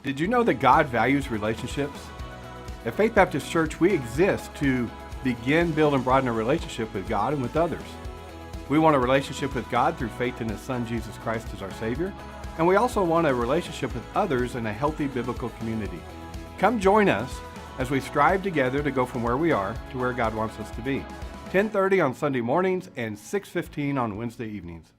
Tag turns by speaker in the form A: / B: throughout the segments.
A: Did you know that God values relationships? At Faith Baptist Church, we exist to begin, build, and broaden a relationship with God and with others. We want a relationship with God through faith in His Son, Jesus Christ, as our Savior. And we also want a relationship with others in a healthy biblical community. Come join us as we strive together to go from where we are to where God wants us to be. 10:30 on Sunday mornings and 6:15 on Wednesday evenings.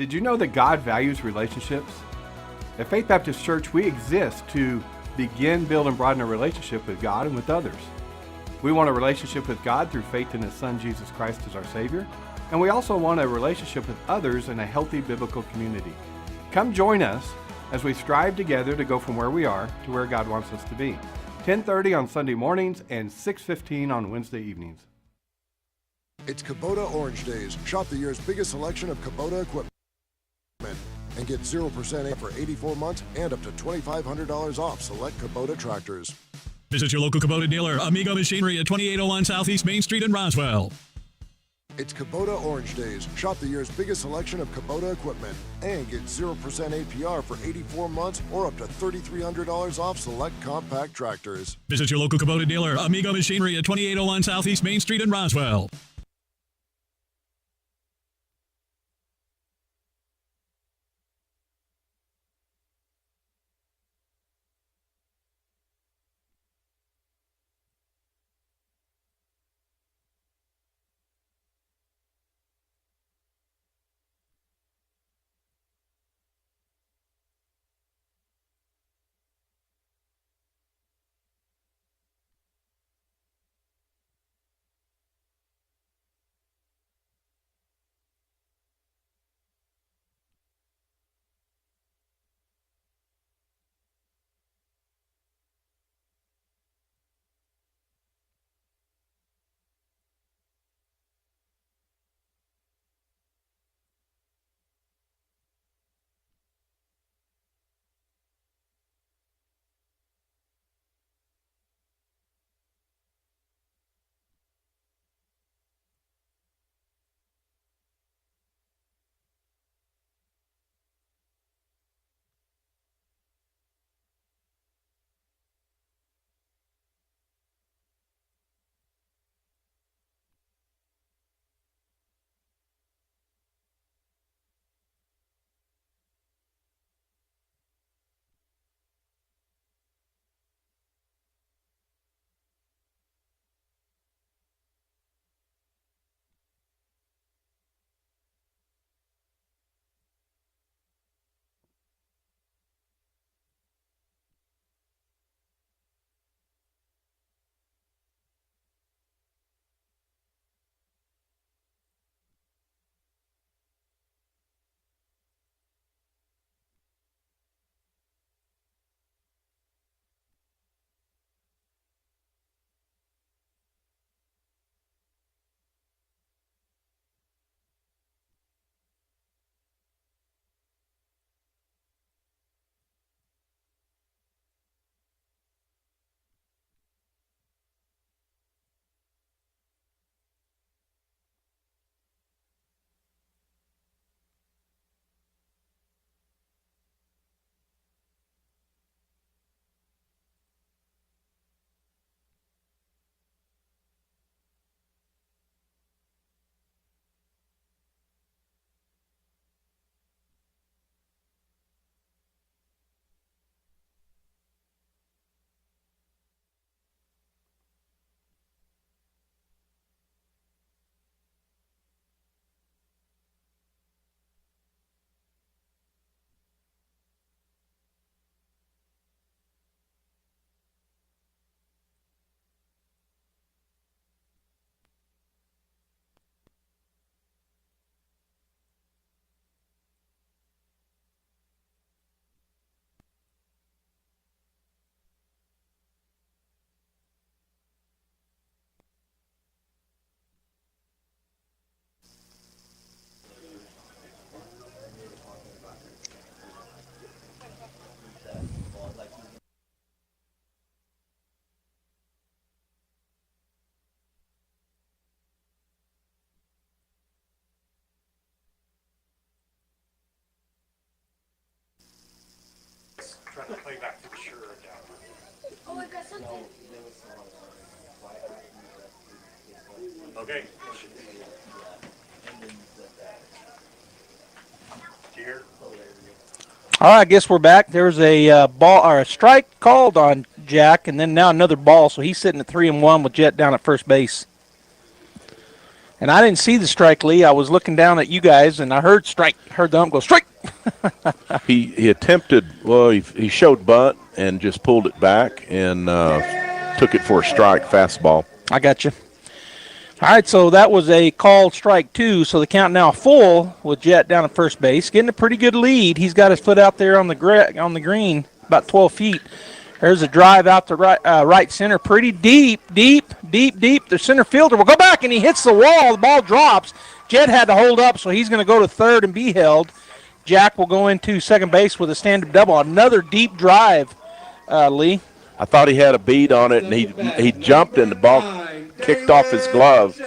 A: Did you know that God values relationships? At Faith Baptist Church, we exist to begin, build, and broaden a relationship with God and with others. We want a relationship with God through faith in His Son, Jesus Christ, as our Savior. And we also want a relationship with others in a healthy biblical community. Come join us as we strive together to go from where we are to where God wants us to be. 10:30 on Sunday mornings and 6:15 on Wednesday evenings.
B: It's Kubota Orange Days. Shop the year's biggest selection of Kubota equipment and get 0% for 84 months and up to $2,500 off select Kubota tractors.
C: Visit your local Kubota dealer, Amigo Machinery at 2801 Southeast Main Street in Roswell.
B: It's Kubota Orange Days. Shop the year's biggest selection of Kubota equipment and get 0% APR for 84 months or up to $3,300 off select compact tractors.
C: Visit your local Kubota dealer, Amigo Machinery at 2801 Southeast Main Street in Roswell.
D: Trying to play back for sure down. Oh, I got something. Okay. Here.
E: All right, I guess we're back. There was a ball or a strike called on Jack, and then now another ball. So he's sitting at 3-1 with Jet down at first base. And I didn't see the strike, Lee. I was looking down at you guys, and I heard the ump go, strike.
F: He attempted, well, he showed bunt and just pulled it back and took it for a strike fastball.
E: I got you. All right, so that was a called strike 2, so the count now full with Jet down at first base, getting a pretty good lead. He's got his foot out there on the green, about 12 feet. There's a drive out to right center, pretty deep. The center fielder will go back, and he hits the wall. The ball drops. Jet had to hold up, so he's going to go to third and be held. Jack will go into second base with a stand-up double. Another deep drive, Lee.
F: I thought he had a bead on it, and he jumped, and the ball kicked off his glove.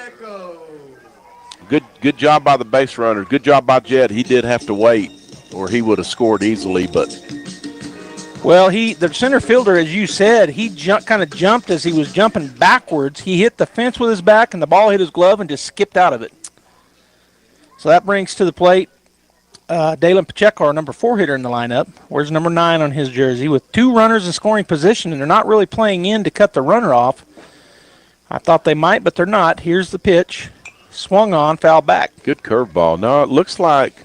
F: Good job by the base runner. Good job by Jet. He did have to wait, or he would have scored easily, but...
E: Well, the center fielder, as you said, he kind of jumped as he was jumping backwards. He hit the fence with his back, and the ball hit his glove and just skipped out of it. So that brings to the plate Dalen Pacheco, our number 4 hitter in the lineup. Where's number 9 on his jersey with 2 runners in scoring position, and they're not really playing in to cut the runner off. I thought they might, but they're not. Here's the pitch. Swung on, foul back.
F: Good curveball. No, it looks like,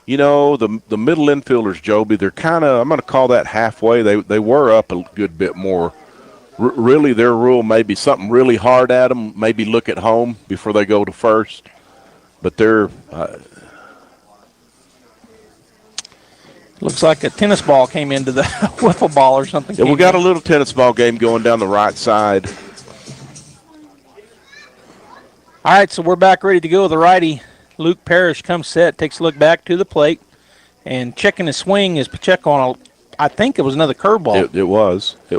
F: the middle infielders, Joby, they're kind of, I'm going to call that halfway. They were up a good bit more. Really, their rule may be something really hard at them, maybe look at home before they go to first. But they're...
E: Looks like a tennis ball came into the wiffle ball or something.
F: Yeah, we got a little tennis ball game going down the right side.
E: All right, so we're back ready to go. The righty, Luke Parrish, comes set, takes a look back to the plate, and checking his swing is Pacheco on I think it was another curveball.
F: It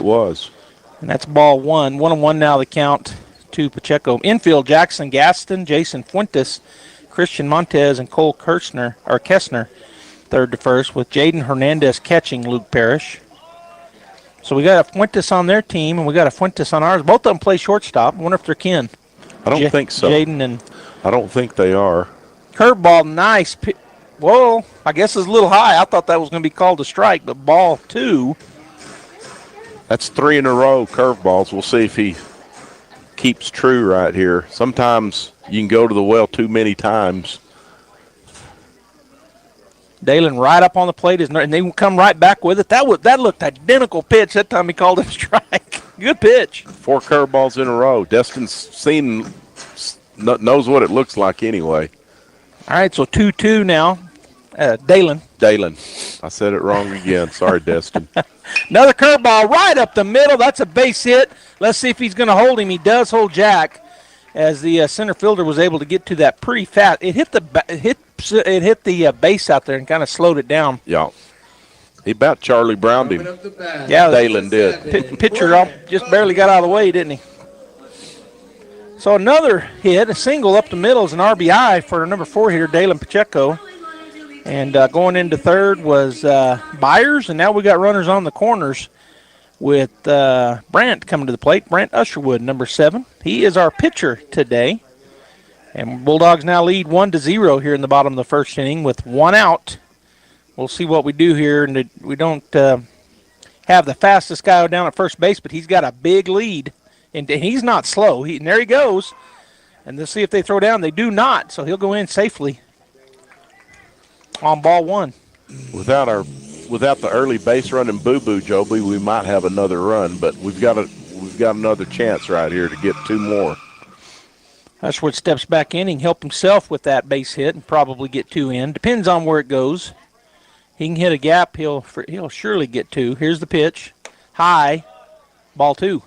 F: was.
E: And that's ball 1. 1-1 now the count to Pacheco. Infield, Jackson Gaston, Jason Fuentes, Christian Montez, and Cole Kessner, third to first, with Jaden Hernandez catching Luke Parrish. So we got a Fuentes on their team, and we got a Fuentes on ours. Both of them play shortstop. I wonder if they're kin.
F: I don't think so.
E: Jaden and...
F: I don't think they are.
E: Curveball, nice. Whoa, I guess it's a little high. I thought that was going to be called a strike, but ball 2.
F: That's 3 in a row curveballs. We'll see if he keeps true right here. Sometimes you can go to the well too many times.
E: Dalen right up on the plate, and they come right back with it. That looked identical pitch. That time he called it a strike. Good pitch.
F: 4 curveballs in a row. Destin's knows what it looks like anyway.
E: All right, so 2-2 now. Dalen.
F: I said it wrong again. Sorry, Destin.
E: Another curveball right up the middle. That's a base hit. Let's see if he's going to hold him. He does hold Jack, as the center fielder was able to get to that pretty fast. It hit the base out there and kind of slowed it down.
F: Yeah. He about Charlie Browned him.
E: Yeah,
F: Dalen did.
E: Pitcher just barely got out of the way, didn't he? So another hit, a single up the middle is an RBI for number 4 hitter, Dalen Pacheco. And going into third was Byers, and now we got runners on the corners with Brandt coming to the plate. Brandt Usherwood, number 7. He is our pitcher today. And Bulldogs now lead 1-0 here in the bottom of the first inning with 1 out. We'll see what we do here. And we don't have the fastest guy down at first base, but he's got a big lead. And he's not slow. And there he goes. And let's see if they throw down. They do not, so he'll go in safely on ball 1.
F: Without the early base running boo-boo, Joby, we might have another run, but we've got another chance right here to get 2 more.
E: Usherwood steps back in. He can help himself with that base hit and probably get 2 in. Depends on where it goes. He can hit a gap. He'll surely get 2. Here's the pitch. High. Ball 2.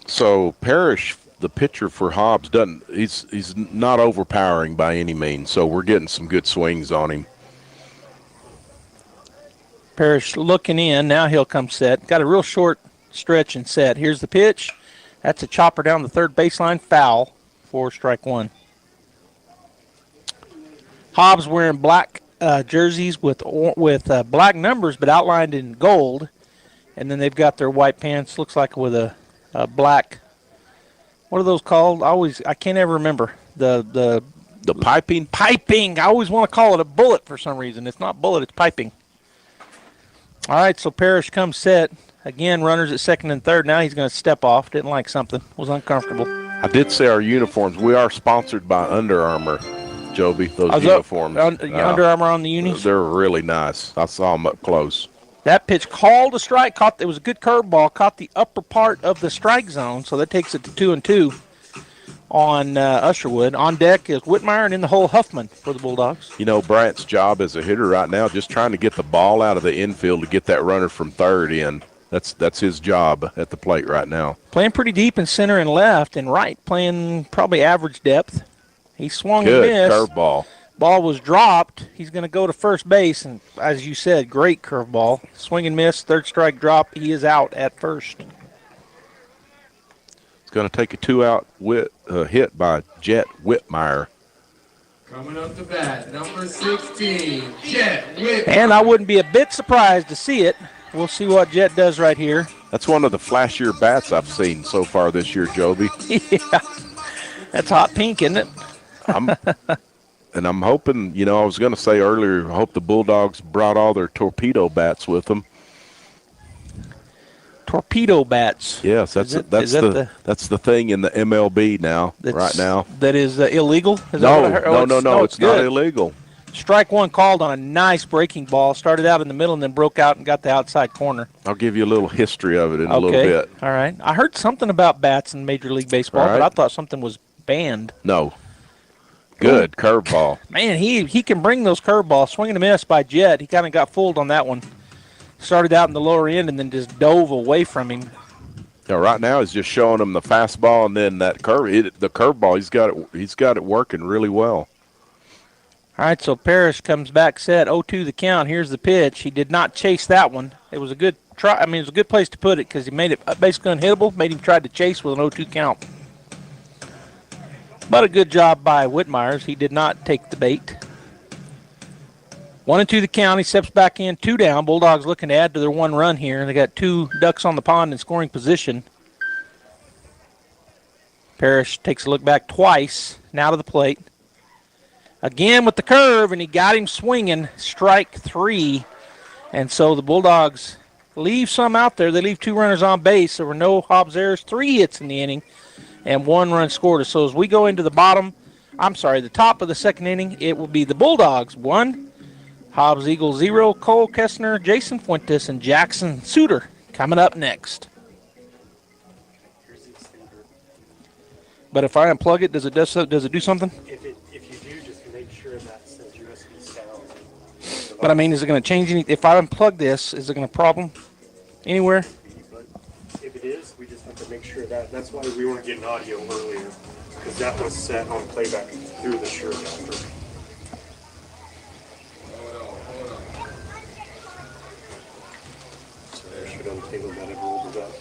F: So Parrish, the pitcher for Hobbs, he's not overpowering by any means, so we're getting some good swings on him.
E: Parrish looking in. Now he'll come set. Got a real short stretch and set. Here's the pitch. That's a chopper down the third baseline. Foul for strike 1. Hobbs wearing black jerseys with black numbers, but outlined in gold. And then they've got their white pants. Looks like with a black. What are those called? I can't ever remember. The
F: piping?
E: Piping. I always want to call it a bullet for some reason. It's not bullet, it's piping. All right, so Parrish comes set. Again, runners at second and third. Now he's going to step off. Didn't like something. Was uncomfortable.
F: I did say our uniforms. We are sponsored by Under Armour, Joby. Those uniforms.
E: Under Armour on the unis?
F: They're really nice. I saw them up close.
E: That pitch called a strike. It was a good curveball. Caught the upper part of the strike zone, so that takes it to 2-2 on Usherwood. On deck is Whitmire, and in the hole, Huffman for the Bulldogs.
F: You know, Brant's job as a hitter right now, just trying to get the ball out of the infield to get that runner from third in. That's his job at the plate right now.
E: Playing pretty deep in center and left and right, playing probably average depth. He swung
F: Good
E: and missed.
F: curveball.
E: Ball was dropped. He's going to go to first base, and as you said, great curveball. Swing and miss, third strike drop. He is out at first.
F: It's going to take a 2-out hit by Jet Whitmire.
G: Coming up to bat, number 16, Jet Whitmire.
E: And I wouldn't be a bit surprised to see it. We'll see what Jet does right here.
F: That's one of the flashier bats I've seen so far this year, Joby.
E: Yeah, that's hot pink, isn't it?
F: I'm hoping, you know, I was going to say earlier, I hope the Bulldogs brought all their torpedo bats with them.
E: Torpedo bats.
F: Yes, that's the thing in the MLB now, right now.
E: That is illegal? Is
F: No, it's not
E: good.
F: illegal.
E: Strike one called on a nice breaking ball. Started out in the middle and then broke out and got the outside corner.
F: I'll give you a little history of it in a little bit.
E: All right. I heard something about bats in Major League Baseball, but I thought something was banned.
F: No. Good curveball.
E: Man, he can bring those curveballs. Swing and a miss by Jet. He kind of got fooled on that one. Started out in the lower end and then just dove away from him.
F: Yeah, right now he's just showing him the fastball and then that the curveball. He's got it working really well.
E: All right, so Parrish comes back set, 0-2 the count. Here's the pitch. He did not chase that one. It was a good try. I mean, it was a good place to put it because he made it basically unhittable, made him try to chase with an 0-2 count. But a good job by Whitmire. He did not take the bait. 1-2 the count. He steps back in, 2 down. Bulldogs looking to add to their 1 run here. They got 2 ducks on the pond in scoring position. Parrish takes a look back twice, now to the plate. Again with the curve, and he got him swinging, strike 3. And so the Bulldogs leave some out there. They leave 2 runners on base. There were no Hobbs errors, 3 hits in the inning, and 1 run scored. So as we go into the top of the second inning, it will be the Bulldogs 1, Hobbs Eagles 0, Cole Kessner, Jason Fuentes, and Jackson Suter coming up next. But if I unplug it, does it do something?
D: If you do, just make sure that says USB sound.
E: But I mean, is it going to change anything? If I unplug this, is it going to problem anywhere?
D: But if it is, we just have to make sure that's why we weren't getting audio earlier, because that was set on playback through the shirt after. So I should untangle that every little bit.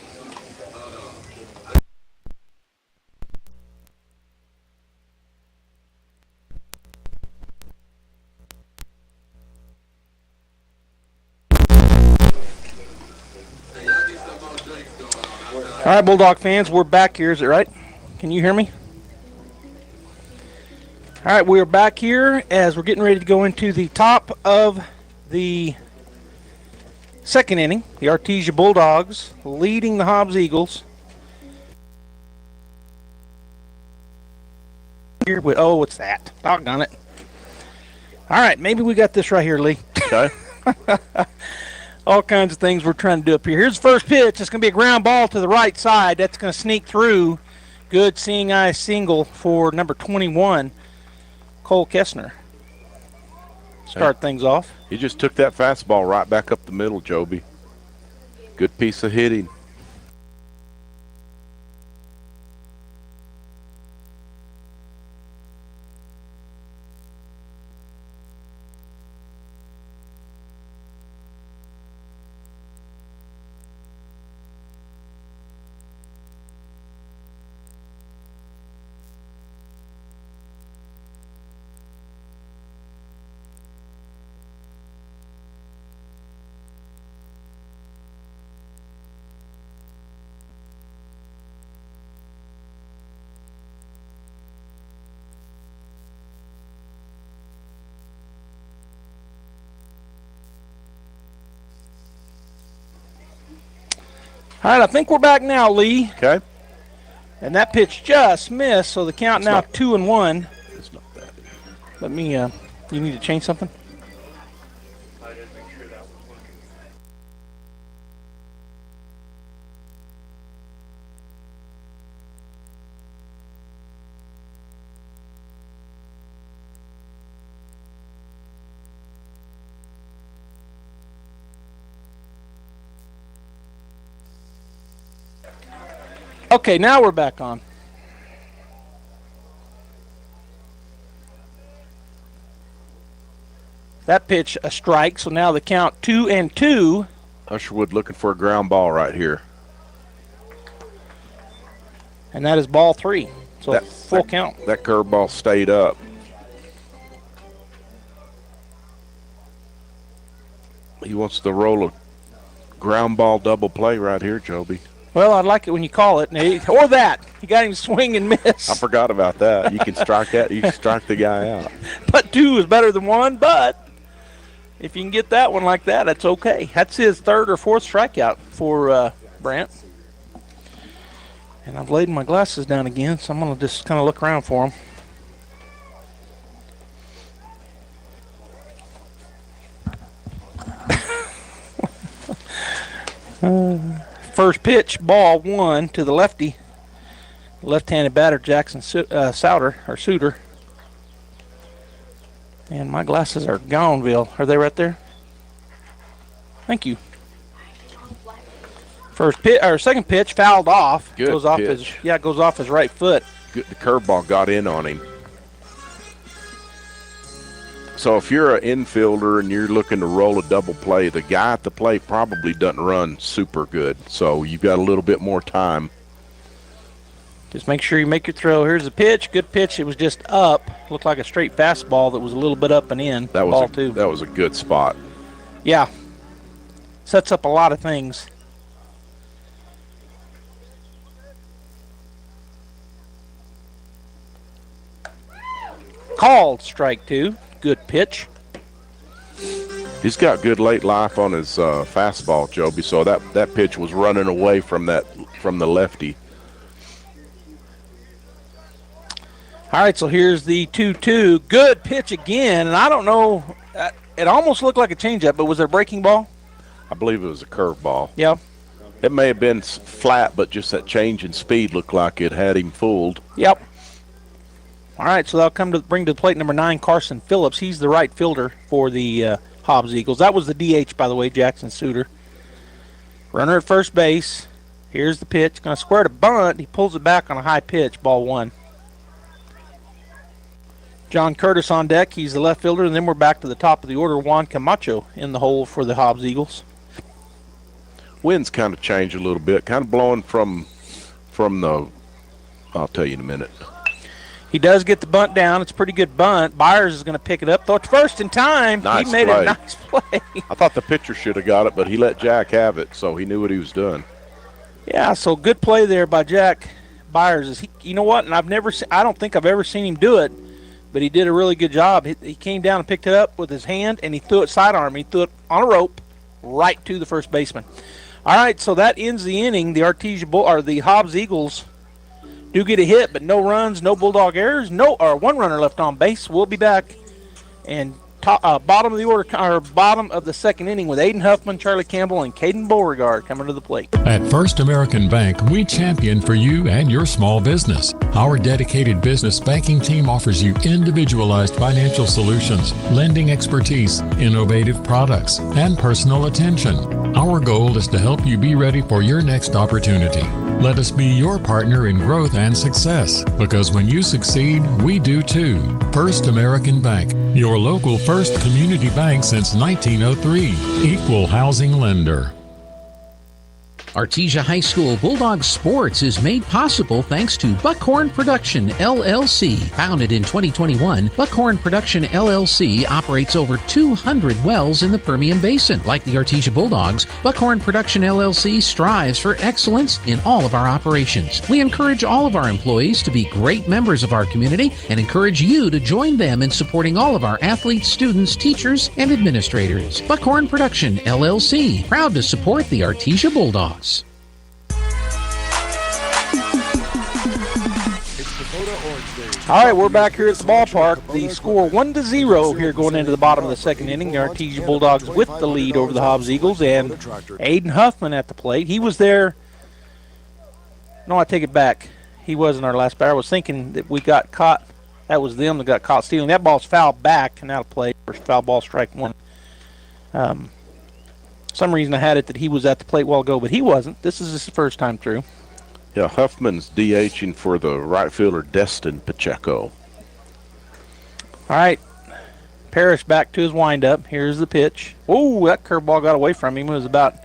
E: All right, Bulldog fans, we're back here. Is it right? Can you hear me? All right, we're back here as we're getting ready to go into the top of the second inning. The Artesia Bulldogs leading the Hobbs Eagles. Here with, what's that? Doggone it. All right, maybe we got this right here, Lee.
F: Okay.
E: All kinds of things we're trying to do up here. Here's the first pitch. It's going to be a ground ball to the right side. That's going to sneak through. Good seeing eye single for number 21, Cole Kessner. Start things off.
F: He just took that fastball right back up the middle, Joby. Good piece of hitting.
E: All right, I think we're back now, Lee.
F: Okay.
E: And that pitch just missed, so the count now 2-1.
F: It's not bad.
E: Let me, you need to change something?
D: I didn't make sure that was working.
E: Okay, now we're back on. That pitch a strike, so now the count 2-2.
F: Usherwood looking for a ground ball right here.
E: And that is ball 3. So full count.
F: That curveball stayed up. He wants to roll a ground ball double play right here, Joby.
E: Well, I'd like it when you call it, Nate. Or that. You got him swing and miss.
F: I forgot about that. You can strike that. You can strike the guy out.
E: But 2 is better than 1, but if you can get that one like that, that's okay. That's his 3rd or 4th strikeout for Brant. And I've laid my glasses down again, so I'm going to just kind of look around for him. First pitch, ball 1 to the lefty. Left-handed batter, Jackson Suter. And my glasses are gone, Bill. Are they right there? Thank you. Second pitch fouled off.
F: Good
E: goes off
F: pitch.
E: it goes off his right foot.
F: Good, the curveball got in on him. So if you're an infielder and you're looking to roll a double play, the guy at the plate probably doesn't run super good. So you've got a little bit more time.
E: Just make sure you make your throw. Here's the pitch. Good pitch. It was just up. Looked like a straight fastball that was a little bit up and in.
F: That was a good spot.
E: Yeah. Sets up a lot of things. Called strike 2. Good pitch.
F: He's got good late life on his fastball, Joby. So that pitch was running away from the lefty.
E: All right, so here's the 2-2. Good pitch again, and I don't know. It almost looked like a changeup, but was it a breaking ball?
F: I believe it was a curveball.
E: Yeah.
F: It may have been flat, but just that change in speed looked like it had him fooled.
E: Yep. All right, so that'll bring to the plate number 9, Carson Phillips. He's the right fielder for the Hobbs Eagles. That was the DH, by the way, Jackson Suter. Runner at first base. Here's the pitch. Going to square to bunt. He pulls it back on a high pitch, ball 1. John Curtis on deck. He's the left fielder, and then we're back to the top of the order. Juan Camacho in the hole for the Hobbs Eagles.
F: Wind's kind of changed a little bit, kind of blowing from the. I'll tell you in a minute.
E: He does get the bunt down. It's a pretty good bunt. Byers is going to pick it up. Throw it first in time.
F: Nice
E: he made
F: play.
E: a nice play.
F: I thought the pitcher should have got it, but he let Jack have it, so he knew what he was doing.
E: Yeah, so good play there by Jack Byers. You know what? And I don't think I've ever seen him do it, but he did a really good job. He came down and picked it up with his hand, and he threw it sidearm. He threw it on a rope right to the first baseman. All right, so that ends the inning. The the Hobbs Eagles do get a hit, but no runs, no Bulldog errors, one runner left on base. We'll be back and bottom of the order, or bottom of the second inning with Aiden Huffman, Charlie Campbell, and Caden Beauregard coming to the plate.
C: At First American Bank, we champion for you and your small business. Our dedicated business banking team offers you individualized financial solutions, lending expertise, innovative products, and personal attention. Our goal is to help you be ready for your next opportunity. Let us be your partner in growth and success, because when you succeed, we do too. First American Bank, your local first community bank since 1903. Equal housing lender.
H: Artesia High School Bulldog Sports is made possible thanks to Buckhorn Production, LLC. Founded in 2021, Buckhorn Production, LLC operates over 200 wells in the Permian Basin. Like the Artesia Bulldogs, Buckhorn Production, LLC strives for excellence in all of our operations. We encourage all of our employees to be great members of our community and encourage you to join them in supporting all of our athletes, students, teachers, and administrators. Buckhorn Production, LLC, proud to support the Artesia Bulldogs.
E: All right, we're back here at the ballpark. The score 1-0 here going into the bottom of the second inning. The Artesia Bulldogs with the lead over the Hobbs Eagles, and Aiden Huffman at the plate. He was there. No, I take it back. He wasn't our last batter. I was thinking that we got caught. That was them that got caught stealing. That ball's fouled back and out of play. First foul ball, strike one. Some reason I had it that he was at the plate a while ago, but he wasn't. This is his first time through.
F: Yeah, Huffman's DHing for the right fielder, Destin Pacheco.
E: All right. Parrish back to his windup. Here's the pitch. Oh, that curveball got away from him. It was about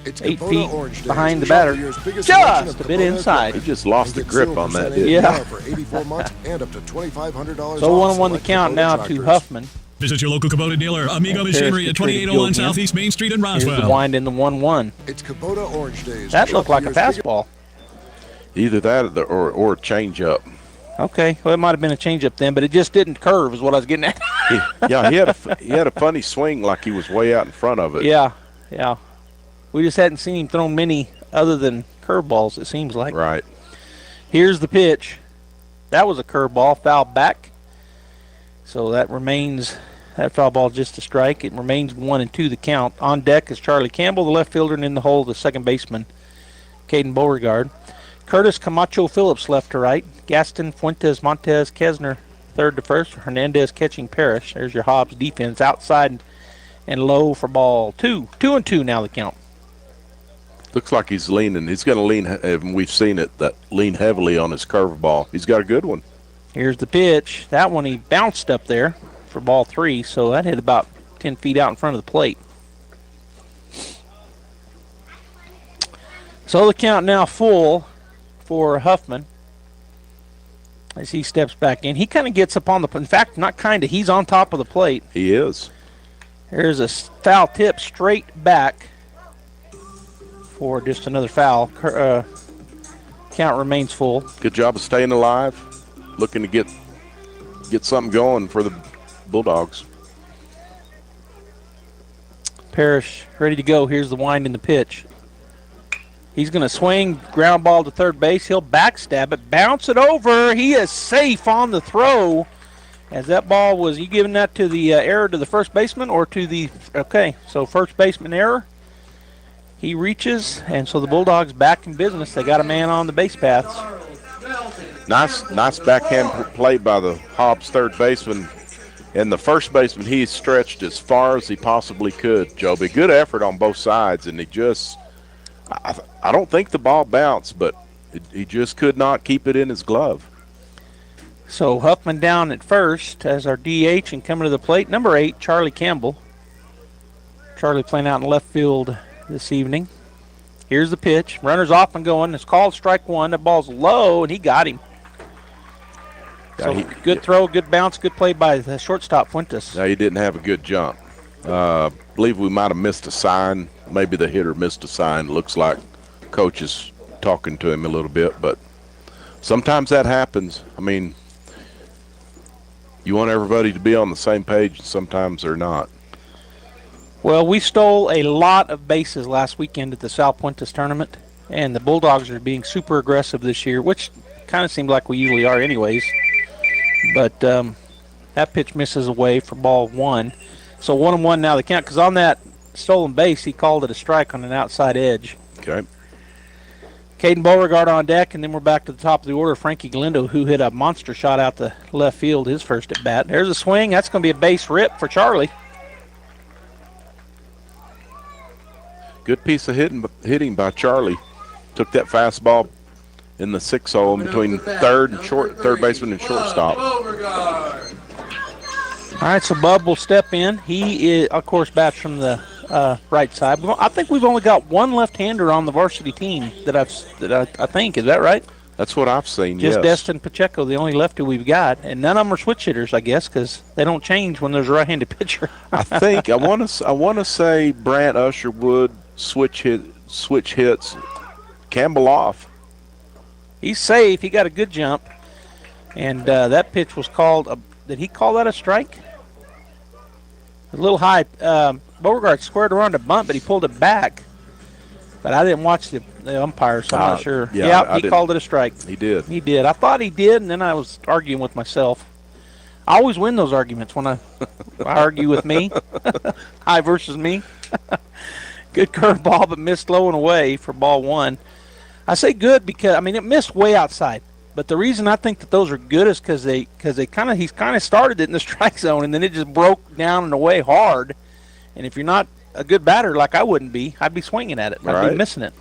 E: 8 feet behind the batter. Just a bit inside.
F: He just lost the grip on that, didn't he?
E: Yeah.
B: For 84 months and up to $2,500
E: So
B: off
E: 1-1 the
B: select
E: count
B: Kubota
E: now to
B: tractors.
E: Huffman.
I: Visit your local Kubota dealer, Amigo Machinery at 2801 Southeast Main Street in
E: Here's the
I: Roswell.
E: wind in the 1-1.
B: It's Kubota Orange Days.
E: That
B: Shop
E: looked like a
B: the year's
E: fastball.
F: Either that or a changeup.
E: Okay, well, it might have been a changeup then, but it just didn't curve is what I was getting at.
F: He had a funny swing like he was way out in front of it.
E: Yeah. We just hadn't seen him throw many other than curveballs, it seems like.
F: Right.
E: Here's the pitch. That was a curveball, foul back. So that foul ball just a strike. It remains 1-2 the count. On deck is Charlie Campbell, the left fielder, and in the hole, the second baseman, Caden Beauregard. Curtis Camacho Phillips left to right. Gaston Fuentes Montez Kesner third to first. Hernandez catching Parrish. There's your Hobbs defense outside and low for ball 2. 2-2 now the count.
F: Looks like he's leaning. He's going to lean, and we've seen it, that lean heavily on his curveball. He's got a good one.
E: Here's the pitch. That one he bounced up there for ball 3, so that hit about 10 feet out in front of the plate. So the count now full for Huffman as he steps back in. He kind of gets up on the, in fact, not kind of, he's on top of the plate.
F: He is.
E: There's a foul tip straight back for just another foul. Count remains full.
F: Good job of staying alive. Looking to get something going for the Bulldogs.
E: Parrish ready to go. Here's the wind in the pitch. He's going to swing, ground ball to third base. He'll backstab it, bounce it over. He is safe on the throw. As that ball was, you giving that to the error to the first baseman or to the, okay, so first baseman error. He reaches, and so the Bulldogs back in business. They got a man on the base paths.
F: Nice backhand play by the Hobbs third baseman. And the first baseman, he stretched as far as he possibly could, Joby. Good effort on both sides, and he just, I don't think the ball bounced, but he just could not keep it in his glove.
E: So Huffman down at first as our DH, and coming to the plate, number 8, Charlie Campbell. Charlie playing out in left field this evening. Here's the pitch. Runner's off and going. It's called strike one. The ball's low, and he got him. So good throw, good bounce, good play by the shortstop, Fuentes.
F: No, he didn't have a good jump. Believe we might have missed a sign. Maybe the hitter missed a sign. Looks like coach is talking to him a little bit, but sometimes that happens. I mean, you want everybody to be on the same page, and sometimes they're not.
E: Well, we stole a lot of bases last weekend at the Sal Puentes tournament, and the Bulldogs are being super aggressive this year, which kind of seems like we usually are anyways. But that pitch misses away for ball 1. So 1-1 now the count, because on that stolen base, he called it a strike on an outside edge.
F: Okay.
E: Caden Beauregard on deck, and then we're back to the top of the order. Frankie Galindo, who hit a monster shot out the left field, his first at bat. There's a swing. That's going to be a base rip for Charlie.
F: Good piece of hitting by Charlie. Took that fastball in the 6-0 between third baseman and shortstop.
E: All right, so Bub will step in. He is, of course, bats from the right side. I think we've only got one left-hander on the varsity team that I think. Is that right?
F: That's what I've seen.
E: Just
F: yes.
E: Destin Pacheco, the only lefty we've got, and none of them are switch hitters, I guess, because they don't change when there's a right-handed pitcher.
F: I think I want to say Brant Usherwood switch hits Campbell off.
E: He's safe. He got a good jump, and that pitch was called. Did he call that a strike? A little high. Beauregard squared around a bunt, but he pulled it back. But I didn't watch the umpire, so I'm not sure.
F: Yeah,
E: he called it a strike.
F: He did.
E: He did. I thought he did, and then I was arguing with myself. I always win those arguments when I argue with me. I versus me. Good curveball, but missed low and away for ball one. I say good because, it missed way outside. But the reason I think that those are good is because he kind of started it in the strike zone, and then it just broke down and away hard. And if you're not a good batter like I wouldn't be, I'd be swinging at it. I'd be missing it.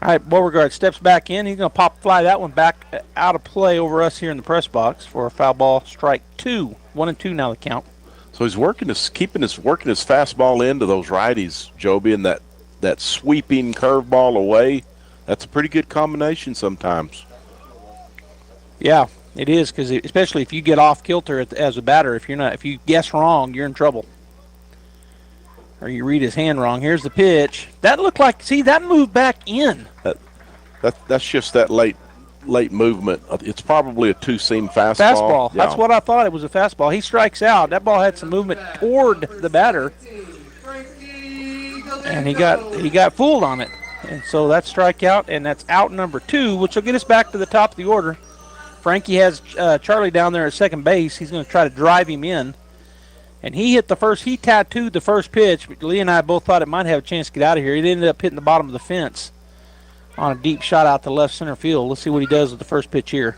E: All right, Beauregard steps back in. He's going to fly that one back out of play over us here in the press box for a foul ball, strike 2. 1-2 now the count.
F: So he's working his fastball into those righties, Joby, and that sweeping curveball away. That's a pretty good combination sometimes.
E: Yeah, it is, because especially if you get off kilter as a batter, if you guess wrong, you're in trouble. Or you read his hand wrong. Here's the pitch. That looked like, that moved back in.
F: That's just that late movement. It's probably a two-seam fastball.
E: Yeah. That's what I thought. It was a fastball. He strikes out. That ball had some movement toward the batter, and he got fooled on it. And so that's strikeout, and that's out number 2, which will get us back to the top of the order. Frankie has Charlie down there at second base. He's going to try to drive him in. And he tattooed the first pitch. But Lee and I both thought it might have a chance to get out of here. He ended up hitting the bottom of the fence on a deep shot out to left center field. Let's see what he does with the first pitch here.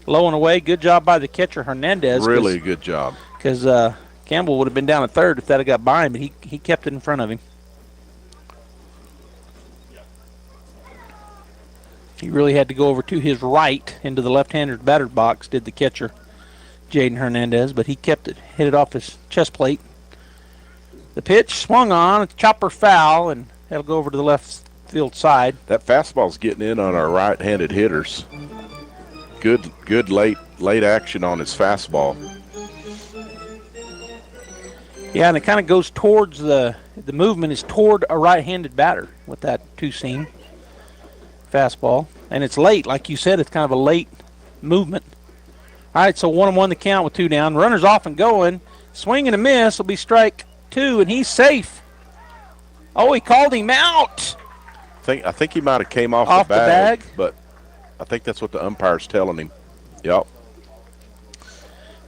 E: Low and away. Good job by the catcher, Hernandez.
F: Really good job.
E: Because Campbell would have been down at third if that had got by him, but he kept it in front of him. He really had to go over to his right into the left-hander's batter's box, did the catcher, Jaden Hernandez, but he kept it, hit it off his chest plate. The pitch swung on, it's chopper foul, and that'll go over to the left field side.
F: That fastball's getting in on our right-handed hitters. Good late action on his fastball.
E: Yeah, and it kind of goes towards the movement is toward a right-handed batter with that two-seam fastball. And it's late, like you said, it's kind of a late movement. All right, so 1-1 the count with 2 down. Runners off and going. Swing and a miss will be strike 2, and he's safe. Oh, he called him out.
F: I think he might have came off the bag, but I think that's what the umpire's telling him. Yep.
E: All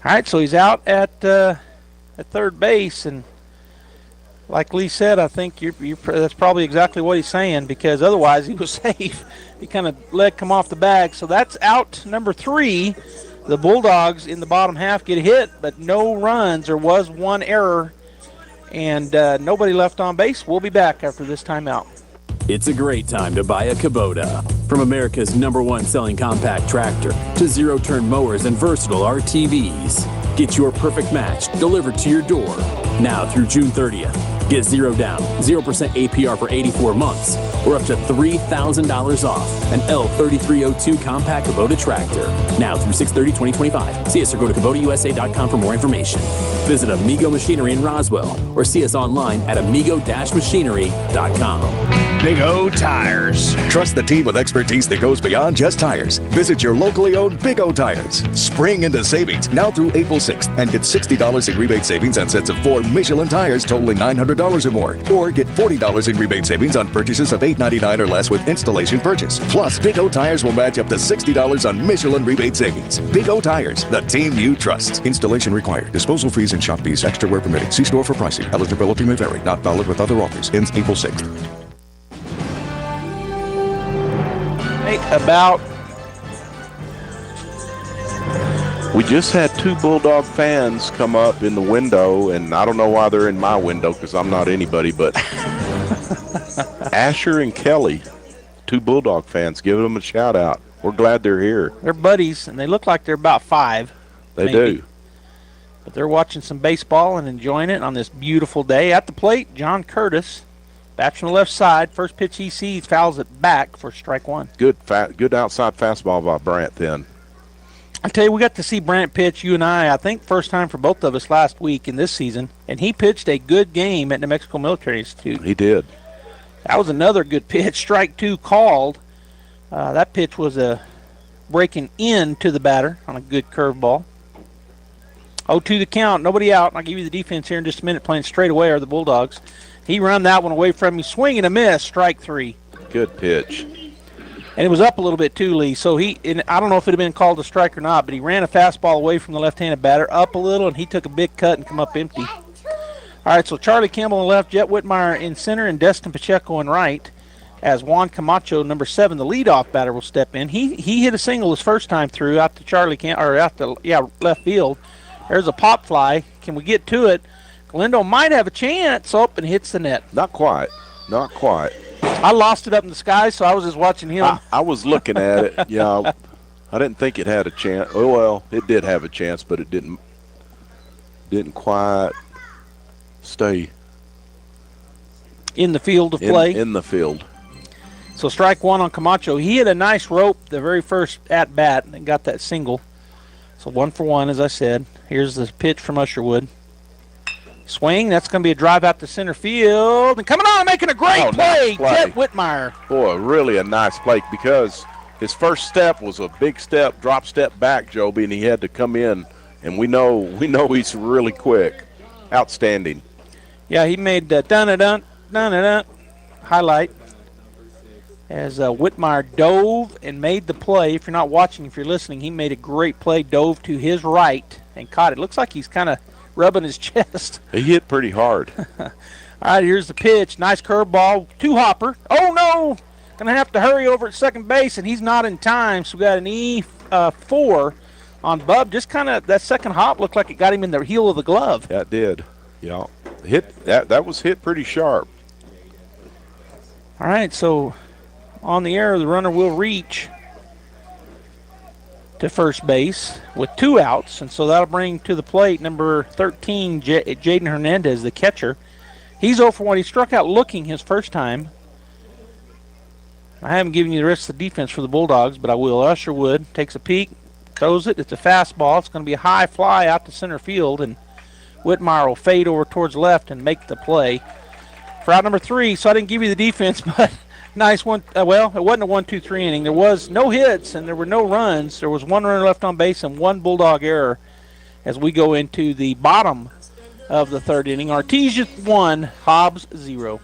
E: right, so he's out at third base, and like Lee said, I think that's probably exactly what he's saying, because otherwise he was safe. He kind of let come off the bag. So that's out number 3. The Bulldogs in the bottom half get hit, but no runs. There was one error, and nobody left on base. We'll be back after this timeout.
J: It's a great time to buy a Kubota. From America's #1 selling compact tractor to zero-turn mowers and versatile RTVs. Get your perfect match delivered to your door now through June 30th. Get 0 down, 0% APR for 84 months, or up to $3,000 off an L3302 compact Kubota tractor. Now through 6/30/2025. See us or go to KubotaUSA.com for more information. Visit Amigo Machinery in Roswell or see us online at amigo-machinery.com.
K: Big O Tires. Trust the team with expertise that goes beyond just tires. Visit your locally owned Big O Tires. Spring into savings now through April 6th and get $60 in rebate savings on sets of 4 Michelin tires totaling $900 or more. Or get $40 in rebate savings on purchases of $899 or less with installation purchase. Plus, Big O Tires will match up to $60 on Michelin rebate savings. Big O Tires, the team you trust. Installation required. Disposal fees and shop fees extra where permitted. See store for pricing. Eligibility may vary. Not valid with other offers. Ends April 6th.
F: We just had 2 Bulldog fans come up in the window, and I don't know why they're in my window because I'm not anybody, but Asher and Kelly, 2 Bulldog fans, giving them a shout out. We're glad they're here.
E: They're buddies, and they look like they're about 5.
F: They do.
E: But they're watching some baseball and enjoying it on this beautiful day. At the plate, John Curtis. Bats from the left side. First pitch he sees, fouls it back for strike 1.
F: Good outside fastball by Brant then.
E: I tell you, we got to see Brant pitch, you and I think first time for both of us last week in this season. And he pitched a good game at New Mexico Military Institute.
F: He did.
E: That was another good pitch. Strike 2 called. That pitch was a breaking into the batter on a good curveball. 0-2 the count, nobody out. I'll give you the defense here in just a minute. Playing straight away are the Bulldogs. He run that one away from me. Swing and a miss, strike 3.
F: Good pitch.
E: And it was up a little bit too, Lee. So I don't know if it had been called a strike or not, but he ran a fastball away from the left-handed batter, up a little, and he took a big cut and come up empty. All right, so Charlie Campbell on left, Jet Whitmire in center, and Destin Pacheco in right. As Juan Camacho, number 7, the leadoff batter, will step in. He hit a single his first time through out to left field. There's a pop fly. Can we get to it? Galindo might have a chance. And hits the net.
F: Not quite.
E: I lost it up in the sky, so I was just watching him.
F: I was looking at it. Yeah, I didn't think it had a chance. Oh well, it did have a chance, but it didn't quite stay
E: in the field of play.
F: In the field.
E: So strike 1 on Camacho. He hit a nice rope the very first at bat and got that single. So 1 for 1, as I said. Here's the pitch from Usherwood. Swing. That's going to be a drive out to center field. And coming on and making a great play,
F: nice play.
E: Jet Whitmire.
F: Boy, really a nice play because his first step was a big step, drop step back, Joby, and he had to come in. And we know he's really quick. Outstanding.
E: Yeah, he made dun-a-dun, dun-a-dun highlight as Whitmire dove and made the play. If you're not watching, if you're listening, he made a great play, dove to his right and caught it. Looks like he's kind of rubbing his chest.
F: He hit pretty hard.
E: All right, here's the pitch. Nice curveball. 2-hopper. Oh, no. Going to have to hurry over at second base, and he's not in time. So we got an E4 on Bub. Just kind of that second hop looked like it got him in the heel of the glove.
F: That did. Yeah. That was hit pretty sharp.
E: All right, so on the air, the runner will reach to first base with 2 outs, and so that'll bring to the plate number 13, Jaden Hernandez, the catcher. He's 0 for 1. He struck out looking his first time. I haven't given you the rest of the defense for the Bulldogs, but I will. Usherwood takes a peek, throws it. It's a fastball. It's going to be a high fly out to center field, and Whitmire will fade over towards left and make the play. For out number 3, so I didn't give you the defense, but nice one. Well, it wasn't a 1-2-3 inning. There was no hits and there were no runs. There was 1 runner left on base and 1 Bulldog error as we go into the bottom of the 3rd inning. Artesia 1, Hobbs 0.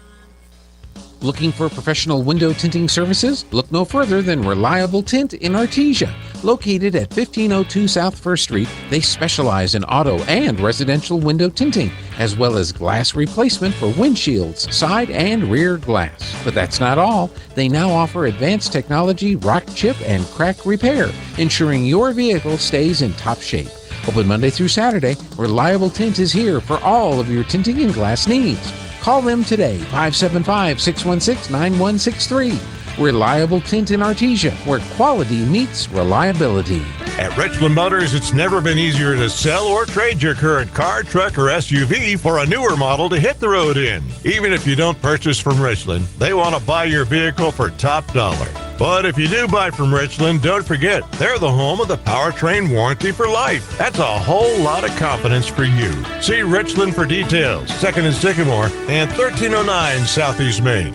H: Looking for professional window tinting services? Look no further than Reliable Tint in Artesia. Located at 1502 South 1st Street, they specialize in auto and residential window tinting, as well as glass replacement for windshields, side and rear glass. But that's not all. They now offer advanced technology, rock chip, and crack repair, ensuring your vehicle stays in top shape. Open Monday through Saturday, Reliable Tint is here for all of your tinting and glass needs. Call them today, 575-616-9163. Reliable Tint in Artesia, where quality meets reliability.
L: At Richland Motors, it's never been easier to sell or trade your current car, truck, or SUV for a newer model to hit the road in. Even if you don't purchase from Richland, they want to buy your vehicle for top dollar. But if you do buy from Richland, don't forget, they're the home of the powertrain warranty for life. That's a whole lot of confidence for you. See Richland for details. 2nd and Sycamore and 1309 Southeast Main.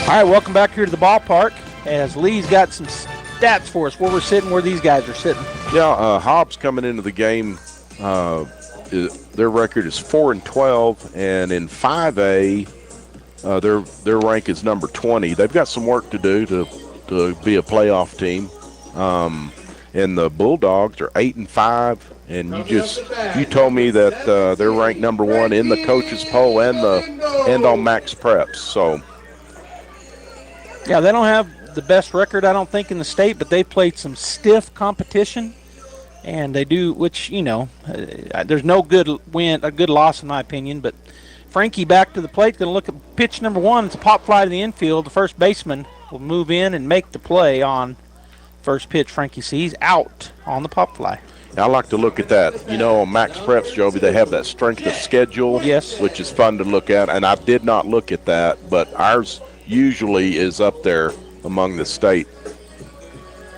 E: All right, welcome back here to the ballpark as Lee's got some stats for us, where we're sitting, where these guys are sitting.
F: Yeah, Hobbs coming into the game, their record is 4-12, and in 5A, their rank is number 20. They've got some work to do to be a playoff team. And the Bulldogs are 8-5, and you told me that they're ranked number 1 in the coaches poll and on Max Preps. So.
E: Yeah, they don't have the best record, I don't think, in the state, but they played some stiff competition, and they do, which, there's no good win, a good loss in my opinion, but Frankie back to the plate, going to look at pitch number 1. It's a pop fly to the infield. The first baseman will move in and make the play on first pitch. Frankie sees out on the pop fly.
F: I like to look at that. On Max Preps, Joby, they have that strength of schedule,
E: yes,
F: which is fun to look at, and I did not look at that, but ours usually is up there among the state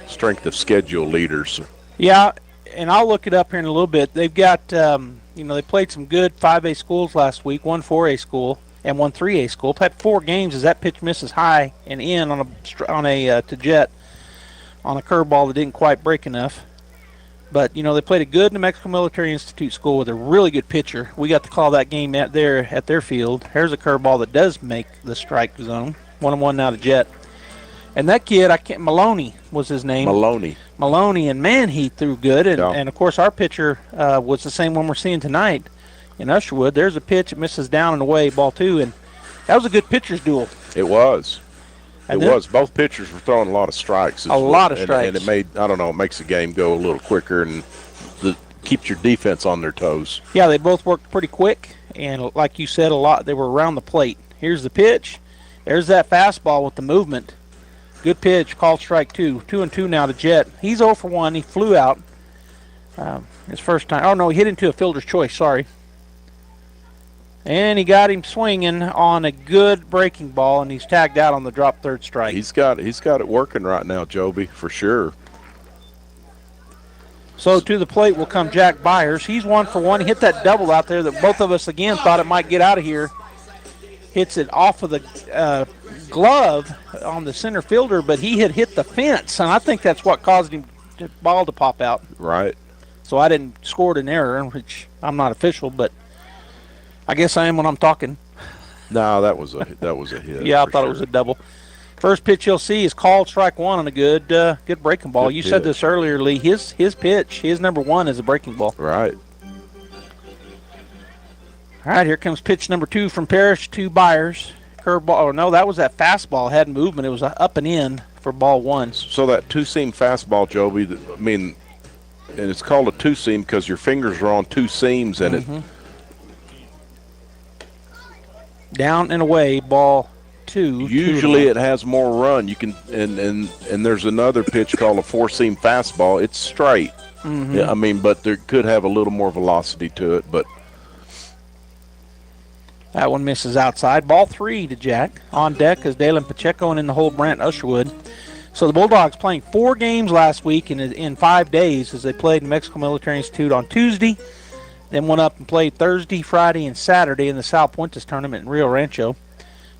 F: strength of schedule leaders.
E: Yeah, and I'll look it up here in a little bit. They've got, they played some good 5A schools last week, one 4A school and one 3A school. Played 4 games as that pitch misses high and in on a to Jet on a curveball that didn't quite break enough. But, you know, they played a good New Mexico Military Institute school with a really good pitcher. We got to call that game at their field. Here's a curveball that does make the strike zone. 1-1 now to Jet. And that kid, Maloney was his name. Maloney, and man, he threw good. And of course, our pitcher was the same one we're seeing tonight in Usherwood. There's a pitch that misses down and away, ball 2, and that was a good pitcher's duel.
F: It was. Both pitchers were throwing a lot of strikes.
E: A lot of strikes.
F: And it makes the game go a little quicker and keeps your defense on their toes.
E: Yeah, they both worked pretty quick, and like you said, they were around the plate. Here's the pitch. There's that fastball with the movement. Good pitch, called strike 2. 2-2 now to Jet. He's 0 for 1. He flew out his first time. Oh, no, he hit into a fielder's choice. Sorry. And he got him swinging on a good breaking ball, and he's tagged out on the drop third strike.
F: He's got it working right now, Joby, for sure.
E: So to the plate will come Jack Byers. He's 1 for 1. He hit that double out there that both of us, again, thought it might get out of here. Hits it off of the glove on the center fielder, but he had hit the fence, and I think that's what caused him the ball to pop out.
F: Right.
E: So I didn't score an error, which I'm not official, but I guess I am when I'm talking.
F: No, that was a hit.
E: Yeah, I thought it was a double. First pitch you'll see is called strike 1 on a good breaking ball. You said this earlier, Lee. His pitch, his number 1 is a breaking ball.
F: Right.
E: All right, here comes pitch number 2 from Parrish to Byers. Curveball. Oh, no, that was that fastball. Had movement. It was up and in for ball 1.
F: So that two-seam fastball, Joby, and it's called a two-seam because your fingers are on two seams, and it
E: down and away, ball 2.
F: Usually it has more run. You can and there's another pitch called a four-seam fastball. It's straight. Yeah, but there could have a little more velocity to it, but
E: that one misses outside. Ball 3 to Jack. On deck is Dalen Pacheco, and in the hole, Brant Usherwood. So the Bulldogs playing 4 games last week in 5 days as they played in Mexico Military Institute on Tuesday, then went up and played Thursday, Friday, and Saturday in the Sal Puentes tournament in Rio Rancho.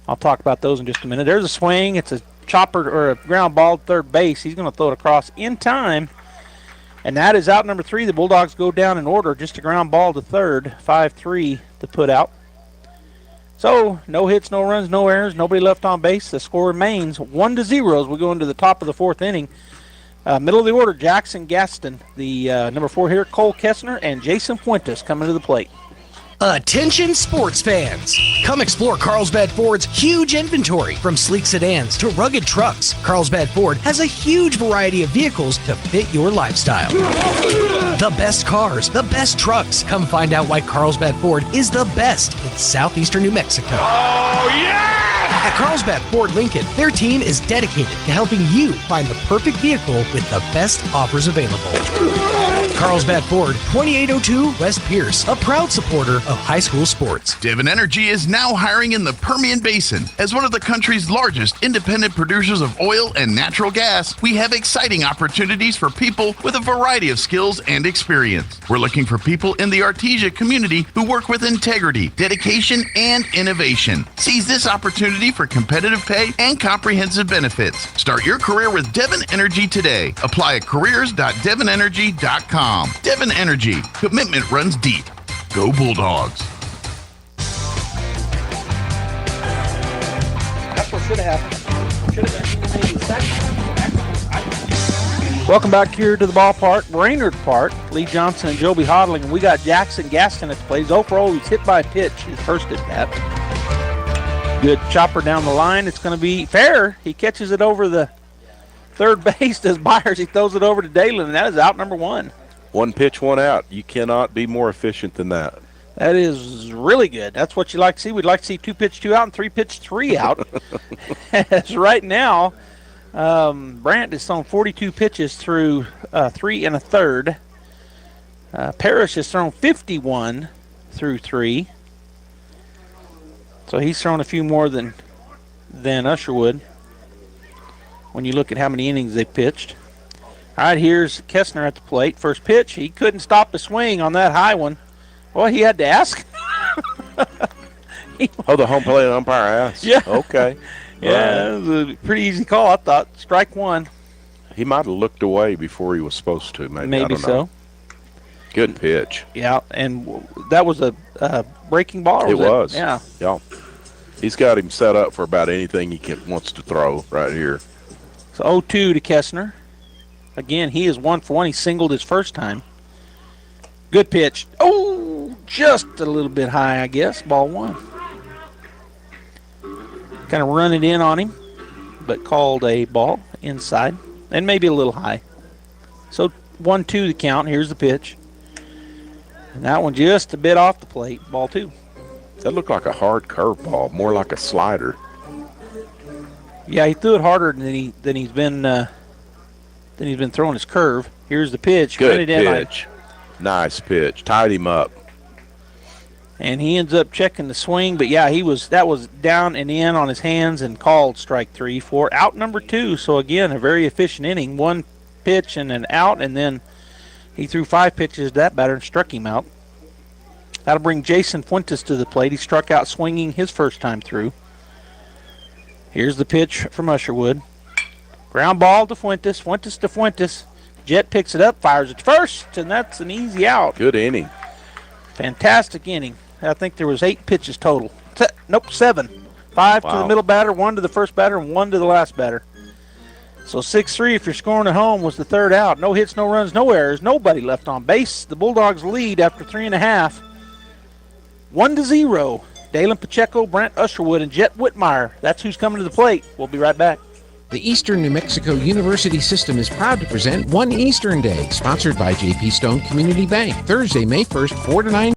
E: I'll talk about those in just a minute. There's a swing. It's a chopper or a ground ball to third base. He's going to throw it across in time, and that is out number 3. The Bulldogs go down in order. Just a ground ball to third, 5-3 to put out. So, no hits, no runs, no errors, nobody left on base. The score remains 1-0 as we go into the top of the 4th inning. Middle of the order, Jackson Gaston, the number 4 hitter, Cole Kessner, and Jason Puentes coming to the plate.
M: Attention sports fans! Come explore Carlsbad Ford's huge inventory. From sleek sedans to rugged trucks, Carlsbad Ford has a huge variety of vehicles to fit your lifestyle. The best cars, the best trucks. Come find out why Carlsbad Ford is the best in southeastern New Mexico. Oh, yeah! At Carlsbad Ford Lincoln, their team is dedicated to helping you find the perfect vehicle with the best offers available. Carlsbad Ford, 2802 West Pierce, a proud supporter of high school sports.
N: Devon Energy is now hiring in the Permian Basin. As one of the country's largest independent producers of oil and natural gas, we have exciting opportunities for people with a variety of skills and experience. We're looking for people in the Artesia community who work with integrity, dedication, and innovation. Seize this opportunity for competitive pay and comprehensive benefits. Start your career with Devon Energy today. Apply at careers.devonenergy.com. Devon Energy. Commitment runs deep. Go Bulldogs.
E: That's what should have happened. Should have been second. Welcome back here to the ballpark, Brainerd Park. Lee Johnson and Joby Hodling. And we got Jackson Gaston at the plate. He's 0 for 0. He's hit by a pitch. His first at bat. Good chopper down the line. It's going to be fair. He catches it over the third base. Does Byers. He throws it over to Dalen, and that is out number 1. 1 pitch, 1 out. You cannot be more efficient than that. That is really good. That's what you like to see. We'd like to see 2 pitch, 2 out, and 3 pitch, 3 out. As right now, Brandt is thrown 42 pitches through 3 1/3. Parrish has thrown 51 through 3. So he's thrown a few more than Usherwood when you look at how many innings they've pitched. All right, here's Kessner at the plate. First pitch, he couldn't stop the swing on that high one. Well, he had to ask.
F: The home plate umpire asked.
E: Yeah.
F: Okay.
E: Yeah, it was a pretty easy call, I thought. Strike 1.
F: He might have looked away before he was supposed to. Maybe I don't know.
E: So.
F: Good pitch.
E: Yeah, and that was a breaking ball.
F: It was.
E: Yeah.
F: Yeah. He's got him set up for about anything he wants to throw right here.
E: So 0-2 to Kessner. Again, he is 1 for 1. He singled his first time. Good pitch. Oh, just a little bit high, I guess. Ball 1. Kind of run it in on him, but called a ball inside, and maybe a little high. So 1-2 the count. Here's the pitch. And that one just a bit off the plate. Ball 2.
F: That looked like a hard curveball, more like a slider.
E: Yeah, he threw it harder than he's been throwing his curve. Here's the pitch.
F: Good pitch. Nice pitch. Tied him up.
E: And he ends up checking the swing, but yeah, that was down and in on his hands and called strike 3 for out number 2. So again, a very efficient inning. 1 pitch and an out, and then he threw 5 pitches to that batter and struck him out. That'll bring Jason Fuentes to the plate. He struck out swinging his first time through. Here's the pitch from Usherwood. Ground ball to Fuentes. Fuentes to Fuentes. Jet picks it up, fires it first, and that's an easy out.
F: Good inning.
E: Fantastic inning. I think there was 8 pitches total. 7. 5 to the middle batter, 1 to the first batter, and 1 to the last batter. So 6-3 if you're scoring at home was the third out. No hits, no runs, no errors, nobody left on base. The Bulldogs lead after 3.5. 1-0. Dalen Pacheco, Brent Usherwood, and Jet Whitmire. That's who's coming to the plate. We'll be right back.
H: The Eastern New Mexico University System is proud to present One Eastern Day, sponsored by J.P. Stone Community Bank, Thursday, May 1st, 4 to 9.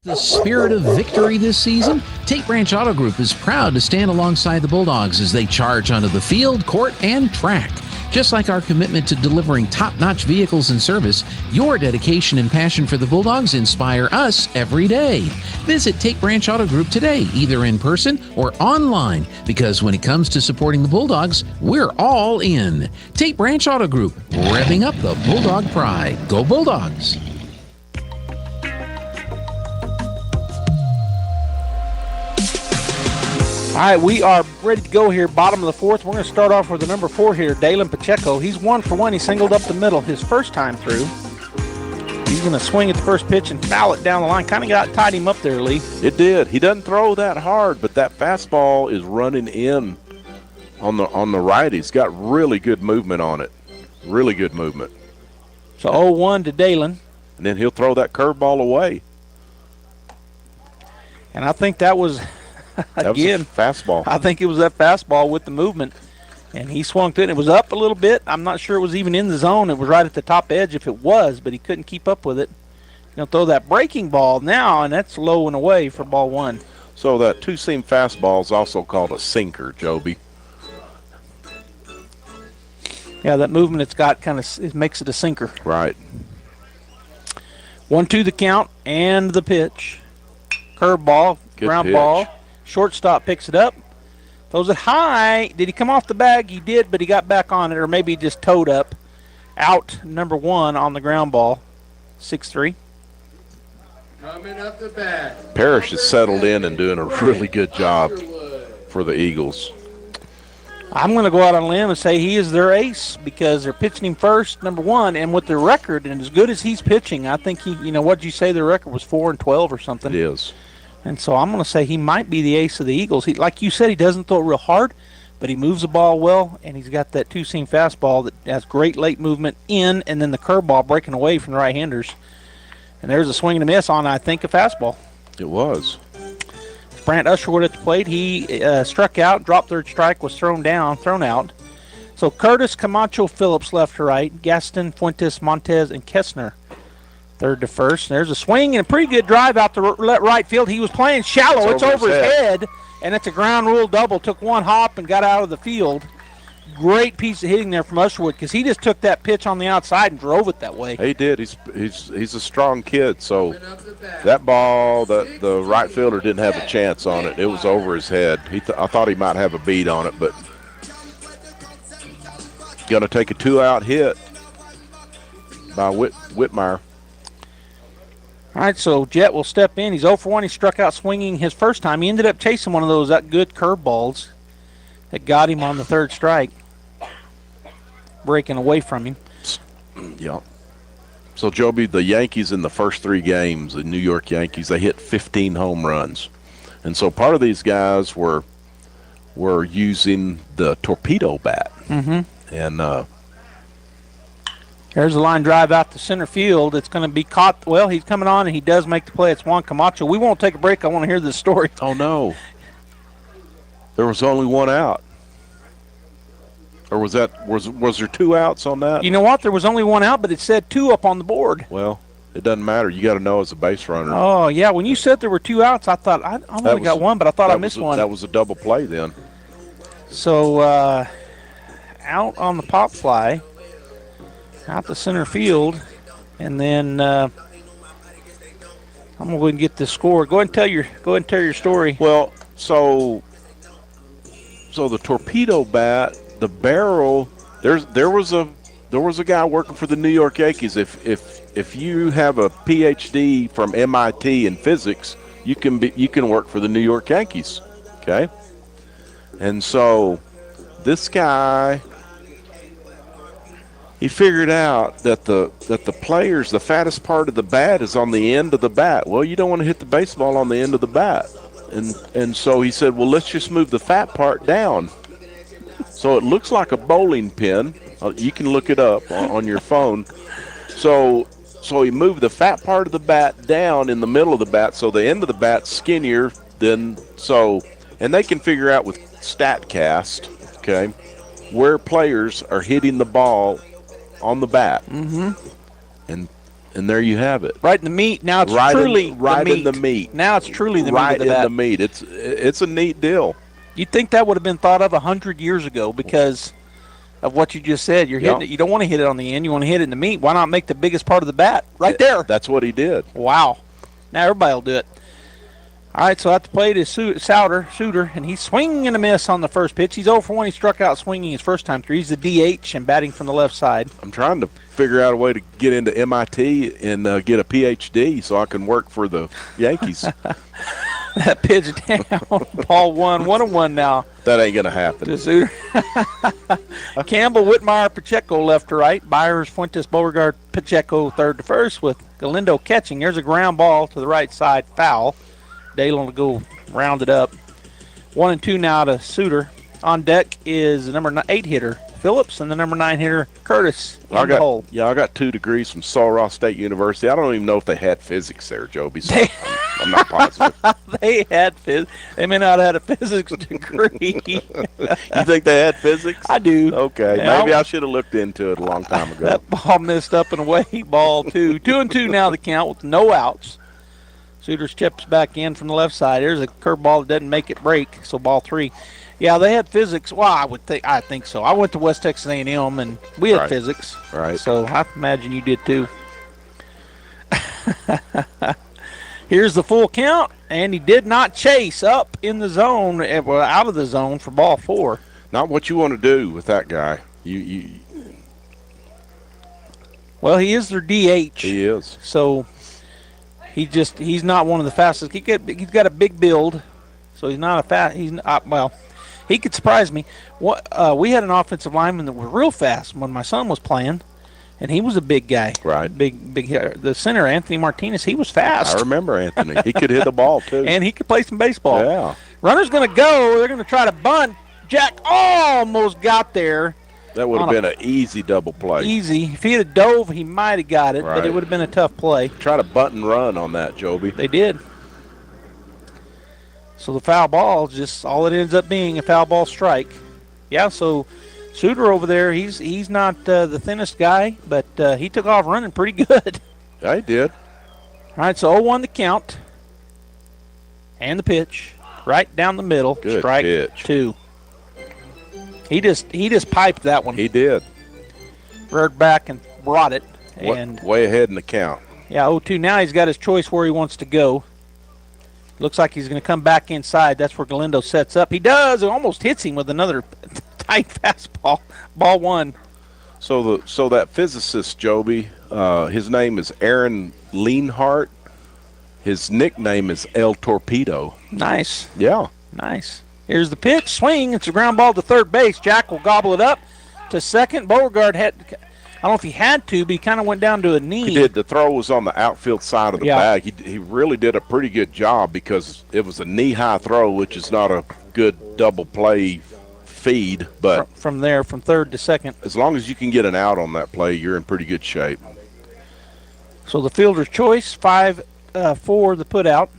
H: The spirit of victory this season? Tate Branch Auto Group is proud to stand alongside the Bulldogs as they charge onto the field, court, and track. Just like our commitment to delivering top-notch vehicles and service, your dedication and passion for the Bulldogs inspire us every day. Visit Tate Branch Auto Group today, either in person or online, because when it comes to supporting the Bulldogs, we're all in. Tate Branch Auto Group, revving up the Bulldog pride. Go Bulldogs!
E: All right, we are ready to go here, bottom of the 4th. We're going to start off with the number 4 here, Dalen Pacheco. He's 1 for 1. He singled up the middle his first time through. He's going to swing at the first pitch and foul it down the line. Kind of tied him up there, Lee.
F: It did. He doesn't throw that hard, but that fastball is running in on the right. He's got really good movement on it. Really good movement.
E: So 0-1 to Dalen.
F: And then he'll throw that curveball away.
E: And I think that was... Again,
F: that was a fastball.
E: I think it was that fastball with the movement, and he swung to it. It was up a little bit. I'm not sure it was even in the zone. It was right at the top edge if it was, but he couldn't keep up with it. He's going to throw that breaking ball now, and that's low and away for ball 1.
F: So that two-seam fastball is also called a sinker, Joby.
E: Yeah, that movement it's got it makes it a sinker.
F: Right.
E: 1-2 the count and the pitch. Curveball, ground ball. Shortstop picks it up, throws it high. Did he come off the bag? He did, but he got back on it, or maybe he just towed up. Out number 1 on the ground ball. 6-3.
G: Coming up the bat.
F: Parrish is settled in and doing a really good job for the Eagles.
E: I'm going to go out on a limb and say he is their ace because they're pitching him first, number 1, and with their record, and as good as he's pitching, I think what'd you say their record was 4-12 or something?
F: It is.
E: And so I'm going to say he might be the ace of the Eagles. He, like you said, he doesn't throw it real hard, but he moves the ball well, and he's got that two-seam fastball that has great late movement in, and then the curveball breaking away from the right-handers. And there's a swing and a miss on, I think, a fastball.
F: It was.
E: Brant Usherwood at the plate. He struck out, dropped third strike, was thrown out. So Curtis, Camacho, Phillips left to right, Gaston, Fuentes, Montez, and Kessner third to first. There's a swing and a pretty good drive out to right field. He was playing shallow. It's over his head, and it's a ground rule double. Took one hop and got out of the field. great piece of hitting there from Usherwood because he just took that pitch on the outside and drove it that way.
F: He did. He's a strong kid. So that ball, the right fielder didn't have a chance on it. It was over his head. I thought he might have a beat on it, but going to take a 2-out hit by Whitmire.
E: All right, so Jet will step in. He's 0 for 1. He struck out swinging his first time. He ended up chasing one of those good curveballs that got him on the third strike, breaking away from him.
F: Yeah. So, Joby, the Yankees in the first 3 games, the New York Yankees, they hit 15 home runs. And so part of these guys were using the torpedo bat.
E: Mm-hmm.
F: And
E: there's a line drive out to center field. It's going to be caught. Well, he's coming on, and he does make the play. It's Juan Camacho. We won't take a break. I want to hear this story.
F: Oh, no. There was only 1 out. Or was there 2 outs on that?
E: You know what? There was only 1 out, but it said 2 up on the board.
F: Well, it doesn't matter. You got to know as a base runner.
E: Oh, yeah. When you said there were 2 outs, I thought I only got 1, but I thought I missed one.
F: That was a double play then.
E: So out on the pop fly, out to center field, and then I'm gonna go ahead and get the score. Go ahead and tell your story.
F: Well, so the torpedo bat, the barrel. There was a guy working for the New York Yankees. If you have a PhD from MIT in physics, you can work for the New York Yankees. Okay, and so this guy, he figured out that the players, the fattest part of the bat is on the end of the bat. Well, you don't want to hit the baseball on the end of the bat. And so he said, well, let's just move the fat part down. So it looks like a bowling pin. You can look it up on your phone. So he moved the fat part of the bat down in the middle of the bat, so the end of the bat's skinnier than so. And they can figure out with StatCast, okay, where players are hitting the ball on the bat.
E: Mm-hmm.
F: And there you have it.
E: Right in the meat. Now it's truly
F: in the meat.
E: Now it's truly the meat
F: right
E: of the bat.
F: in the meat. It's a neat deal.
E: You'd think that would have been thought of 100 years ago because of what you just said. You're hitting it. You don't want to hit it on the end. You want to hit it in the meat. Why not make the biggest part of the bat right there?
F: That's what he did.
E: Wow. Now everybody will do it. All right, so at the plate is Suter, and he's swinging and a miss on the first pitch. He's 0 for 1. He struck out swinging his first time through. He's the DH and batting from the left side.
F: I'm trying to figure out a way to get into MIT and get a PhD so I can work for the Yankees.
E: That pitch down, ball 1-1 now.
F: That ain't going to happen.
E: To Suter. Campbell, Whitmire, Pacheco left to right. Byers, Fuentes, Beauregard, Pacheco third to first with Galindo catching. There's a ground ball to the right side, foul. Dalen will go round it up. 1-2 now to Suter. On deck is the number 8 hitter, Phillips, and the number 9 hitter, Curtis.
F: I got 2 degrees from Sul Ross State University. I don't even know if they had physics there, Joby. So I'm not positive.
E: They had physics. They may not have had a physics degree.
F: You think they had physics?
E: I do.
F: Okay, maybe I should have looked into it a long time ago.
E: That ball missed up and away. Ball 2. 2-2 now the count with no outs. Suter steps back in from the left side. There's a curveball that doesn't make it break, so ball 3. Yeah, they had physics. Well, I think so. I went to West Texas A&M, and we had physics.
F: Right.
E: So I imagine you did too. Here's the full count, and he did not chase up in the zone, well, out of the zone for ball 4.
F: Not what you want to do with that guy.
E: Well, he is their DH.
F: He is.
E: So he's not one of the fastest. He's got a big build, so he's not a fast. He's not, well, he could surprise me. We had an offensive lineman that was real fast when my son was playing, and he was a big guy.
F: Right.
E: Big. The center, Anthony Martinez, he was fast.
F: I remember Anthony. He could hit the ball too,
E: and he could play some baseball.
F: Yeah.
E: Runner's going to go. They're going to try to bunt. Jack almost got there.
F: That would have been an easy double play.
E: Easy. If he had dove, he might have got it, but it would have been a tough play.
F: Try to bunt and run on that, Joby.
E: They did. So the foul ball, just all it ends up being, a foul ball strike. Yeah, so Suter over there, he's not the thinnest guy, but he took off running pretty good.
F: Yeah, he did.
E: All right, so 0-1 the count. And the pitch. Right down the middle.
F: Good
E: strike
F: pitch.
E: 2. He just piped that one.
F: He did.
E: Reared back and brought it. And
F: way ahead in the count.
E: Yeah, 0-2. Now he's got his choice where he wants to go. Looks like he's going to come back inside. That's where Galindo sets up. He does. It almost hits him with another tight fastball. Ball one.
F: So that physicist, Joby, his name is Aaron Leanhart. His nickname is El Torpedo.
E: Nice.
F: Yeah.
E: Nice. Here's the pitch. Swing. It's a ground ball to third base. Jack will gobble it up to second. Beauregard had, I don't know if he had to, but he kind of went down to a knee.
F: He did. The throw was on the outfield side of the bag. He really did a pretty good job because it was a knee-high throw, which is not a good double play feed. But
E: from there, from third to second.
F: As long as you can get an out on that play, you're in pretty good shape.
E: So the fielder's choice, 5-4 the put out.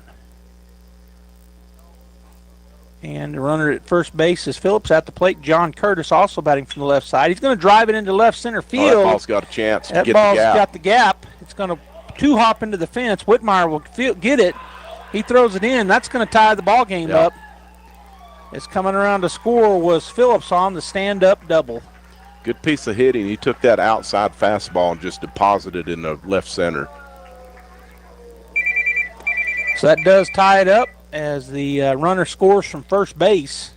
E: And the runner at first base is Phillips. At the plate, John Curtis also batting from the left side. He's going to drive it into left center field.
F: That ball's got a chance to get the
E: gap. That ball's
F: gap.
E: got the gap. It's going to two-hop into the fence. Whitmire will get it. He throws it in. That's going to tie the ball game up. It's coming around to score was Phillips on the stand-up double.
F: Good piece of hitting. He took that outside fastball and just deposited in the left center.
E: So that does tie it up as the runner scores from first base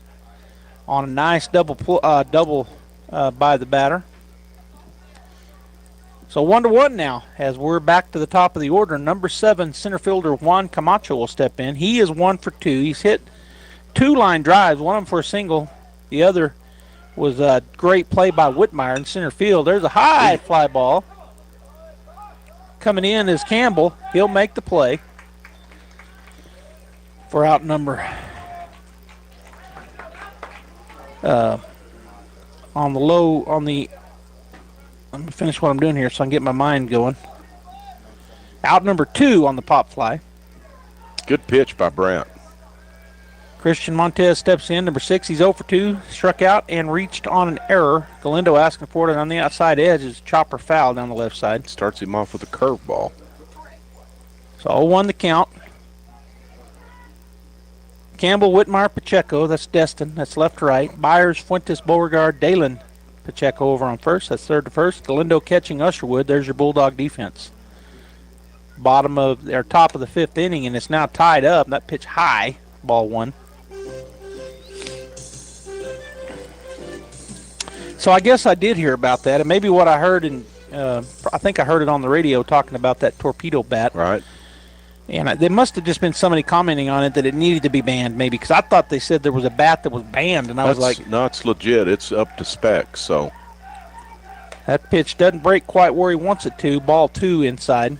E: on a nice double by the batter. So 1-1 now as we're back to the top of the order. Number 7 center fielder Juan Camacho will step in. He is 1 for 2. He's hit 2 line drives, one of them for a single. The other was a great play by Whitmire in center field. There's a high fly ball. Coming in is Campbell. He'll make the play for out number on the let me finish what I'm doing here so I can get my mind going. Out number 2 on the pop fly.
F: Good pitch by Brant.
E: Christian Montez steps in, number 6. He's 0 for 2, struck out and reached on an error. Galindo asking for it on the outside edge is chopper foul down the left side.
F: Starts him off with a curveball.
E: So 0-1 the count. Campbell, Whitmire, Pacheco. That's Destin. That's left to right. Byers, Fuentes, Beauregard, Dalen, Pacheco over on first. That's third to first. Galindo catching Usherwood. There's your Bulldog defense. Top of the 5th inning, and it's now tied up. That pitch high, ball one. So I guess I did hear about that, and maybe what I heard I think I heard it on the radio talking about that torpedo bat.
F: Right.
E: And there must have just been somebody commenting on it that it needed to be banned, maybe, because I thought they said there was a bat that was banned, and I was like,
F: no, it's legit. It's up to spec. So
E: that pitch doesn't break quite where he wants it to. Ball 2 inside.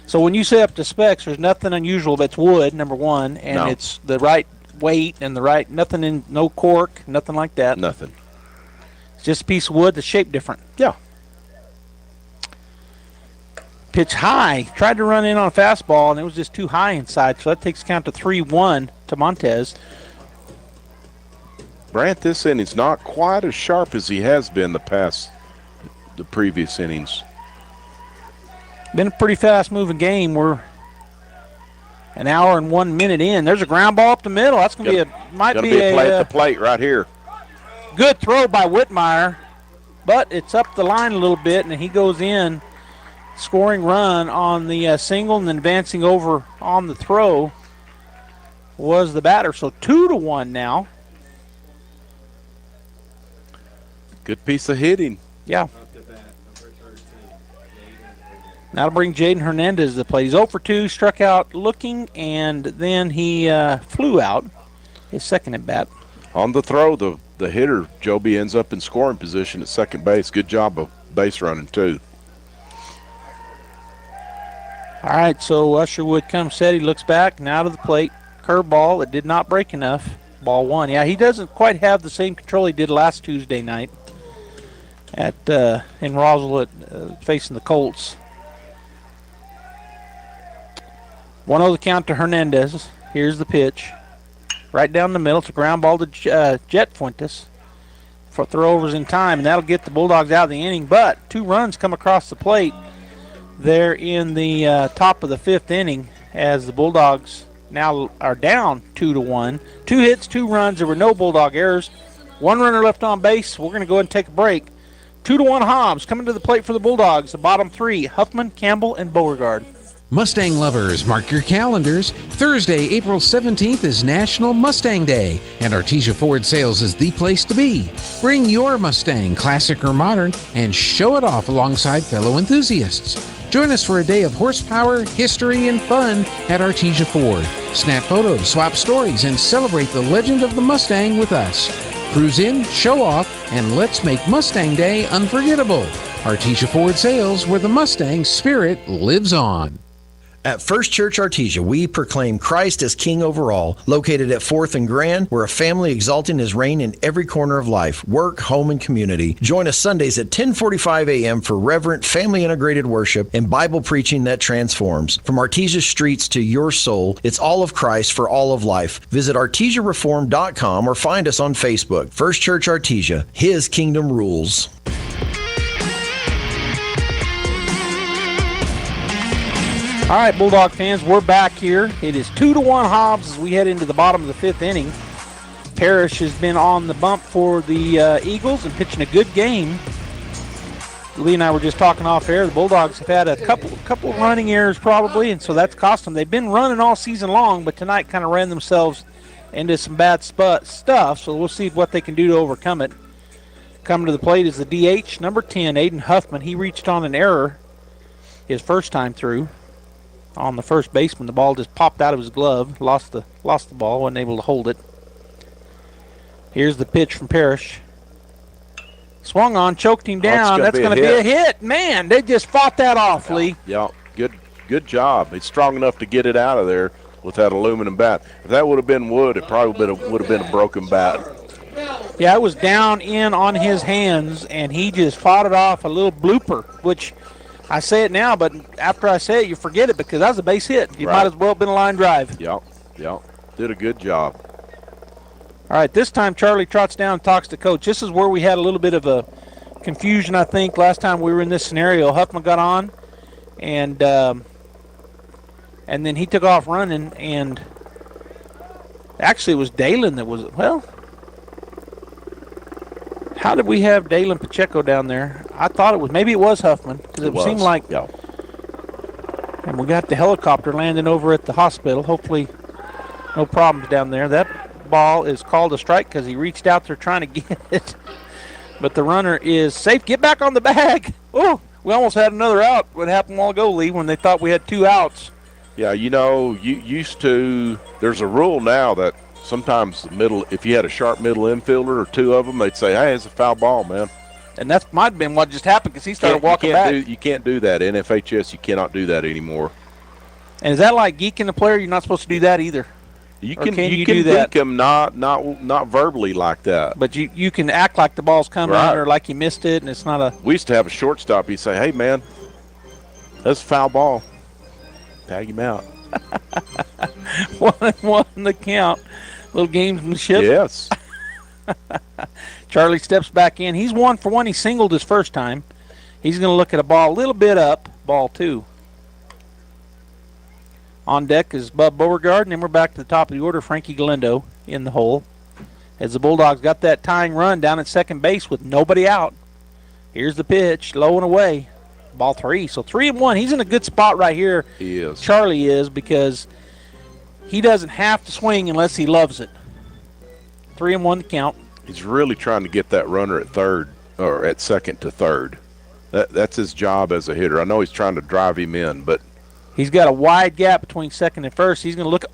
E: So when you say up to specs, there's nothing unusual. That's wood, number 1, and it's the right weight and the right no cork, nothing like that.
F: Nothing.
E: It's just a piece of wood that's shaped different.
F: Yeah.
E: Pitch high. Tried to run in on a fastball, and it was just too high inside, so that takes count to 3-1 to Montez.
F: Brant, this inning's not quite as sharp as he has been the previous innings.
E: Been a pretty fast-moving game. We're an hour and 1 minute in. There's a ground ball up the middle. That's going to be a
F: play at the plate right here.
E: Good throw by Whitmire, but it's up the line a little bit, and he goes in. Scoring run on the single and then advancing over on the throw was the batter. So 2-1 now.
F: Good piece of hitting.
E: Yeah. That'll bring Jaden Hernandez to the plate. He's 0 for 2, struck out looking, and then he flew out his second at bat.
F: On the throw, the hitter, Joby, ends up in scoring position at second base. Good job of base running, too.
E: All right, so Usherwood comes set. He looks back, now to the plate. Curveball, it did not break enough. Ball 1. Yeah, he doesn't quite have the same control he did last Tuesday night in Roswell facing the Colts. 1-0 the count to Hernandez. Here's the pitch. Right down the middle. It's a ground ball to Jet Fuentes for throwovers in time, and that'll get the Bulldogs out of the inning. But 2 runs come across the plate there in the top of the 5th inning as the Bulldogs now are down 2-1. 2 hits, 2 runs. There were no Bulldog errors. One runner left on base. We're going to go ahead and take a break. 2-1 Hobbs coming to the plate for the Bulldogs. The bottom three, Huffman, Campbell, and Beauregard.
H: Mustang lovers, mark your calendars. Thursday, April 17th is National Mustang Day, and Artesia Ford Sales is the place to be. Bring your Mustang, classic or modern, and show it off alongside fellow enthusiasts. Join us for a day of horsepower, history, and fun at Artesia Ford. Snap photos, swap stories, and celebrate the legend of the Mustang with us. Cruise in, show off, and let's make Mustang Day unforgettable. Artesia Ford Sales, where the Mustang spirit lives on.
O: At First Church Artesia, we proclaim Christ as King over all. Located at 4th and Grand, we're a family exalting His reign in every corner of life, work, home, and community. Join us Sundays at 10:45 a.m. for reverent, family-integrated worship and Bible preaching that transforms. From Artesia streets to your soul, it's all of Christ for all of life. Visit artesiareform.com or find us on Facebook. First Church Artesia, His kingdom rules.
E: All right, Bulldog fans, we're back here. It is 2-1 Hobbs as we head into the bottom of the fifth inning. Parrish has been on the bump for the Eagles and pitching a good game. Lee and I were just talking off air. The Bulldogs have had a couple running errors probably, and so that's cost them. They've been running all season long, but tonight kind of ran themselves into some bad stuff, so we'll see what they can do to overcome it. Coming to the plate is the DH, number 10, Aiden Huffman. He reached on an error his first time through. On the first baseman, the ball just popped out of his glove, lost the ball, wasn't able to hold it. Here's the pitch from Parrish. Swung on, choked him down. That's going to be a hit. Man, they just fought that off, Lee.
F: Yeah, good job. He's strong enough to get it out of there with that aluminum bat. If that would have been wood, it probably would have been a broken bat.
E: Yeah, it was down in on his hands, and he just fought it off, a little blooper, which I say it now, but after I say it, you forget it because that was a base hit. You might as well have been a line drive.
F: Yep. Did a good job.
E: All right, this time Charlie trots down and talks to Coach. This is where we had a little bit of a confusion, I think, last time we were in this scenario. Huffman got on, and then he took off running, and actually it was Dalen that was, well, how did we have Dalen Pacheco down there? I thought maybe it was Huffman, because it seemed like, and we got the helicopter landing over at the hospital. Hopefully no problems down there. That ball is called a strike because he reached out there trying to get it. But the runner is safe. Get back on the bag. Oh, we almost had another out. What happened a while ago, Lee, when they thought we had two outs.
F: Yeah, there's a rule now that sometimes if you had a sharp middle infielder or two of them, they'd say, hey, it's a foul ball, man.
E: And that might have been what just happened because he started walking back.
F: You can't do that. In FHS, you cannot do that anymore.
E: And is that like geeking the player? You're not supposed to do that either.
F: You can geek them, not verbally like that.
E: But you can act like the ball's coming or like you missed it, and it's not a.
F: We used to have a shortstop. He'd say, hey, man, that's a foul ball. Tag him out.
E: 1-1 the count. Little gamesmanship.
F: Yes.
E: Charlie steps back in. He's 1 for 1. He singled his first time. He's going to look at a ball a little bit up. Ball 2. On deck is Bub Beauregard, and then we're back to the top of the order. Frankie Galindo in the hole. As the Bulldogs got that tying run down at second base with nobody out. Here's the pitch, low and away. Ball 3. So 3-1. He's in a good spot right here.
F: He is.
E: Charlie is, because he doesn't have to swing unless he loves it. 3-1 the count.
F: He's really trying to get that runner at third or at second to third. That's his job as a hitter. I know he's trying to drive him in, but
E: he's got a wide gap between second and first. He's going to look.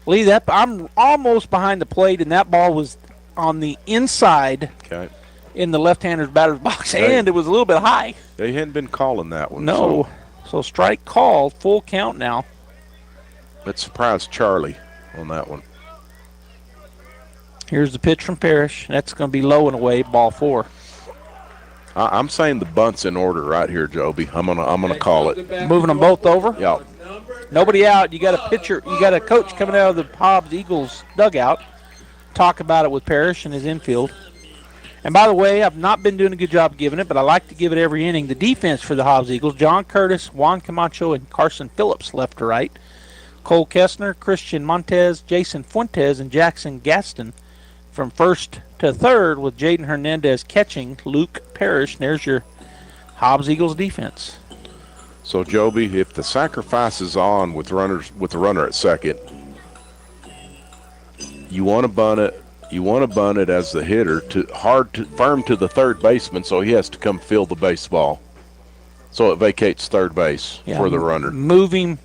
E: Lee, I'm almost behind the plate, and that ball was on the inside in the left-hander's batter's box, and it was a little bit high.
F: They hadn't been calling that one.
E: No. So strike called, full count now.
F: That surprised Charlie on that one.
E: Here's the pitch from Parrish. That's going to be low and away, ball 4.
F: I'm saying the bunt's in order right here, Joby. I'm gonna call it.
E: Moving them both over?
F: Yeah.
E: Nobody out. You got a pitcher. You got a coach coming out of the Hobbs Eagles dugout. Talk about it with Parrish and his infield. And by the way, I've not been doing a good job giving it, but I like to give it every inning. The defense for the Hobbs Eagles: John Curtis, Juan Camacho, and Carson Phillips left to right. Cole Kessner, Christian Montez, Jason Fuentes, and Jackson Gaston from first to third with Jaden Hernandez catching Luke Parrish. And there's your Hobbs Eagles defense.
F: So, Joby, if the sacrifice is on with the runner at second, you want to bunt it. You want to bunt it as the hitter firm to the third baseman, so he has to come field the baseball. So it vacates third base for the runner.
E: Move him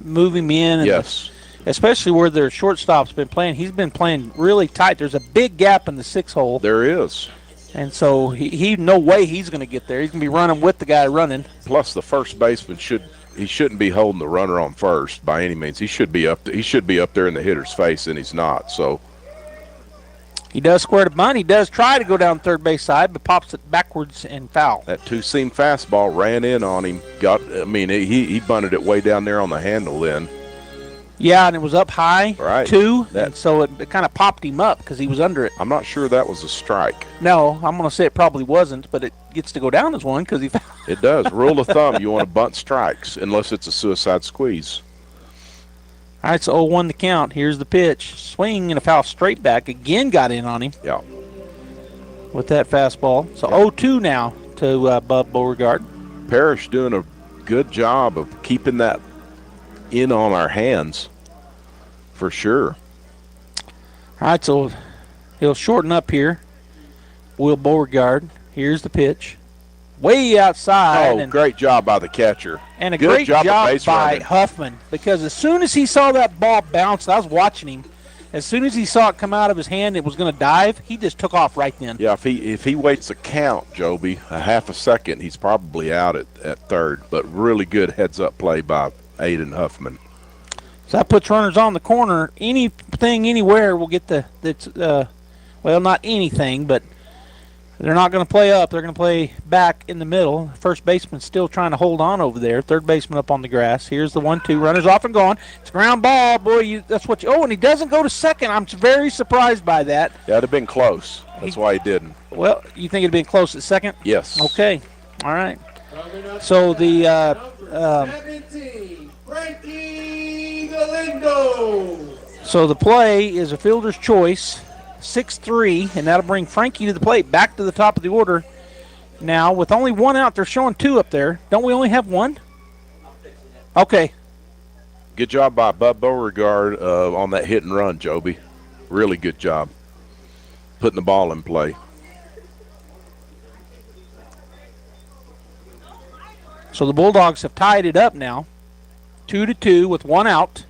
E: in.
F: Yes.
E: Especially where their shortstop's been playing. He's been playing really tight. There's a big gap in the 6 hole.
F: There is.
E: And so he no way he's going to get there. He's going to be running with the guy running.
F: Plus, the first baseman shouldn't be holding the runner on first by any means. He should be up there in the hitter's face, and he's not. So
E: he does square the bunt. He does try to go down third base side, but pops it backwards and foul.
F: That two-seam fastball ran in on him. He bunted it way down there on the handle then.
E: Yeah, and it was up high,
F: right,
E: too, and so it kind of popped him up because he was under it.
F: I'm not sure that was a strike.
E: No, I'm going to say it probably wasn't, but it gets to go down as one because he fouled.
F: It does. Rule of thumb, you want to bunt strikes unless it's a suicide squeeze.
E: All right, so 0-1 the count. Here's the pitch. Swing and a foul straight back. Again got in on him.
F: Yeah.
E: With that fastball. So 0-2 now to Bub Beauregard.
F: Parrish doing a good job of keeping that in on our hands for sure.
E: All right, so he'll shorten up here. Will Beauregard. Here's the pitch. Way outside.
F: Oh, great job by the catcher.
E: And a
F: good
E: great job by
F: running.
E: Huffman, because as soon as he saw that ball bounce, I was watching him. As soon as he saw it come out of his hand, it was going to dive. He just took off right then.
F: Yeah, if he waits a count, Joby, a half a second, he's probably out at third. But really good heads-up play by Aiden Huffman.
E: So that puts runners on the corner. Anything, anywhere will get well, not anything, but they're not going to play up. They're going to play back in the middle. First baseman's still trying to hold on over there. Third baseman up on the grass. Here's the 1-2. Runners off and gone. It's a ground ball. Boy, that's what you – oh, and he doesn't go to second. I'm very surprised by that.
F: Yeah, it'd have been close. That's why he didn't.
E: Well, you think it'd been close at second?
F: Yes.
E: Okay. All right. So the
G: 17, Frankie Galindo.
E: So the play is a fielder's choice. 6-3, and that'll bring Frankie to the plate, back to the top of the order. Now, with only one out, they're showing 2 up there. Don't we only have 1? Okay.
F: Good job by Bub Beauregard on that hit and run, Joby. Really good job putting the ball in play.
E: So the Bulldogs have tied it up now, 2-2 with 1 out.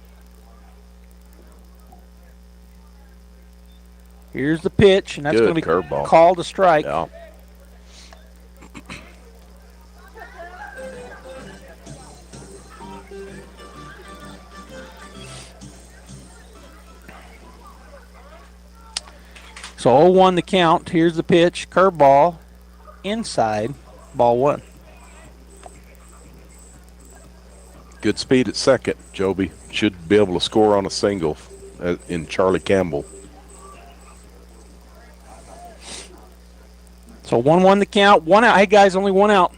E: Here's the pitch, and that's going to be
F: curveball.
E: Called a strike.
F: Yeah.
E: So 0-1 the count. Here's the pitch. Curveball. Inside. Ball 1.
F: Good speed at second, Joby. Should be able to score on a single in Charlie Campbell.
E: So 1-1 the count. 1 out. Hey, guys, only 1 out.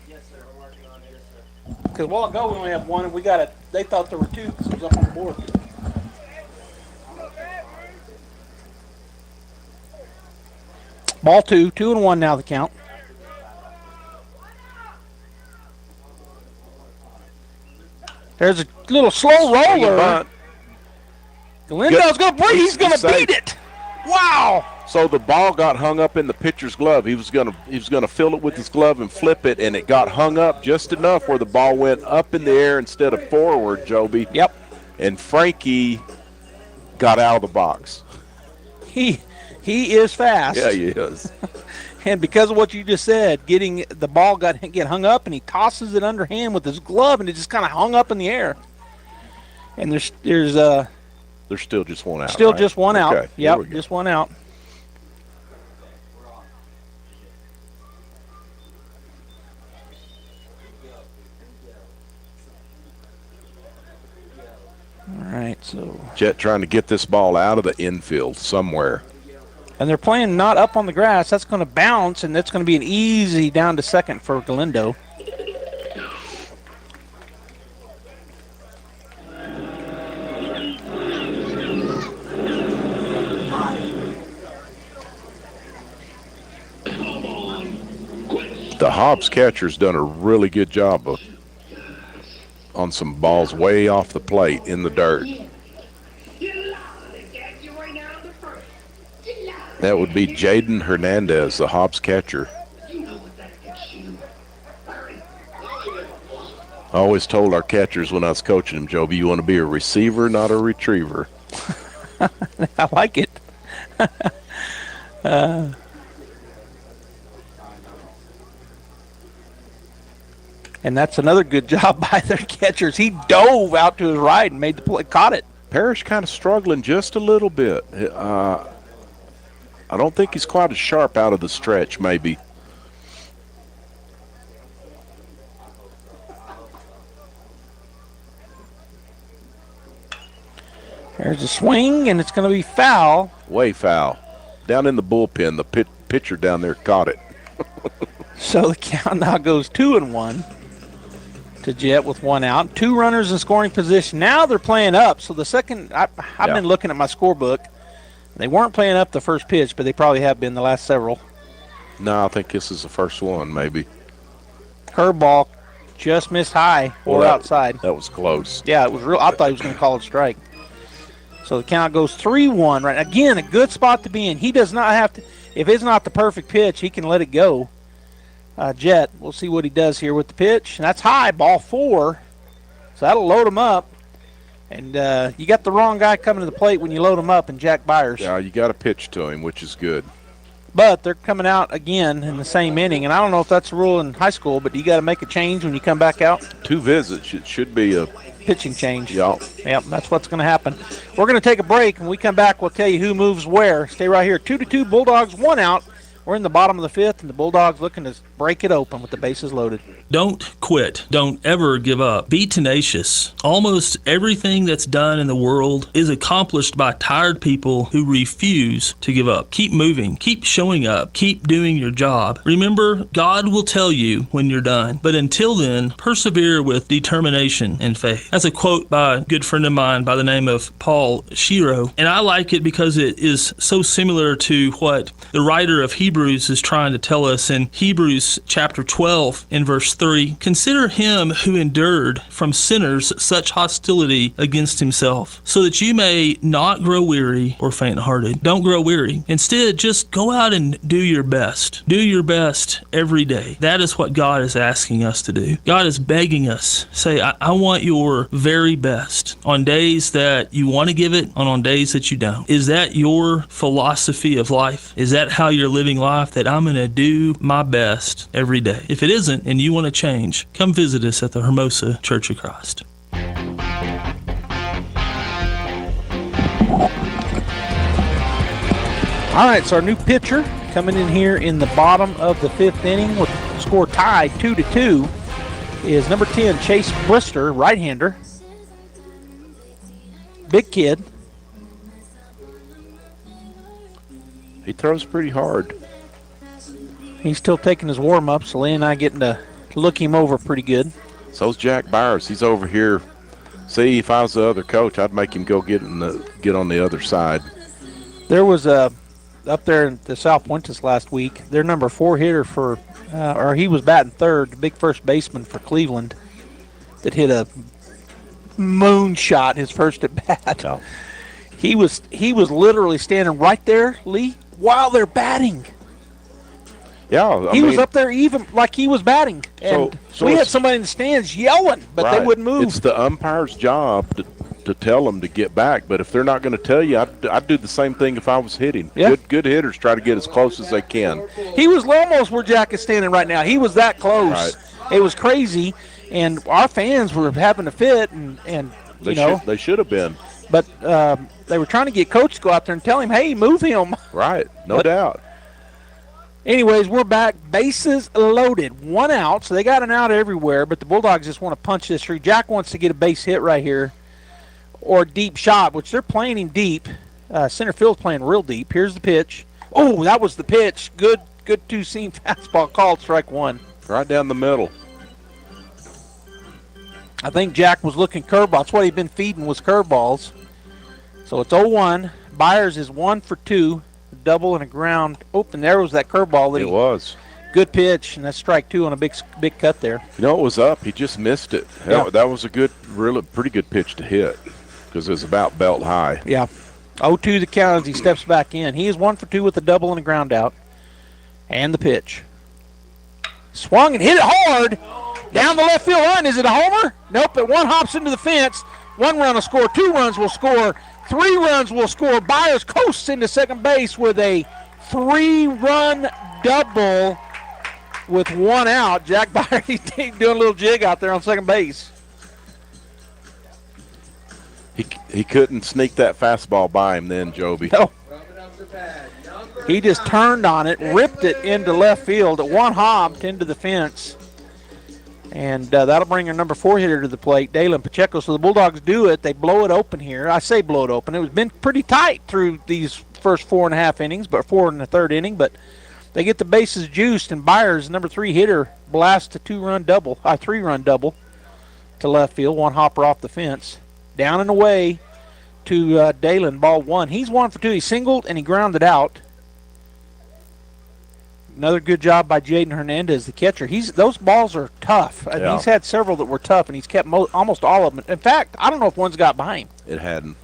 E: Because a while ago we only have 1, and they thought there were 2 because it was up on the board. Ball 2. 2-1 now the count. There's a little slow roller. Galindo's going to he's going to beat it. Wow.
F: So the ball got hung up in the pitcher's glove. He was gonna fill it with his glove and flip it, and it got hung up just enough where the ball went up in the air instead of forward, Joby.
E: Yep.
F: And Frankie got out of the box.
E: He is fast.
F: Yeah, he is.
E: And because of what you just said, getting the ball get hung up, and he tosses it underhand with his glove, and it just kind of hung up in the air. And there's
F: still just 1 out.
E: Still
F: right?
E: just 1 out.
F: Okay,
E: Yep, just 1 out. All right, so
F: Jet trying to get this ball out of the infield somewhere.
E: And they're playing not up on the grass. That's going to bounce, and that's going to be an easy down to second for Galindo.
F: Hobbs catcher's done a really good job on some balls way off the plate in the dirt. That would be Jaden Hernandez, the Hobbs catcher. I always told our catchers when I was coaching them, Joby, you want to be a receiver, not a retriever.
E: I like it. And that's another good job by their catchers. He dove out to his right and made the play, caught it.
F: Parrish kind of struggling just a little bit. I don't think he's quite as sharp out of the stretch, maybe.
E: There's a swing, and it's going to be foul.
F: Way foul. Down in the bullpen, the pitcher down there caught it.
E: So the count now goes 2-1 to Jet with one out. 2 runners in scoring position. Now they're playing up. So the second, I've been looking at my scorebook. They weren't playing up the first pitch, but they probably have been the last several.
F: No, I think this is the first one, maybe.
E: Curveball just missed high or outside.
F: That was close.
E: Yeah, it was real. I thought he was going to call it a strike. So the count goes 3-1. Right, again, a good spot to be in. He does not have to. If it's not the perfect pitch, he can let it go. Jet, we'll see what he does here with the pitch. And that's high, ball 4. So that'll load him up. And you got the wrong guy coming to the plate when you load him up, and Jack Byers.
F: Yeah, you got to pitch to him, which is good.
E: But they're coming out again in the same inning. And I don't know if that's a rule in high school, but you got to make a change when you come back out.
F: 2 visits. It should be a
E: pitching change.
F: Yeah.
E: Yep, that's what's going to happen. We're going to take a break. When we come back, we'll tell you who moves where. Stay right here. 2-2, Bulldogs, 1 out. We're in the bottom of the 5th, and the Bulldogs looking to break it open with the bases loaded.
I: Don't quit. Don't ever give up. Be tenacious. Almost everything that's done in the world is accomplished by tired people who refuse to give up. Keep moving. Keep showing up. Keep doing your job. Remember, God will tell you when you're done. But until then, persevere with determination and faith. That's a quote by a good friend of mine by the name of Paul Shiro. And I like it because it is so similar to what the writer of Hebrews is trying to tell us in Hebrews chapter 12 in verse 3. Consider him who endured from sinners such hostility against himself, so that you may not grow weary or faint-hearted. Don't grow weary. Instead, just go out and do your best. Do your best every day. That is what God is asking us to do. God is begging us. Say, I want your very best on days that you want to give it and on days that you don't. Is that your philosophy of life? Is that how you're living life, that I'm going to do my best every day? If it isn't and you want to change, come visit us at the Hermosa Church of Christ.
E: All right, so our new pitcher coming in here in the bottom of the 5th inning with the score tied 2-2 is number 10, Chase Brister, right-hander. Big kid.
F: He throws pretty hard.
E: He's still taking his warm-up, so Lee and I getting to look him over pretty good.
F: So's Jack Byers. He's over here. See, if I was the other coach, I'd make him go get on the other side.
E: There was up there in the South Pointes last week, their number 4 hitter for, or he was batting third, the big first baseman for Cleveland, that hit a moonshot his first at bat.
F: Oh.
E: He was literally standing right there, Lee, while they're batting.
F: Yeah,
E: he was up there even like he was batting. And so we had somebody in the stands yelling, but they wouldn't move.
F: It's the umpire's job to tell them to get back. But if they're not going to tell you, I'd do the same thing if I was hitting.
E: Yeah.
F: Good hitters try to get as close as they can.
E: He was almost where Jack is standing right now. He was that close.
F: Right.
E: It was crazy, and our fans were having a fit, and
F: they should have been.
E: But they were trying to get Coach to go out there and tell him, hey, move him.
F: Right, no doubt.
E: Anyways, we're back. Bases loaded. 1 out, so they got an out everywhere, but the Bulldogs just want to punch this through. Jack wants to get a base hit right here or a deep shot, which they're playing him deep. Center field's playing real deep. Here's the pitch. Oh, that was the pitch. Good two-seam fastball called, strike 1.
F: Right down the middle.
E: I think Jack was looking curveball. That's what he'd been feeding was curveballs. So it's 0-1. Byers is 1 for 2. Double and a ground. Oh, and there was that curveball.
F: It was.
E: Good pitch, and that's strike 2 on a big cut there.
F: You know, it was up. He just missed it.
E: Yeah.
F: That was a pretty good pitch to hit because it was about belt high.
E: Yeah. 0-2 the count as he steps back in. He is 1 for 2 with the double and a ground out. And the pitch. Swung and hit it hard. Down the left field line. Is it a homer? Nope. It one hops into the fence. 1 run will score. 2 runs will score. 3 runs will score. Byers coasts into second base with a 3-run double with 1 out. Jack Byers doing a little jig out there on second base.
F: He couldn't sneak that fastball by him then, Joby.
E: No. He just turned on it, ripped it into left field. It one hopped into the fence. And that'll bring our number 4 hitter to the plate, Dalen Pacheco. So the Bulldogs do it. They blow it open here. I say blow it open. It was been pretty tight through these first 4.5 innings, but 4 in the third inning. But they get the bases juiced, and Byers, number 3 hitter, blasts a 3-run double to left field. 1 hopper off the fence. Down and away to Dalen, ball 1. He's 1 for 2. He singled and he grounded out. Another good job by Jaden Hernandez, the catcher. Those balls are tough.
F: Yeah.
E: He's had several that were tough, and he's kept almost all of them. In fact, I don't know if one's got by him.
F: It hadn't.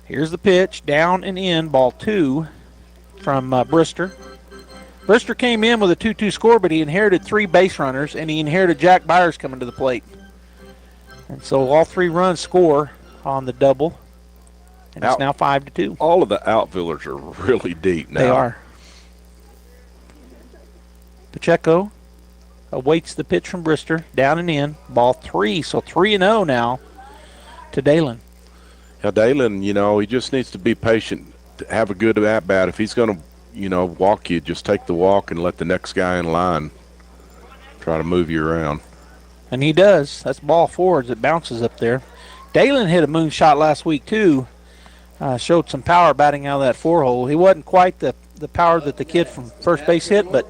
E: Here's the pitch, down and in, ball 2 from Brister. Brister came in with a 2-2 score, but he inherited 3 base runners, and he inherited Jack Byers coming to the plate. And so all 3 runs score on the double. And it's now 5-2.
F: All of the outfielders are really deep now.
E: They are. Pacheco awaits the pitch from Brister. Down and in. Ball 3. So 3-0 now to Dalen.
F: Yeah, Dalen, he just needs to be patient, to have a good at-bat. If he's going to, walk you, just take the walk and let the next guy in line try to move you around. And
E: he does. That's ball 4 as it bounces up there. Dalen hit a moonshot last week, too. Showed some power batting out of that 4-hole. He wasn't quite the power that the kid from first base hit, but,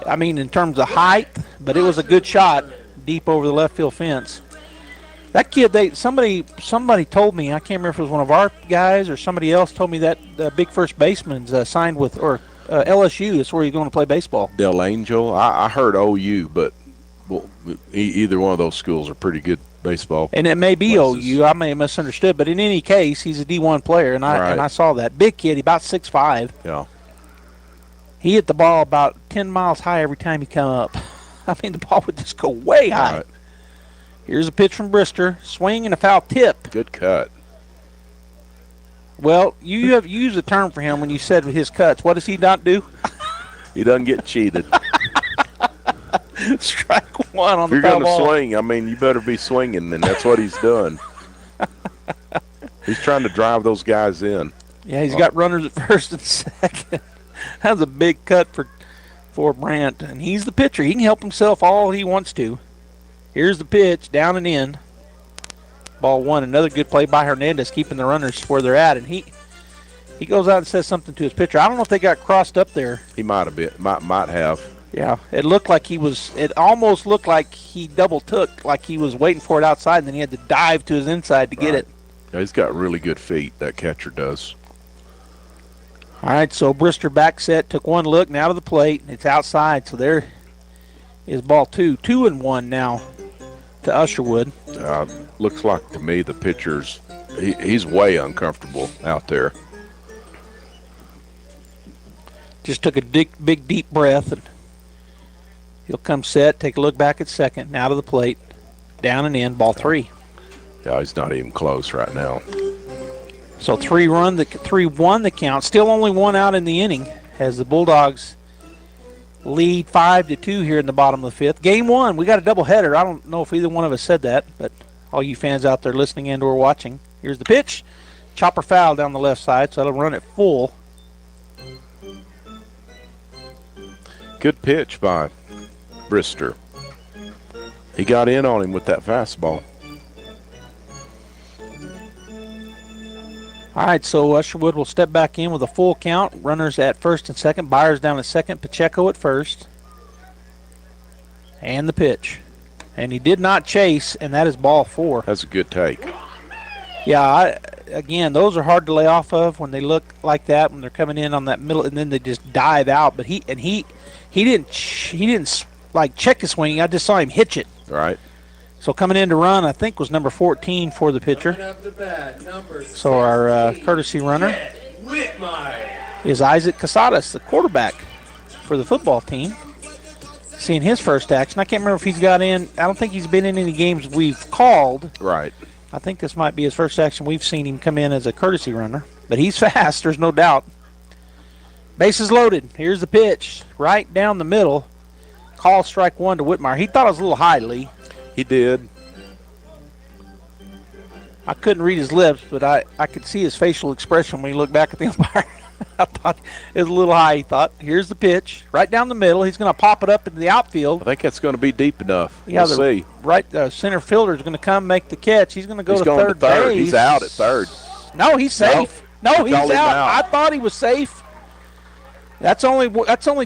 E: in terms of height, but it was a good shot deep over the left field fence. That kid, somebody told me, I can't remember if it was one of our guys or somebody else told me that big first baseman's signed with LSU. That's where he's going to play baseball.
F: Del Angel. I heard OU, but either one of those schools are pretty good baseball.
E: And it may be
F: places.
E: OU. I may have misunderstood, but in any case, he's a D1 player, and I saw that. Big kid, about 6'5".
F: Yeah.
E: He hit the ball about 10 miles high every time he come up. The ball would just go way high.
F: Right.
E: Here's a pitch from Brister. Swing and a foul tip.
F: Good cut.
E: Well, you have used a term for him when you said his cuts. What does he not do?
F: He doesn't get cheated.
E: Strike 1 on
F: if
E: the foul ball.
F: If you're going to swing, you better be swinging, and that's what he's doing. He's trying to drive those guys in.
E: Yeah, he's got runners at first and second. That's a big cut for Brandt, and he's the pitcher. He can help himself all he wants to. Here's the pitch, down and in. Ball 1, another good play by Hernandez, keeping the runners where they're at, and he goes out and says something to his pitcher. I don't know if they got crossed up there.
F: He might have.
E: Yeah, it looked like it almost looked like he double took, like he was waiting for it outside, and then he had to dive to his inside to get it.
F: Yeah, he's got really good feet, that catcher does.
E: All right, so Brister back set, took one look, now to the plate. It's outside, so there is ball 2. 2-1 now to Usherwood.
F: Looks like to me the pitcher's he's way uncomfortable out there.
E: Just took a big deep breath, and he'll come set, take a look back at second, now to the plate, down and in, ball 3.
F: Yeah, he's not even close right now.
E: So 3-1 the count. Still only 1 out in the inning as the Bulldogs lead 5-2 here in the bottom of the 5th. Game 1, we got a doubleheader. I don't know if either one of us said that, but all you fans out there listening and or watching, here's the pitch. Chopper foul down the left side, so that'll run it full.
F: Good pitch by Brister. He got in on him with that fastball.
E: All right, so Usherwood will step back in with a full count. Runners at first and second. Byers down at second. Pacheco at first. And the pitch. And he did not chase, and that is ball 4.
F: That's a good take.
E: Yeah, again, those are hard to lay off of when they look like that, when they're coming in on that middle, and then they just dive out. But he didn't like check his swing. I just saw him hitch it.
F: Right.
E: So coming in to run, I think, was number 14 for the pitcher. So our courtesy runner is Isaac Casadas, the quarterback for the football team. Seeing his first action. I can't remember if he's got in. I don't think he's been in any games we've called.
F: Right.
E: I think this might be his first action we've seen him come in as a courtesy runner. But he's fast, there's no doubt. Bases loaded. Here's the pitch. Right down the middle. Call strike one to Whitmire. He thought it was a little high, Lee.
F: He did.
E: I couldn't read his lips, but I could see his facial expression when he looked back at the umpire. I thought it was a little high, he thought. Here's the pitch. Right down the middle. He's going to pop it up into the outfield.
F: I think that's going to be deep enough.
E: Yeah,
F: we'll see.
E: Right, center fielder is going to come make the catch. He's going to go to third base.
F: He's out at third.
E: No, he's safe. No, he's out. I thought he was safe. That's only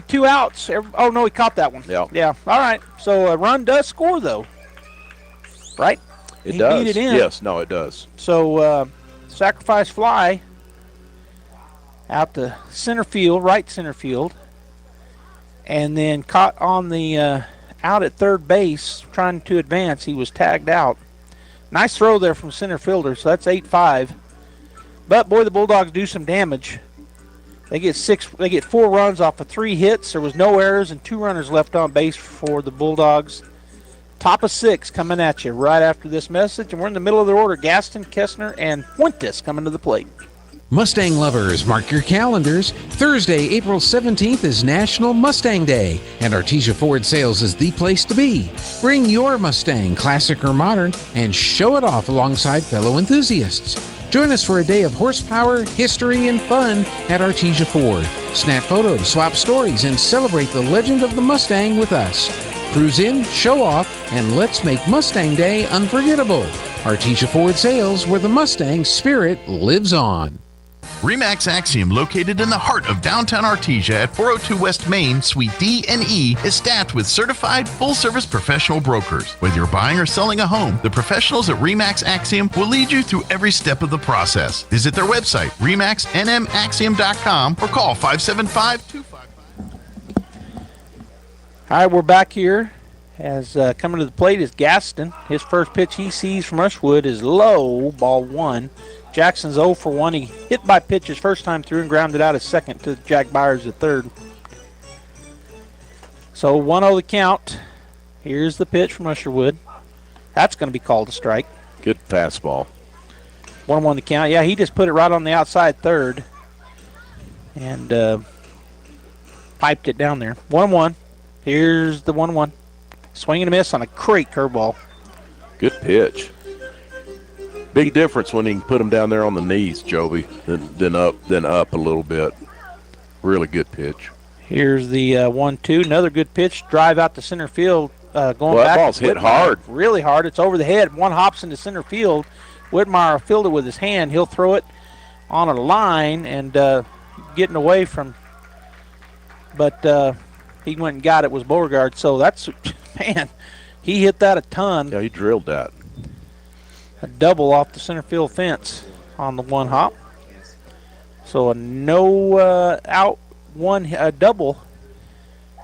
E: 2 outs. Oh, no, he caught that one. Yeah. All right. So a run does score, though. Right?
F: It does.
E: Beat it in.
F: Yes, no, it does.
E: So sacrifice fly out to center field, right center field, and then caught on the out at third base trying to advance. He was tagged out. Nice throw there from center fielder, so that's 8-5. But, boy, the Bulldogs do some damage. They get 4 runs off of 3 hits. There was no errors and 2 runners left on base for the Bulldogs. Top of 6 coming at you right after this message, and we're in the middle of the order. Gaston, Kessner, and Fuentes coming to the plate.
H: Mustang lovers, mark your calendars. Thursday, April 17th is National Mustang Day, and Artesia Ford Sales is the place to be. Bring your Mustang, classic or modern, and show it off alongside fellow enthusiasts. Join us for a day of horsepower, history, and fun at Artesia Ford. Snap photos, swap stories, and celebrate the legend of the Mustang with us. Cruise in, show off, and let's make Mustang Day unforgettable. Artesia Ford Sales, where the Mustang spirit lives on.
N: RE/MAX Axiom, located in the heart of downtown Artesia at 402 West Main, Suite D and E, is staffed with certified, full-service professional brokers. Whether you're buying or selling a home, the professionals at RE/MAX Axiom will lead you through every step of the process. Visit their website, remaxnmaxiom.com, or call 575-25.
E: All right, we're back here. As coming to the plate is Gaston. His first pitch he sees from Rushwood is low, ball 1. Jackson's 0 for 1. He hit by pitch his first time through and grounded out his second to Jack Byers at third. So 1-0 the count. Here's the pitch from Usherwood. That's going to be called a strike.
F: Good fastball.
E: 1-1 the count. Yeah, he just put it right on the outside third and piped it down there. 1-1. Here's the 1-1. Swing and a miss on a great curveball.
F: Good pitch. Big difference when he can put them down there on the knees, Joby, than up a little bit. Really good pitch.
E: Here's the 1-2. Another good pitch. Drive out to center field. Going back.
F: That ball's hit hard.
E: Really hard. It's over the head. One hops into center field. Whitmire fielded with his hand. He'll throw it on a line and getting away from. But he went and got it. Was Beauregard. So that's, man, he hit that a ton.
F: Yeah, he drilled that.
E: A double off the center field fence on the one hop. So a no out one double,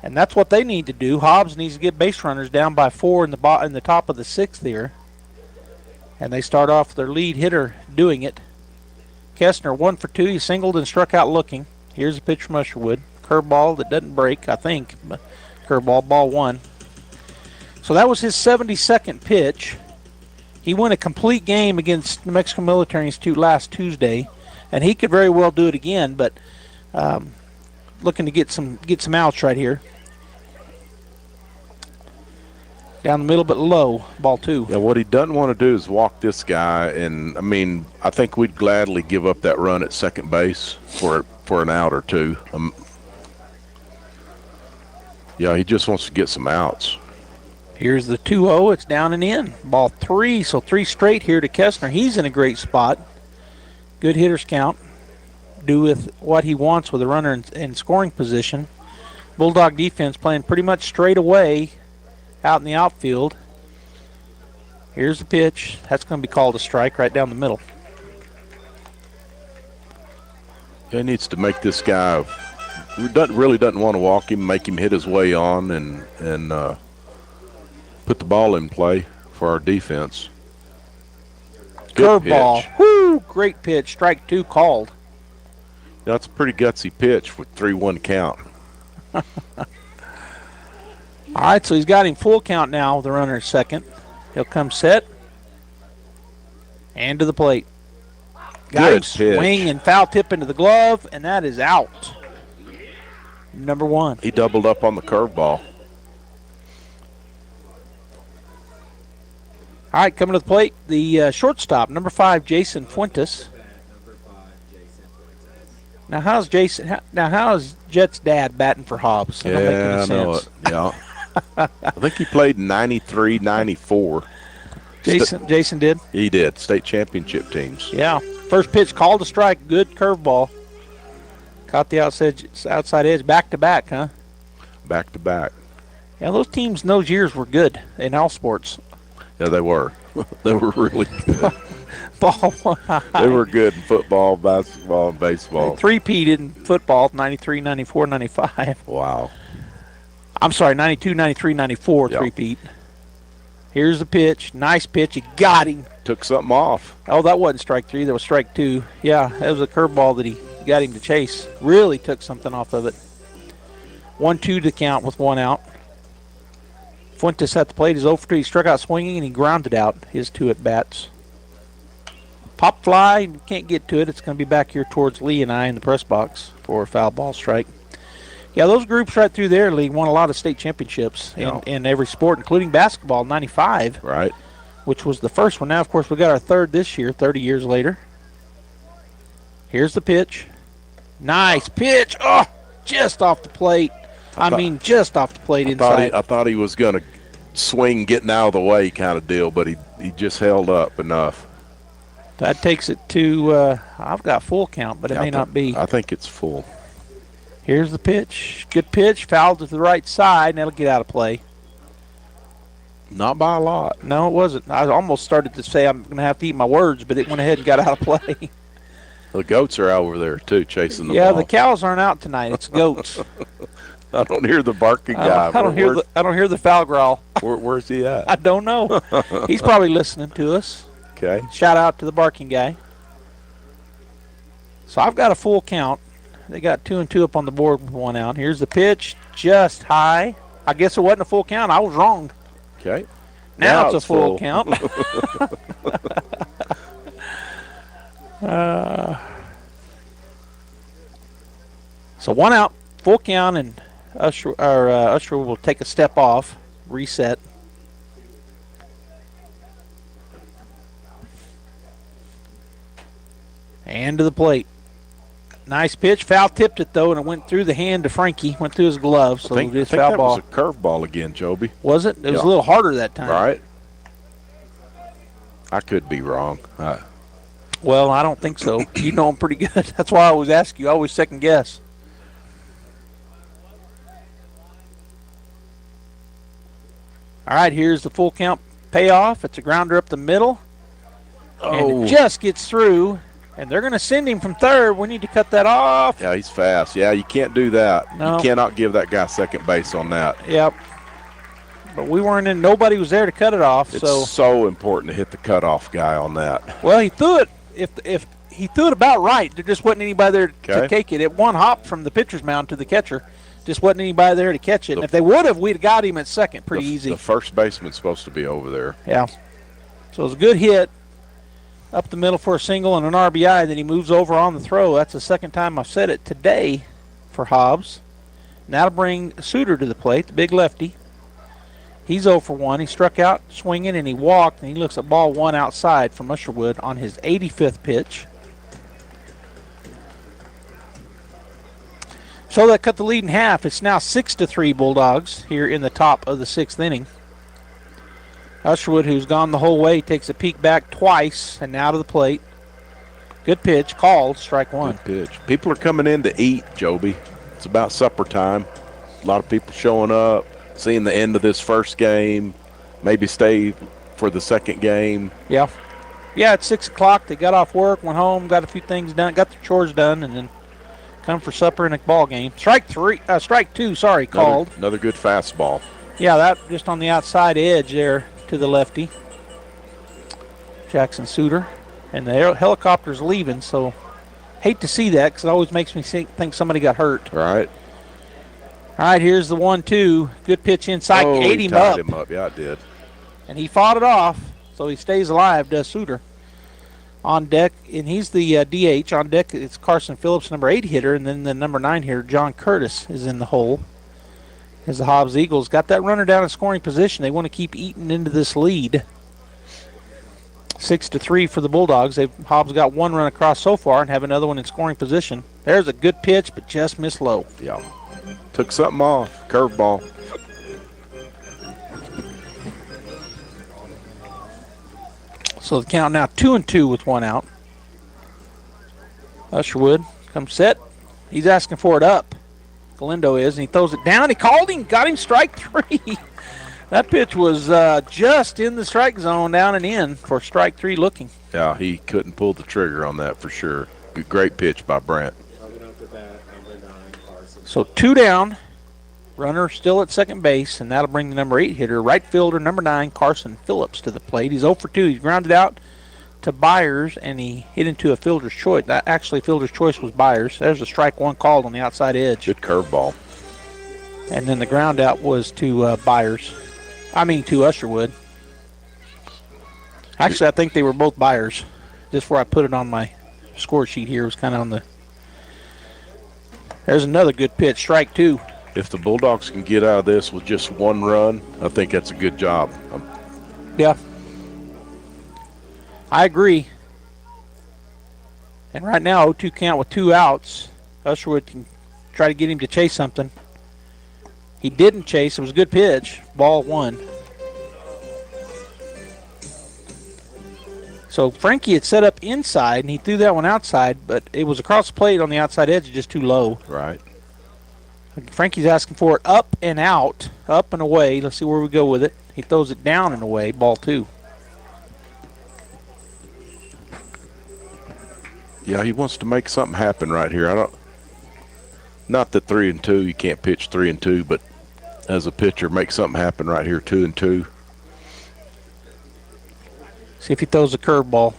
E: and that's what they need to do. Hobbs needs to get base runners down by 4 in the top of the 6th here, and they start off with their lead hitter doing it. Kessner 1 for 2. He singled and struck out looking. Here's a pitch from Usherwood. Curveball that doesn't break, I think. Curveball, ball 1. So that was his 72nd pitch. He won a complete game against New Mexico Military Institute last Tuesday, and he could very well do it again, but looking to get some outs right here. Down the middle but low, ball 2.
F: Yeah, what he doesn't want to do is walk this guy, and, I mean, I think we'd gladly give up that run at second base for an out or two. Yeah, he just wants to get some outs.
E: Here's the 2-0. It's down and in. Ball 3, so 3 straight here to Kessner. He's in a great spot. Good hitter's count. Do with what he wants with a runner in scoring position. Bulldog defense playing pretty much straight away out in the outfield. Here's the pitch. That's going to be called a strike right down the middle.
F: He needs to make this guy who doesn't want to walk him, make him hit his way on, and put the ball in play for our defense. Good
E: Curveball.
F: pitch.
E: Whoo! Great pitch. Strike 2 called.
F: That's a pretty gutsy pitch with 3-1 count.
E: All right, so he's got him full count now. The runner is second. He'll come set and to the plate. Got him
F: Good pitch.
E: swing and foul tip into the glove, and that is out. Number 1.
F: He doubled up on the curveball.
E: All right, coming to the plate, the shortstop, number 5, Jason Fuentes. Now, how's Jet's dad batting for Hobbs? That don't make any
F: I know
E: sense.
F: it. Yeah. I think he played 93, 94.
E: Jason did?
F: He did. State championship teams.
E: Yeah. First pitch called a strike. Good curveball. Caught the outside edge. Back-to-back, huh?
F: Back-to-back.
E: Yeah, those teams in those years were good in all sports.
F: Yeah, they were. They were really good.
E: Ball.
F: They were good in football, basketball, and baseball.
E: Three-peated in football, 93, 94, 95.
F: Wow.
E: I'm sorry, 92, 93, 94,
F: Yep.
E: three-peat. Here's the pitch. Nice pitch. You got him.
F: Took something off.
E: Oh, that wasn't strike 3. That was strike 2. Yeah, that was a curveball that he got him to chase. Really took something off of it. 1-2 to count with 1 out. Fuentes at the plate is 0 for 2. He struck out swinging, and he grounded out his 2 at-bats. Pop fly. You can't get to it. It's going to be back here towards Lee and I in the press box for a foul ball strike. Yeah, those groups right through there, Lee, won a lot of state championships in every sport, including basketball, 95.
F: Right.
E: Which was the first one. Now, of course, we got our third this year, 30 years later. Here's the pitch. Nice pitch. Oh, just off the plate. Just off the plate inside.
F: I thought he was going to swing getting out of the way kind of deal, but he just held up enough.
E: That takes it to, I've got full count, but it may not be.
F: I think it's full.
E: Here's the pitch. Good pitch. Fouled to the right side, and that'll get out of play.
F: Not by a lot.
E: No, it wasn't. I almost started to say I'm going to have to eat my words, but it went ahead and got out of play.
F: The goats are over there, too, chasing the
E: Yeah,
F: ball.
E: the cows aren't out tonight. It's goats.
F: I don't hear the barking guy.
E: I don't hear the foul growl.
F: Where's he at?
E: I don't know. He's probably listening to us.
F: Okay.
E: Shout out to the barking guy. So I've got a full count. They got 2 and 2 up on the board with 1 out. Here's the pitch, just high. I guess it wasn't a full count. I was wrong.
F: Okay.
E: Now it's a full count. So 1 out, full count, and Usher will take a step off, reset. And to the plate. Nice pitch. Foul tipped it, though, and it went through the hand to Frankie. Went through his glove, so
F: I think
E: it's foul
F: that
E: ball.
F: was a curveball again, Joby.
E: Was it? It was a little harder that time.
F: Right. I could be wrong.
E: Well, I don't think so. You know him pretty good. That's why I always ask you. I always second guess. All right, here's the full count payoff. It's a grounder up the middle. And it just gets through. And they're going to send him from third. We need to cut that off.
F: Yeah, he's fast. Yeah, you can't do that.
E: No.
F: You cannot give that guy second base on that.
E: Yep. But we weren't in. Nobody was there to cut it off.
F: It's so important to hit the cutoff guy on that.
E: Well, he threw it. If he threw it about right, there just wasn't anybody there to take it. It one hop from the pitcher's mound to the catcher. Just wasn't anybody there to catch it. And if they would have, we'd have got him at second pretty easy.
F: The first baseman's supposed to be over there.
E: Yeah. So it was a good hit. Up the middle for a single and an RBI. Then he moves over on the throw. That's the second time I've said it today for Hobbs. And that'll bring Suter to the plate, the big lefty. He's 0 for 1. He struck out swinging, and he walked, and he looks at ball 1 outside from Usherwood on his 85th pitch. So that cut the lead in half. It's now 6-3 Bulldogs here in the top of the 6th inning. Usherwood, who's gone the whole way, takes a peek back twice and now to the plate. Good pitch, called, strike 1.
F: Good pitch. People are coming in to eat, Joby. It's about supper time. A lot of people showing up, seeing the end of this first game, maybe stay for the second game.
E: Yeah. Yeah, it's 6 o'clock. They got off work, went home, got a few things done, got the chores done, and then come for supper in a ball game. Strike two, called.
F: Another good fastball.
E: Yeah, that just on the outside edge there to the lefty. Jackson Suter. And the helicopter's leaving, so hate to see that because it always makes me think somebody got hurt.
F: Right.
E: All right, here's the 1-2. Good pitch inside. Ate him
F: tied
E: up.
F: him up. Yeah, it did.
E: And he fought it off, so he stays alive, does Suter. On deck, and he's the DH. On deck, it's Carson Phillips, number 8 hitter, and then the number 9 hitter, John Curtis, is in the hole. As the Hobbs Eagles got that runner down in scoring position, they want to keep eating into this lead. 6-3 for the Bulldogs. Hobbs got one run across so far and have another one in scoring position. There's a good pitch, but just missed low.
F: Yeah. Took something off. Curveball.
E: So the count now 2-2 with one out. Usherwood comes set. He's asking for it up. Galindo is, and he throws it down. He called him, got him strike 3. That pitch was just in the strike zone, down and in for strike 3 looking.
F: Yeah, he couldn't pull the trigger on that for sure. Great pitch by Brent.
E: So 2 down. Runner still at second base, and that'll bring the number 8 hitter, right fielder, number 9, Carson Phillips, to the plate. He's 0 for 2. He's grounded out to Byers, and he hit into a fielder's choice. Actually, fielder's choice was Byers. There's a strike 1 called on the outside edge.
F: Good curveball.
E: And then the ground out was to Byers. To Usherwood. Actually, I think they were both Byers. Just where I put it on my score sheet here was kind of on the... There's another good pitch, strike 2.
F: If the Bulldogs can get out of this with just 1 run, I think that's a good job.
E: Yeah. I agree. And right now, 0-2 count with 2 outs. Usherwood can try to get him to chase something. He didn't chase. It was a good pitch. Ball 1. So Frankie had set up inside, and he threw that one outside, but it was across the plate on the outside edge, just too low.
F: Right.
E: Frankie's asking for it up and out, up and away. Let's see where we go with it. He throws it down and away, ball 2.
F: Yeah, he wants to make something happen right here. Not that 3-2, you can't pitch 3-2, but as a pitcher, make something happen right here, 2-2.
E: See if he throws a curveball.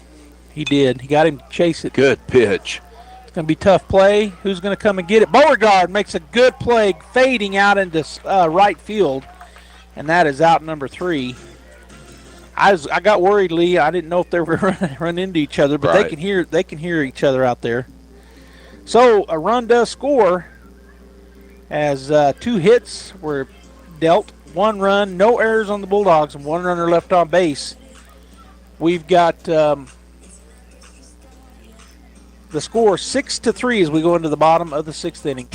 E: He did. He got him to chase it.
F: Good pitch.
E: It's going to be a tough play. Who's going to come and get it? Beauregard makes a good play, fading out into right field, and that is out number 3. I got worried, Lee. I didn't know if they were going to run into each other, but
F: right.
E: they can hear each other out there. So a run does score as 2 hits were dealt, 1 run, no errors on the Bulldogs, and 1 runner left on base. We've got the score 6-3 as we go into the bottom of the 6th inning.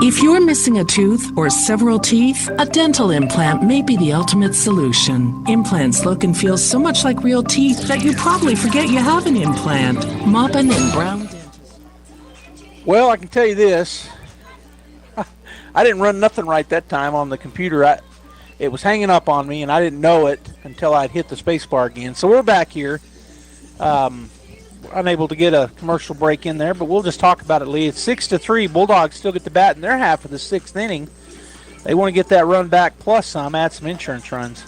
P: If you're missing a tooth or several teeth, a dental implant may be the ultimate solution. Implants look and feel so much like real teeth that you probably forget you have an implant. Maupin and Brown.
E: Well, I can tell you this. I didn't run nothing right that time on the computer. It was hanging up on me, and I didn't know it until I'd hit the space bar again. So we're back here. Unable to get a commercial break in there, but we'll just talk about it, Lee. It's 6-3. Bulldogs still get the bat in their half of the 6th inning. They want to get that run back plus some, add some insurance runs.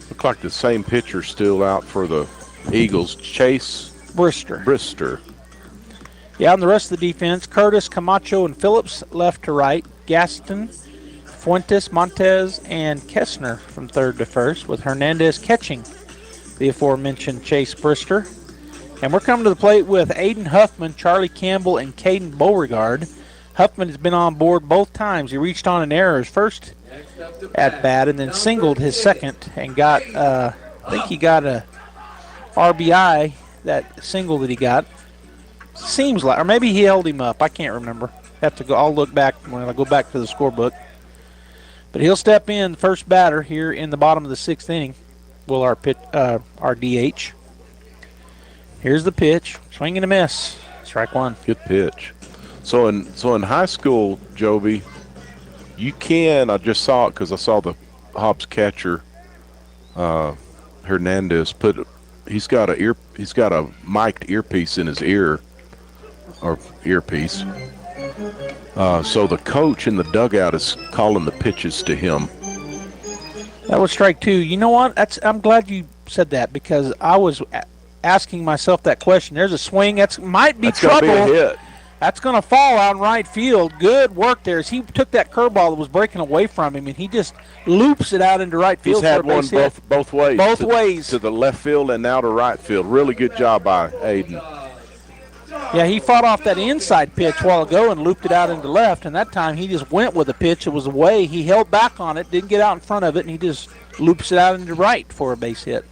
F: Look like the same pitcher still out for the Eagles. Chase Brister.
E: Yeah, and the rest of the defense, Curtis, Camacho, and Phillips left to right. Gaston, Fuentes, Montez, and Kessner from 3rd to 1st, with Hernandez catching the aforementioned Chase Brister. And we're coming to the plate with Aiden Huffman, Charlie Campbell, and Caden Beauregard. Huffman has been on board both times. He reached on an error his first at bat and then singled his second and got, I think he got a RBI, that single that he got. Seems like, or maybe he held him up. I can't remember. I'll look back when I go back to the scorebook. But he'll step in, first batter here in the bottom of the 6th inning. Will our DH. Here's the pitch. Swing and a miss. Strike 1.
F: Good pitch. So in high school, Joby, You can. I just saw it because I saw the Hobbs catcher, Hernandez, he's got a mic'd earpiece in his ear, or earpiece. So the coach in the dugout is calling the pitches to him.
E: That was strike 2. You know what? I'm glad you said that, because I was asking myself that question. There's a swing. That's might be trouble.
F: Gonna be a hit.
E: That's going to fall out in right field. Good work there. As he took that curveball that was breaking away from him, and he just loops it out into right field.
F: He's had one both ways.
E: Both ways.
F: To the left field and now to right field. Really good job by Aiden.
E: Yeah, he fought off that inside pitch a while ago and looped it out into left, and that time he just went with a pitch that was away. He held back on it, didn't get out in front of it, and he just loops it out into right for a base hit.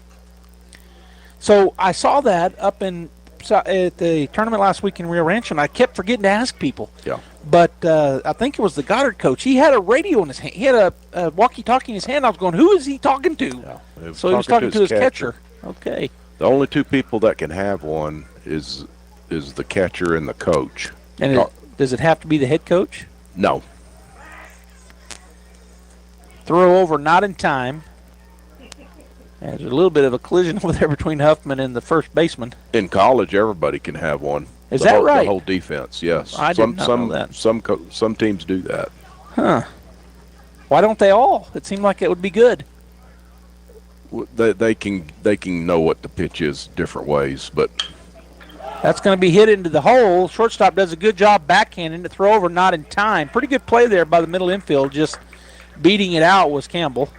E: So I saw that up at the tournament last week in Rio Rancho, and I kept forgetting to ask people.
F: Yeah.
E: But I think it was the Goddard coach. He had a radio in his hand. He had a walkie-talkie in his hand. I was going, who is he talking to?
F: Yeah,
E: so he was talking to his catcher. Okay.
F: The only two people that can have one is the catcher and the coach.
E: And does it have to be the head coach?
F: No.
E: Throw over, not in time. And there's a little bit of a collision over there between Huffman and the first baseman.
F: In college, everybody can have one.
E: Is that right?
F: The whole defense, yes.
E: I didn't know that.
F: Some teams do that.
E: Huh. Why don't they all? It seemed like it would be good.
F: They can know what the pitch is different ways, but
E: that's going to be hit into the hole. Shortstop does a good job backhanding to throw over, not in time. Pretty good play there by the middle infield. Just beating it out was Campbell.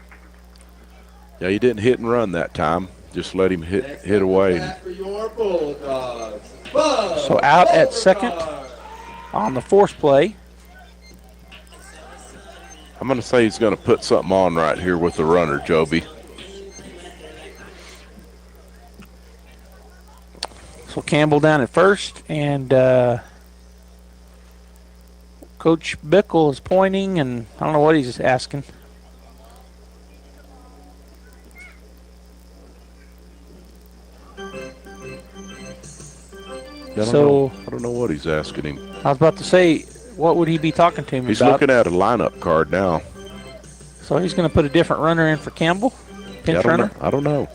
F: Yeah, he didn't hit and run that time. Just let him hit away.
E: So out at second on the force play.
F: I'm going to say he's going to put something on right here with the runner, Joby.
E: So Campbell down at first, and Coach Bickle is pointing, and I don't know what he's asking.
F: I don't know what he's asking him.
E: I was about to say, what would he be talking to him
F: He's
E: about?
F: looking at a lineup card now.
E: So he's going to put a different runner in for Campbell? Pinch runner?
F: I don't know.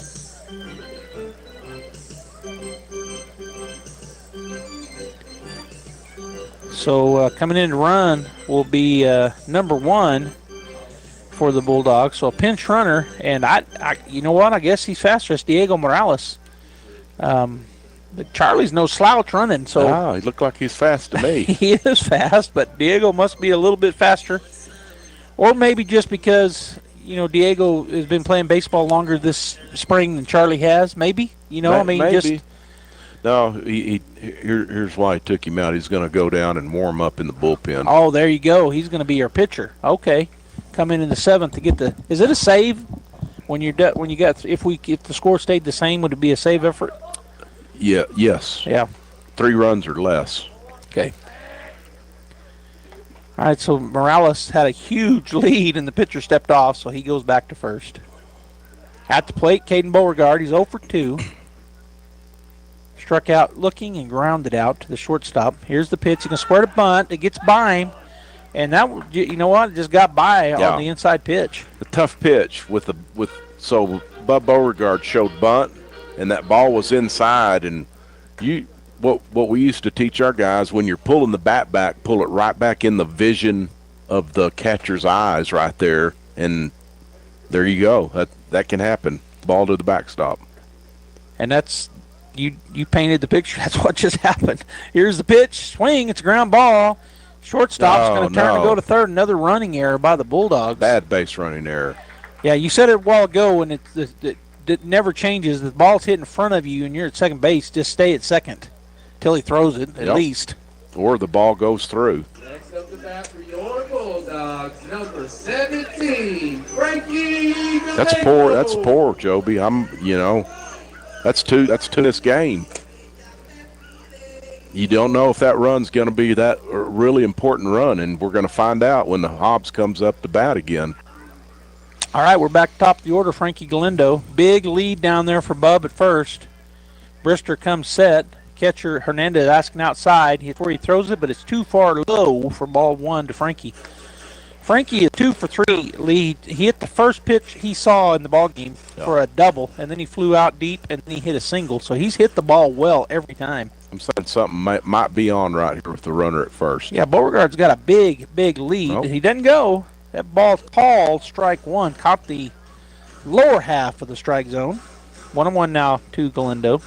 E: So coming in to run will be number 1 for the Bulldogs. So a pinch runner, and I you know what? I guess he's faster. It's Diego Morales. But Charlie's no slouch running, so
F: he looked like he's fast to me.
E: He is fast, but Diego must be a little bit faster, or maybe just because Diego has been playing baseball longer this spring than Charlie has. Maybe
F: Maybe.
E: just
F: no. Here's why he took him out. He's going to go down and warm up in the bullpen.
E: Oh, there you go. He's going to be your pitcher. Okay, come in the 7th to get the. Is it a save when you're when you got if the score stayed the same? Would it be a save effort?
F: Yeah. Yes.
E: Yeah.
F: 3 runs or less.
E: Okay. All right, so Morales had a huge lead, and the pitcher stepped off, so he goes back to first. At the plate, Caden Beauregard, he's 0 for 2. Struck out looking and grounded out to the shortstop. Here's the pitch. He's going to square the bunt. It gets by him, and that, you know what, it just got by on the inside pitch.
F: A tough pitch so Bub Beauregard showed bunt, and that ball was inside, and what we used to teach our guys, when you're pulling the bat back, pull it right back in the vision of the catcher's eyes right there, and there you go. That can happen. Ball to the backstop.
E: And that's you painted the picture. That's what just happened. Here's the pitch, swing, it's a ground ball. Shortstop's going to turn to go to third. Another running error by the Bulldogs.
F: Bad base running error.
E: Yeah, you said it a while ago, and it never changes. The ball's hit in front of you, and you're at second base. Just stay at second till he throws it, at least.
F: Or the ball goes through.
G: Next up the bat for your Bulldogs, number 17, Frankie.
F: That's poor, Joby. That's two in this game. You don't know if that run's going to be that really important run, and we're going to find out when the Hobbs comes up to bat again.
E: All right, we're back top of the order. Frankie Galindo. Big lead down there for Bub at first. Brister comes set. Catcher Hernandez asking outside. Before he throws it, but it's too far low for ball 1 to Frankie. Frankie is 2 for 3 lead. He hit the first pitch he saw in the ball game for a double, and then he flew out deep, and then he hit a single. So he's hit the ball well every time.
F: I'm saying something might be on right here with the runner at first.
E: Yeah, Beauregard's got a big lead.
F: Nope.
E: He doesn't go. That ball's called strike one. Caught the lower half of the strike zone. 1-1 now to Galindo.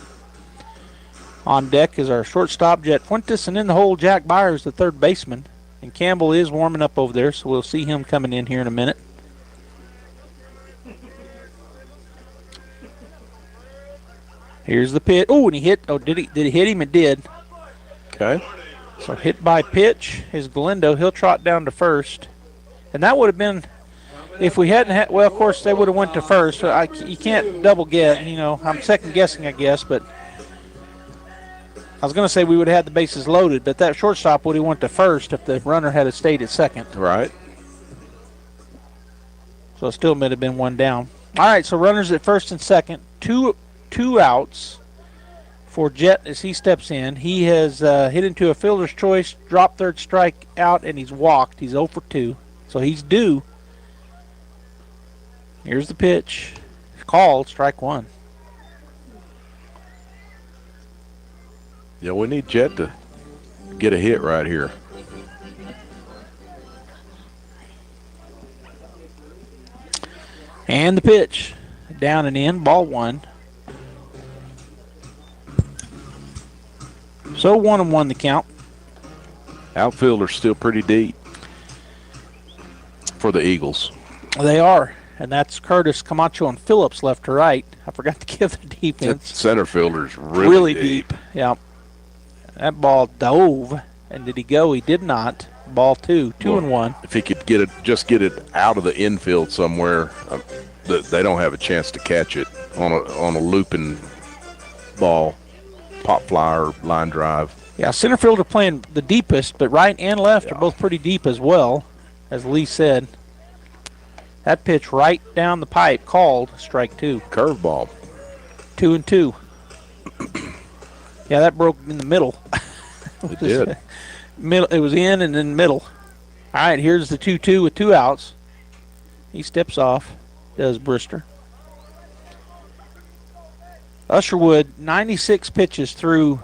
E: On deck is our shortstop, Jet Fuentes, and in the hole, Jack Byers, the third baseman. And Campbell is warming up over there, so we'll see him coming in here in a minute. Here's the pitch. Oh, and he hit. Oh, did he hit him? It did.
F: Okay.
E: So hit by pitch is Galindo. He'll trot down to first. And that would have been, if we hadn't had, well, of course, they would have went to first. So you can't double get, I'm second guessing, I guess, but I was going to say we would have had the bases loaded, but that shortstop would have went to first if the runner had stayed at second.
F: Right.
E: So it still might have been one down. All right, so runners at first and second. Two outs for Jet as he steps in. He has hit into a fielder's choice, dropped third strike out, and he's walked. He's 0 for 2. So he's due. Here's the pitch. Called, strike one.
F: Yeah, we need Jet to get a hit right here.
E: And the pitch. Down and in, ball one. So 1-1 the count.
F: Outfielder's still pretty deep for the Eagles.
E: They are. And that's Curtis, Camacho, and Phillips left to right. I forgot to give the defense.
F: That center fielder's really
E: deep. Yeah. That ball dove. And did he go? He did not. Ball two. 2-1.
F: If he could just get it out of the infield somewhere, they don't have a chance to catch it on a looping ball, pop fly or line drive.
E: Yeah, center fielder playing the deepest, but right and left are both pretty deep as well, as Lee said. That pitch right down the pipe, called strike two.
F: Curveball.
E: 2-2. Yeah, that broke in the middle.
F: It did.
E: It was in and then middle. All right, here's the 2-2 with 2 outs. He steps off, does Brister. Usherwood, 96 pitches through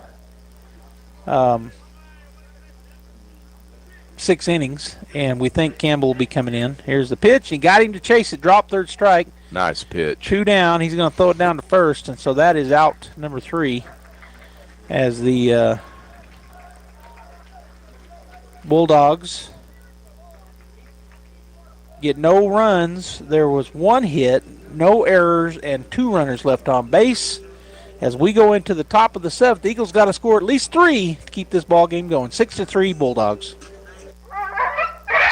E: 6 innings, and we think Campbell will be coming in. Here's the pitch. He got him to chase it, drop third strike.
F: Nice pitch.
E: 2 down. He's going to throw it down to first, and so that is out number 3 as the Bulldogs get no runs. There was 1 hit, no errors, and 2 runners left on base. As we go into the top of the 7th, the Eagles got to score at least 3 to keep this ball game going. 6-3 Bulldogs.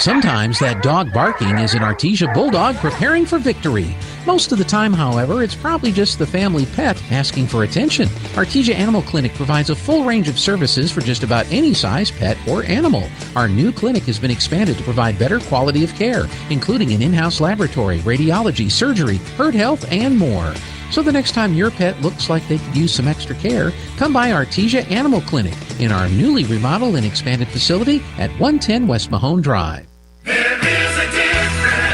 H: Sometimes that dog barking is an Artesia Bulldog preparing for victory. Most of the time, however, it's probably just the family pet asking for attention. Artesia Animal Clinic provides a full range of services for just about any size pet or animal. Our new clinic has been expanded to provide better quality of care, including an in-house laboratory, radiology, surgery, herd health, and more. So the next time your pet looks like they could use some extra care, come by Artesia Animal Clinic in our newly remodeled and expanded facility at 110 West Mahone Drive.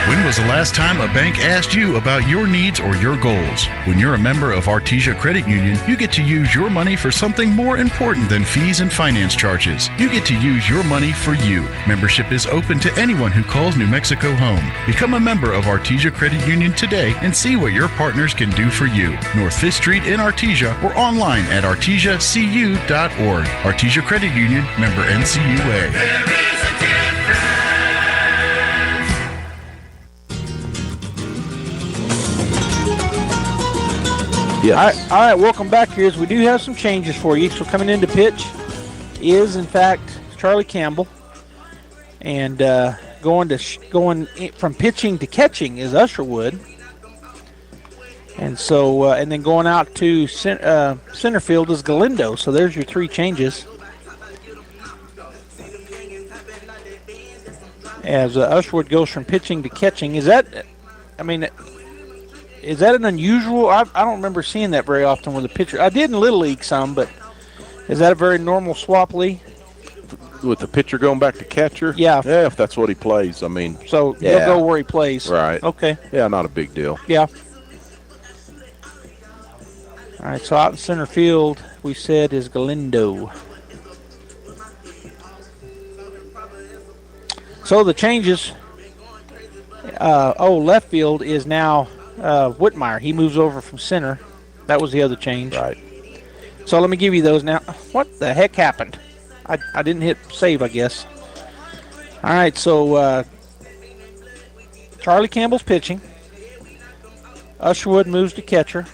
Q: When was the last time a bank asked you about your needs or your goals? When you're a member of Artesia Credit Union, you get to use your money for something more important than fees and finance charges. You get to use your money for you. Membership is open to anyone who calls New Mexico home. Become a member of Artesia Credit Union today and see what your partners can do for you. North 5th Street in Artesia or online at artesiacu.org. Artesia Credit Union, member NCUA.
F: Yes.
E: All right, welcome back here. We do have some changes for you. So coming into pitch is, in fact, Charlie Campbell. And going from pitching to catching is Usherwood. And so, and then going out to center field is Galindo. So there's your 3 changes. As Usherwood goes from pitching to catching. Is that an unusual? I don't remember seeing that very often with a pitcher. I did in Little League some, but is that a very normal swap, Lee?
F: with the pitcher going back to catcher?
E: Yeah.
F: Yeah, if that's what he plays. I mean.
E: So
F: yeah.
E: he'll go where he plays.
F: Right.
E: Okay.
F: Yeah, not a big deal.
E: Yeah. All right, so out in center field, we said is Galindo. So the changes. Left field is now Whitmire. He moves over from center. That was the other change.
F: Right.
E: So let me give you those now. What the heck happened? I didn't hit save, I guess. All right, so Charlie Campbell's pitching. Usherwood moves to catcher.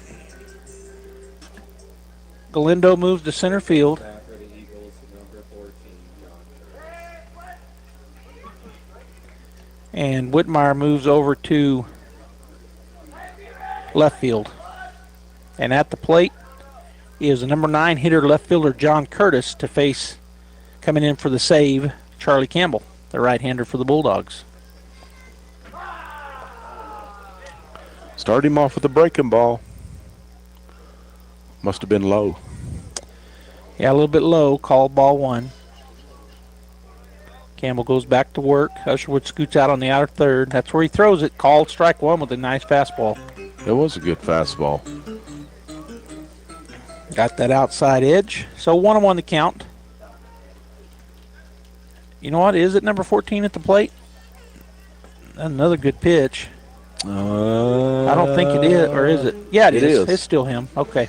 E: Galindo moves to center field. And Whitmire moves over to left field. And at the plate is the number 9 hitter, left fielder John Curtis, to face, coming in for the save, Charlie Campbell, the right-hander for the Bulldogs.
F: Start him off with a breaking ball. Must have been low.
E: Yeah, a little bit low. Called ball 1. Campbell goes back to work. Usherwood scoots out on the outer third. That's where he throws it. Called strike 1 with a nice fastball.
F: It was a good fastball.
E: Got that outside edge. So 1-1 the count. You know what? Is it number 14 at the plate? Another good pitch. I don't think it is, or is it? Yeah, it is. It's still him. Okay.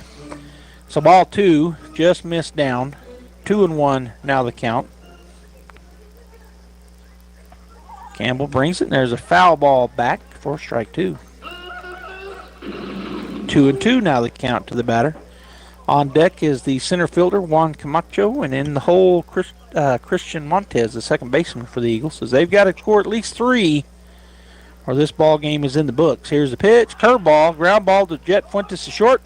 E: So ball 2 just missed down. 2-1 now the count. Campbell brings it, and there's a foul ball back for strike 2. 2-2 now the count to the batter. On deck is the center fielder, Juan Camacho, and in the hole, Christian Montez, the second baseman for the Eagles, says they've got to score at least 3 or this ball game is in the books. Here's the pitch, curveball, ground ball to Jet Fuentes to short.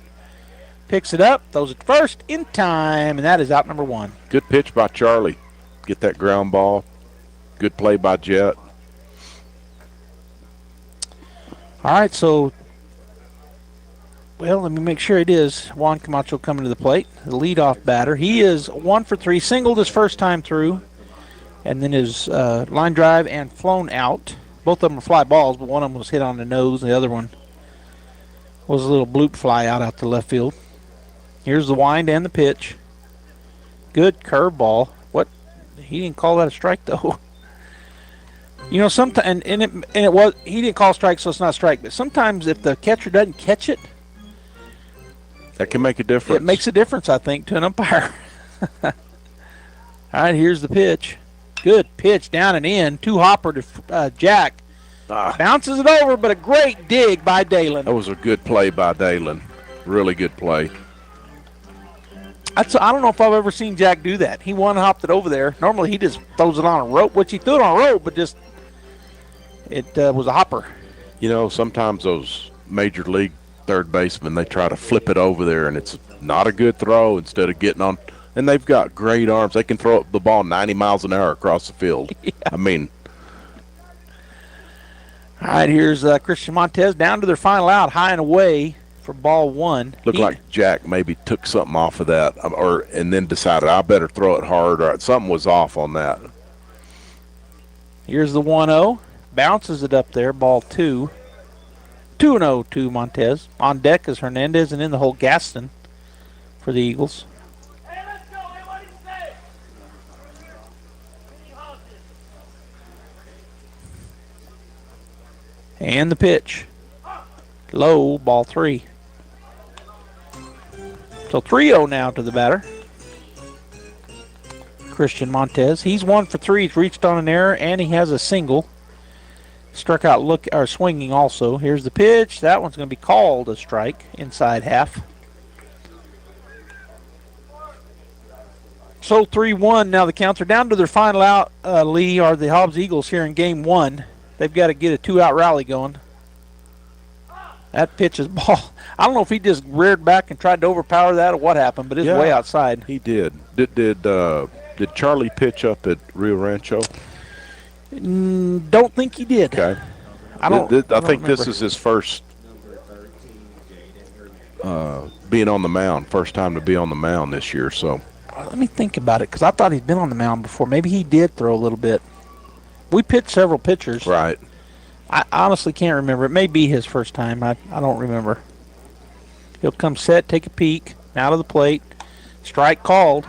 E: Picks it up, throws it first in time, and that is out number 1.
F: Good pitch by Charlie. Get that ground ball. Good play by Jet.
E: All right, so, well, let me make sure it is Juan Camacho coming to the plate, the leadoff batter. He is 1 for 3, singled his first time through, and then his line drive and flown out. Both of them were fly balls, but one of them was hit on the nose, and the other one was a little bloop fly out to left field. Here's the wind and the pitch. Good curveball. What? He didn't call that a strike, though. You know, sometimes, and it was, he didn't call strike, so it's not a strike. But sometimes if the catcher doesn't catch it,
F: that can make a difference.
E: It makes a difference, I think, to an umpire. All right, here's the pitch. Good pitch down and in. 2-hopper to Jack. Bounces it over, but a great dig by Dalen.
F: That was a good play by Dalen. Really good play.
E: I don't know if I've ever seen Jack do that. He one-hopped it over there. Normally he just throws it on a rope, which he threw it on a rope, but just it was a hopper.
F: You know, sometimes those major league third basemen, they try to flip it over there, and it's not a good throw instead of getting on. And they've got great arms. They can throw the ball 90 miles an hour across the field. Yeah. I mean.
E: All right, here's Christian Montez down to their final out, high and away for ball 1.
F: Looked like Jack maybe took something off of that and then decided, I better throw it hard. Or something was off on that.
E: Here's the 1-0. Bounces it up there, ball 2. 2-0 to Montez. On deck is Hernandez, and in the hole, Gaston for the Eagles. And the pitch. Low, ball 3. So 3-0 now to the batter. Christian Montez. He's 1 for 3. He's reached on an error, and he has a single. Struck out swinging also. Here's the pitch. That one's going to be called a strike, inside half. So 3-1. Now the counts are down to their final out, Lee, are the Hobbs Eagles here in game 1. They've got to get a 2-out rally going. That pitch is ball. I don't know if he just reared back and tried to overpower that or what happened, but it's way outside.
F: He did. Did Charlie pitch up at Rio Rancho?
E: Don't think he did.
F: Okay. I think this is his first being on the mound. First time to be on the mound this year. So
E: Let me think about it, because I thought he'd been on the mound before. Maybe he did throw a little bit. We pitched several pitchers.
F: Right.
E: I honestly can't remember. It may be his first time. I don't remember. He'll come set, take a peek, out of the plate. Strike called.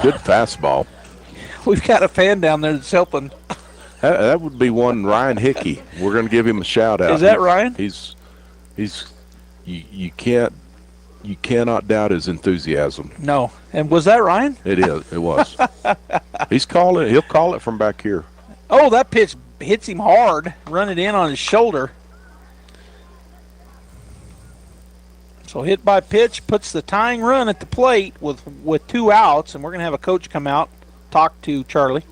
F: Good fastball.
E: We've got a fan down there that's helping.
F: That would be one Ryan Hickey. We're going to give him a shout out.
E: Is that Ryan?
F: He's you cannot doubt his enthusiasm.
E: No. And was that Ryan?
F: It is. It was. He's calling. He'll call it from back here.
E: Oh, that pitch hits him hard. Run it in on his shoulder. So hit by pitch puts the tying run at the plate with 2 outs, and we're going to have a coach come out, talk to Charlie.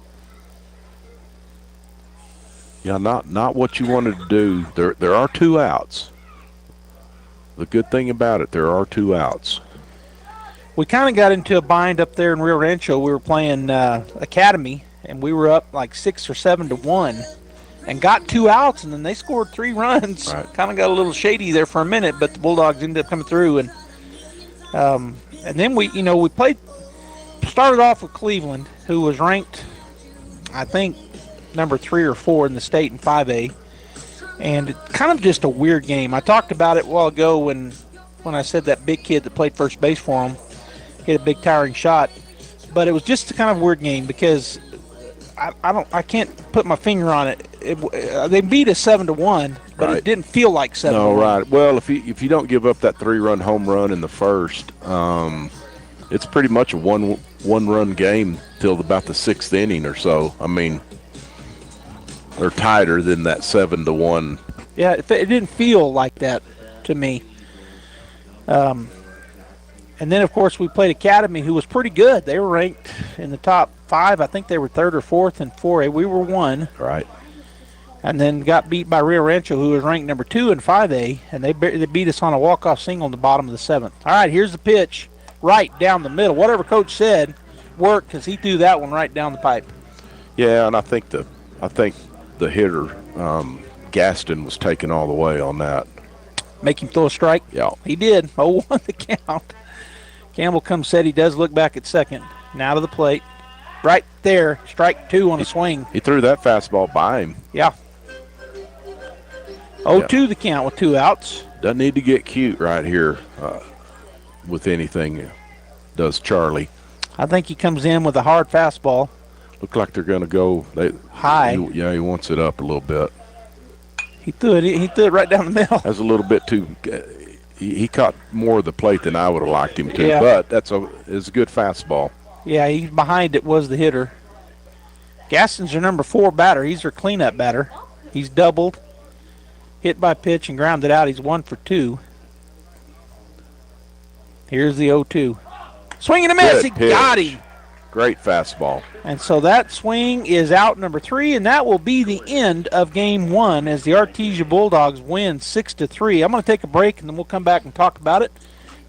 F: Yeah, not what you wanted to do. There are 2 outs. The good thing about it, there are 2 outs.
E: We kind of got into a bind up there in Rio Rancho. We were playing Academy, and we were up like 6 or 7 to 1, and got 2 outs, and then they scored 3 runs.
F: Right.
E: Kind of got a little shady there for a minute, but the Bulldogs ended up coming through, and then we started off with Cleveland, who was ranked, I think, number 3 or 4 in the state in 5A, and it's kind of just a weird game. I talked about it a while ago when I said that big kid that played first base for him hit a big towering shot, but it was just a kind of weird game because I can't put my finger on it. They beat us 7 to 1, but
F: Right.
E: It didn't feel like 7 to 1.
F: Right. Well, if you don't give up that 3-run home run in the first, it's pretty much a one-run game till about the 6th inning or so. I mean, they're tighter than that 7 to 1.
E: Yeah, it didn't feel like that to me. And then, of course, we played Academy, who was pretty good. They were ranked in the top 5. I think they were 3rd or 4th in 4A. We were 1.
F: Right.
E: And then got beat by Rio Rancho, who was ranked number 2 in 5A, and they beat us on a walk-off single in the bottom of the 7th. All right, here's the pitch, right down the middle. Whatever Coach said worked because he threw that one right down the pipe.
F: Yeah, and I think the hitter Gaston was taken all the way on that.
E: Make him throw a strike?
F: Yeah.
E: He did. 0-1 the count. Campbell comes set. He does look back at second. Now to the plate. Right there. Strike 2 on a swing.
F: He threw that fastball by him.
E: Yeah. 0-2 the count with 2 outs.
F: Doesn't need to get cute right here with anything, does Charlie.
E: I think he comes in with a hard fastball.
F: Look like they're going to go
E: high.
F: He wants it up a little bit.
E: He threw it right down the middle.
F: That's a little bit too. He caught more of the plate than I would have liked him to.
E: Yeah.
F: But it's a good fastball.
E: Yeah, he's behind it was the hitter. Gaston's their number 4 batter. He's their cleanup batter. He's doubled, hit by pitch, and grounded out. He's 1 for 2. Here's the 0-2. Swing and a miss. He got him.
F: Great fastball.
E: And so that swing is out number 3, and that will be the end of Game 1 as the Artesia Bulldogs win 6-3. I'm going to take a break, and then we'll come back and talk about it.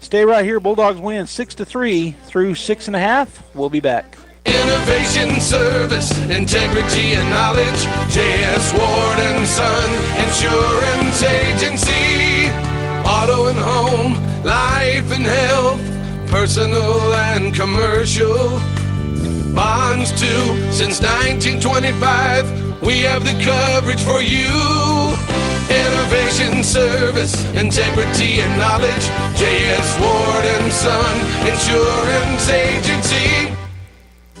E: Stay right here. Bulldogs win 6-3 through 6.5. We'll be back.
G: Innovation, service, integrity, and knowledge. J.S. Ward & Son Insurance Agency. Auto and home, life and health, personal and commercial. Bonds too, since 1925, we have the coverage for you. Innovation, service, integrity, and knowledge. J.S. Ward & Son Insurance Agency.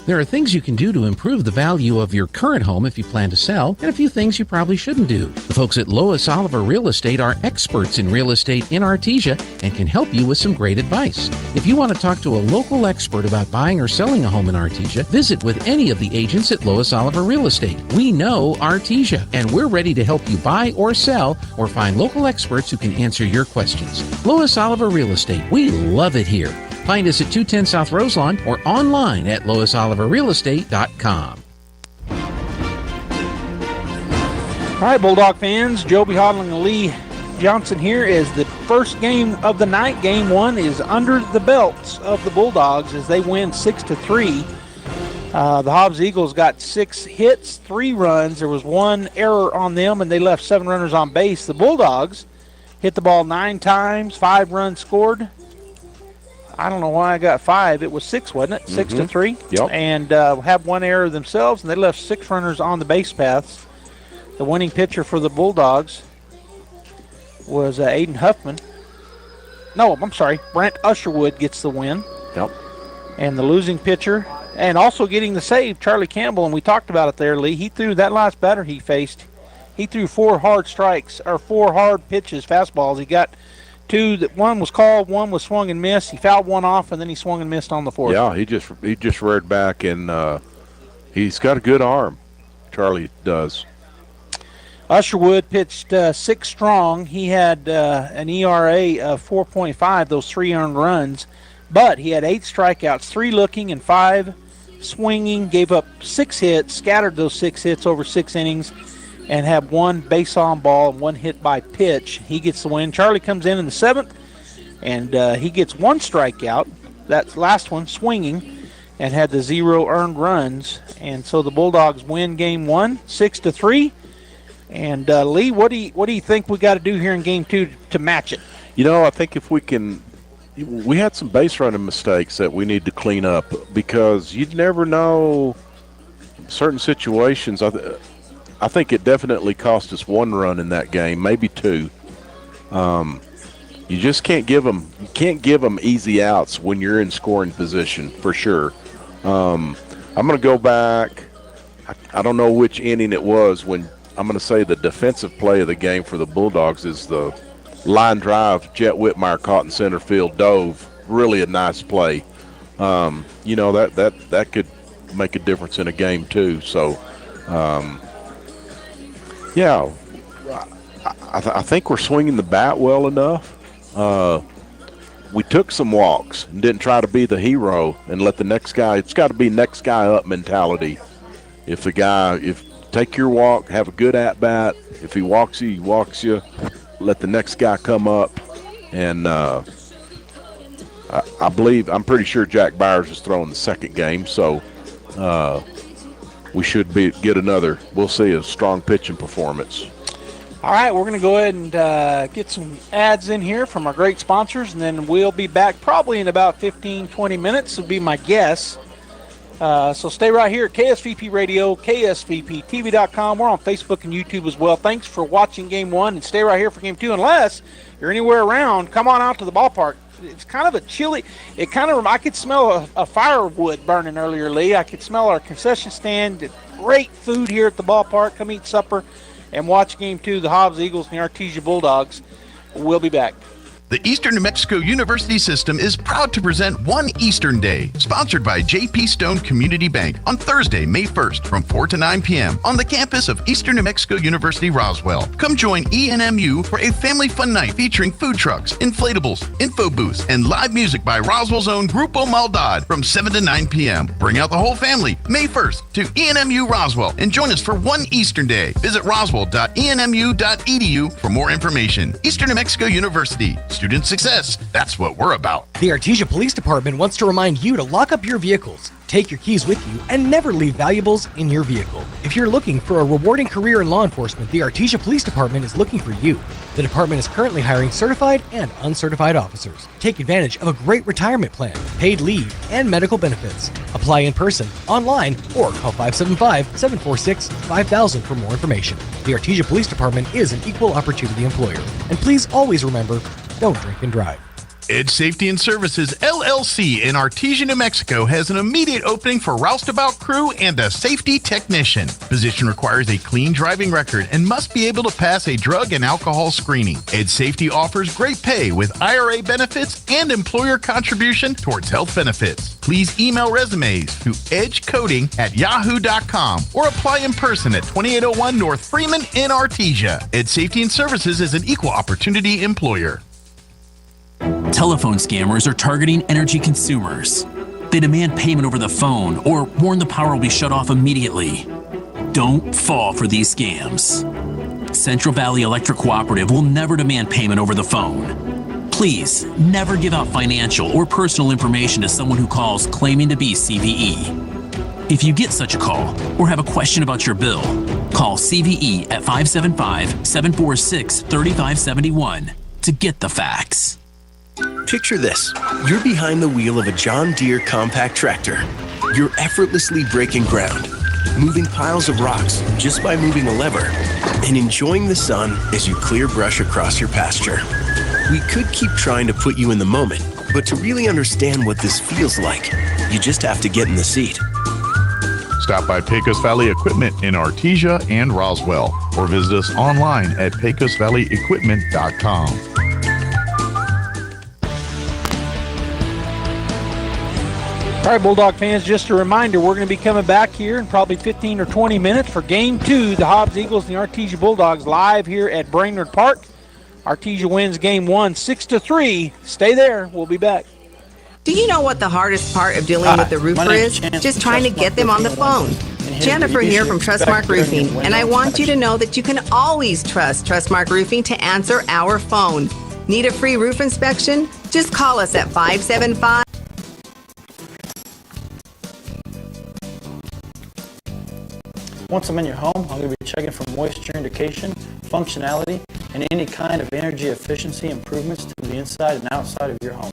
H: There are things you can do to improve the value of your current home if you plan to sell, and a few things you probably shouldn't do. The folks at Lois Oliver Real Estate are experts in real estate in Artesia and can help you with some great advice. If you want to talk to a local expert about buying or selling a home in Artesia, visit with any of the agents at Lois Oliver Real Estate. We know Artesia, and we're ready to help you buy or sell or find local experts who can answer your questions. Lois Oliver Real Estate. We love it here. Find us at 210 South Roselawn or online at loisoliverrealestate.com.
E: All right, Bulldog fans, Joby Hodling and Lee Johnson here as the first game of the night. Game 1 is under the belts of the Bulldogs as they win 6-3. The Hobbs Eagles got 6 hits, 3 runs. There was 1 error on them, and they left 7 runners on base. The Bulldogs hit the ball 9 times, 5 runs scored. I don't know why I got 5. It was 6, wasn't it? 6-3.
F: Yep.
E: And had one error themselves, and they left 6 runners on the base paths. The winning pitcher for the Bulldogs was Aiden Huffman. No, I'm sorry. Brent Usherwood gets the win.
F: Yep.
E: And the losing pitcher, and also getting the save, Charlie Campbell, and we talked about it there, Lee. He threw that last batter he faced. He threw 4 hard strikes, or 4 hard pitches, fastballs. He got 2. That one was called, one was swung and missed. He fouled one off, and then he swung and missed on the 4th.
F: Yeah, he just reared back, and he's got a good arm. Charlie does.
E: Usherwood pitched 6 strong. He had an ERA of 4.5, those 3 earned runs, but he had 8 strikeouts, 3 looking and 5 swinging, gave up 6 hits, scattered those 6 hits over 6 innings, and had 1 base on ball and 1 hit by pitch. He gets the win. Charlie comes in the 7th, and he gets 1 strikeout, that last one swinging, and had the 0 earned runs. And so the Bulldogs win game 1, 6-3. And Lee, what do you think we got to do here in game 2 to match it?
F: I think if we can, we had some base running mistakes that we need to clean up, because you'd never know certain situations. I think it definitely cost us 1 run in that game, maybe 2. You just can't give them easy outs when you're in scoring position, for sure. I'm going to go back. I don't know which inning it was when. I'm going to say the defensive play of the game for the Bulldogs is the line drive Jet Whitmire caught in center field, dove. Really a nice play. That could make a difference in a game too. So, I think we're swinging the bat well enough. We took some walks and didn't try to be the hero and let the next guy. It's got to be next guy up mentality. Take your walk, have a good at-bat. If he walks you, let the next guy come up. And I'm pretty sure Jack Byers is throwing the second game, so we should get another. We'll see a strong pitching performance.
E: All right, we're going to go ahead and get some ads in here from our great sponsors, and then we'll be back probably in about 15, 20 minutes would be my guess. So stay right here at KSVP Radio, KSVPTV.com. We're on Facebook and YouTube as well. Thanks for watching Game 1, and stay right here for Game 2. Unless you're anywhere around, come on out to the ballpark. It's kind of a chilly. I could smell a firewood burning earlier, Lee. I could smell our concession stand. Great food here at the ballpark. Come eat supper and watch Game 2, the Hobbs Eagles and the Artesia Bulldogs. We'll be back.
N: The Eastern New Mexico University System is proud to present One Eastern Day, sponsored by J.P. Stone Community Bank on Thursday, May 1st from 4 to 9 p.m. on the campus of Eastern New Mexico University, Roswell. Come join ENMU for a family fun night featuring food trucks, inflatables, info booths, and live music by Roswell's own Grupo Maldad from 7 to 9 p.m. Bring out the whole family May 1st to ENMU Roswell and join us for One Eastern Day. Visit roswell.enmu.edu for more information. Eastern New Mexico University. Student success, that's what we're about.
M: The Artesia Police Department wants to remind you to lock up your vehicles, take your keys with you, and never leave valuables in your vehicle. If you're looking for a rewarding career in law enforcement, the Artesia Police Department is looking for you. The department is currently hiring certified and uncertified officers. Take advantage of a great retirement plan, paid leave, and medical benefits. Apply in person, online, or call 575-746-5000 for more information. The Artesia Police Department is an equal opportunity employer. And please always remember, don't drink and drive.
N: Ed Safety and Services, LLC in Artesia, New Mexico has an immediate opening for roustabout crew and a safety technician. Position requires a clean driving record and must be able to pass a drug and alcohol screening. Ed Safety offers great pay with IRA benefits and employer contribution towards health benefits. Please email resumes to edgecoding@yahoo.com or apply in person at 2801 North Freeman in Artesia. Ed Safety and Services is an equal opportunity employer.
R: Telephone scammers are targeting energy consumers. They demand payment over the phone or warn the power will be shut off immediately. Don't fall for these scams. Central Valley Electric Cooperative will never demand payment over the phone. Please never give out financial or personal information to someone who calls claiming to be CVE. If you get such a call or have a question about your bill, call CVE at 575-746-3571 to get the facts.
S: Picture this. You're behind the wheel of a John Deere compact tractor. You're effortlessly breaking ground, moving piles of rocks just by moving a lever, and enjoying the sun as you clear brush across your pasture. We could keep trying to put you in the moment, but to really understand what this feels like, you just have to get in the seat.
T: Stop by Pecos Valley Equipment in Artesia and Roswell, or visit us online at pecosvalleyequipment.com.
E: All right, Bulldog fans, just a reminder, we're going to be coming back here in probably 15 or 20 minutes for Game 2, the Hobbs Eagles and the Artesia Bulldogs live here at Brainerd Park. Artesia wins Game 1, 6-3. Stay there. We'll be back.
U: Do you know what the hardest part of dealing with the roofer is? Just trying to get them on the phone. Jennifer here from Trustmark Roofing, and I want you to know that you can always trust Trustmark Roofing to answer our phone. Need a free roof inspection? Just call us at 575.
V: Once I'm in your home, I'm going to be checking for moisture indication, functionality, and any kind of energy efficiency improvements to the inside and outside of your home.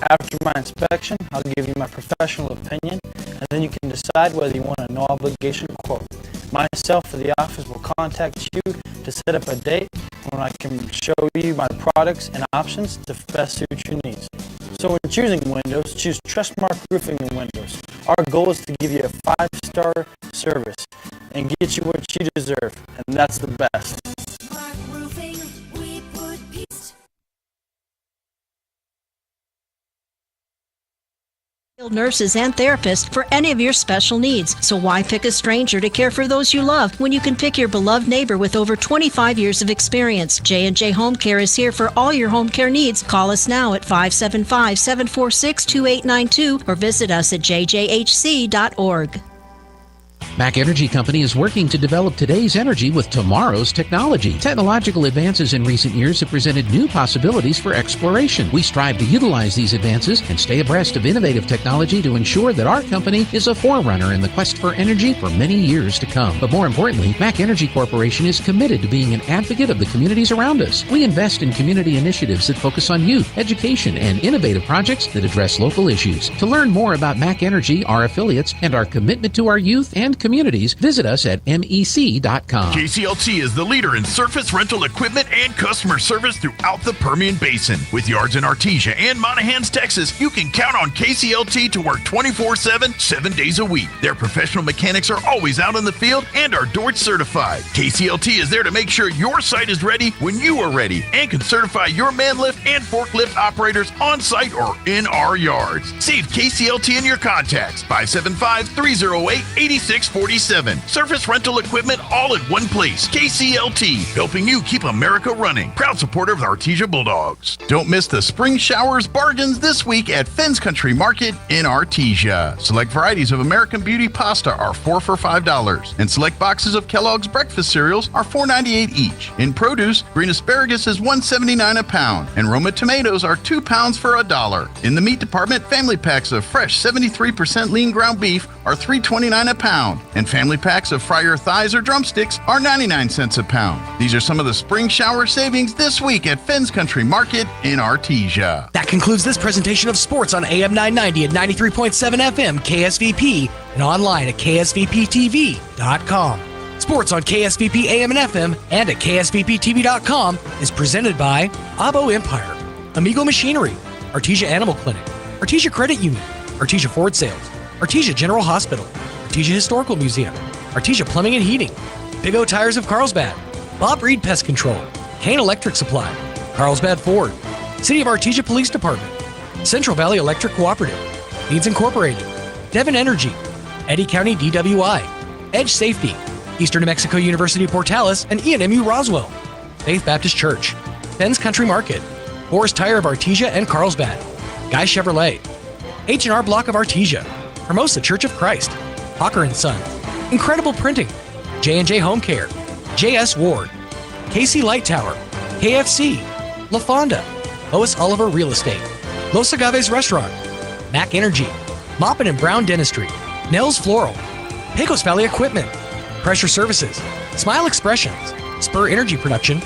V: After my inspection, I'll give you my professional opinion, and then you can decide whether you want a no-obligation quote. Myself or the office will contact you to set up a date when I can show you my products and options to best suit your needs. So when choosing windows, choose Trustmark Roofing and Windows. Our goal is to give you a 5-star service and get you what you deserve, and that's the best.
W: Nurses and therapists for any of your special needs. So why pick a stranger to care for those you love when you can pick your beloved neighbor with over 25 years of experience? J&J Home Care is here for all your home care needs. Call us now at 575-746-2892 or visit us at jjhc.org.
H: Mac Energy Company is working to develop today's energy with tomorrow's technology. Technological advances in recent years have presented new possibilities for exploration. We strive to utilize these advances and stay abreast of innovative technology to ensure that our company is a forerunner in the quest for energy for many years to come. But more importantly, Mac Energy Corporation is committed to being an advocate of the communities around us. We invest in community initiatives that focus on youth, education, and innovative projects that address local issues. To learn more about Mac Energy, our affiliates, and our commitment to our youth and communities, visit us at mec.com.
N: KCLT is the leader in surface rental equipment and customer service throughout the Permian Basin. With yards in Artesia and Monahans, Texas, you can count on KCLT to work 24/7, 7 days a week. Their professional mechanics are always out in the field and are Dort certified. KCLT is there to make sure your site is ready when you are ready and can certify your man lift and forklift operators on site or in our yards. Save KCLT in your contacts. 575-308-8647. Surface rental equipment all in one place. KCLT, helping you keep America running. Proud supporter of the Artesia Bulldogs. Don't miss the spring showers bargains this week at Fenn's Country Market in Artesia. Select varieties of American Beauty pasta are 4 for $5, and select boxes of Kellogg's breakfast cereals are $4.98 each. In produce, green asparagus is $1.79 a pound, and Roma tomatoes are 2 pounds for $1. In the meat department, family packs of fresh 73% lean ground beef are $3.29 a pound, and family packs of fryer thighs or drumsticks are 99 cents a pound. These are some of the spring shower savings this week at Fenn's Country Market in Artesia.
M: That concludes this presentation of sports on AM 990 at 93.7 FM KSVP and online at ksvptv.com. Sports on KSVP AM and FM and at ksvptv.com is presented by Abo Empire, Amigo Machinery, Artesia Animal Clinic, Artesia Credit Union, Artesia Ford Sales, Artesia General Hospital, Artesia Historical Museum, Artesia Plumbing and Heating, Big O Tires of Carlsbad, Bob Reed Pest Control, Kane Electric Supply, Carlsbad Ford, City of Artesia Police Department, Central Valley Electric Cooperative, Needs Incorporated, Devon Energy, Eddy County DWI, Edge Safety, Eastern New Mexico University Portales, and ENMU Roswell, Faith Baptist Church, Fenn's Country Market, Forest Tire of Artesia and Carlsbad, Guy Chevrolet, H&R Block of Artesia, Hermosa Church of Christ, Hawker & Son, Incredible Printing, J&J Home Care, J.S. Ward, KC Light Tower, KFC, La Fonda, Lois Oliver Real Estate, Los Agaves Restaurant, Mac Energy, Moppin and Brown Dentistry, Nels Floral, Pecos Valley Equipment, Pressure Services, Smile Expressions, Spur Energy Production,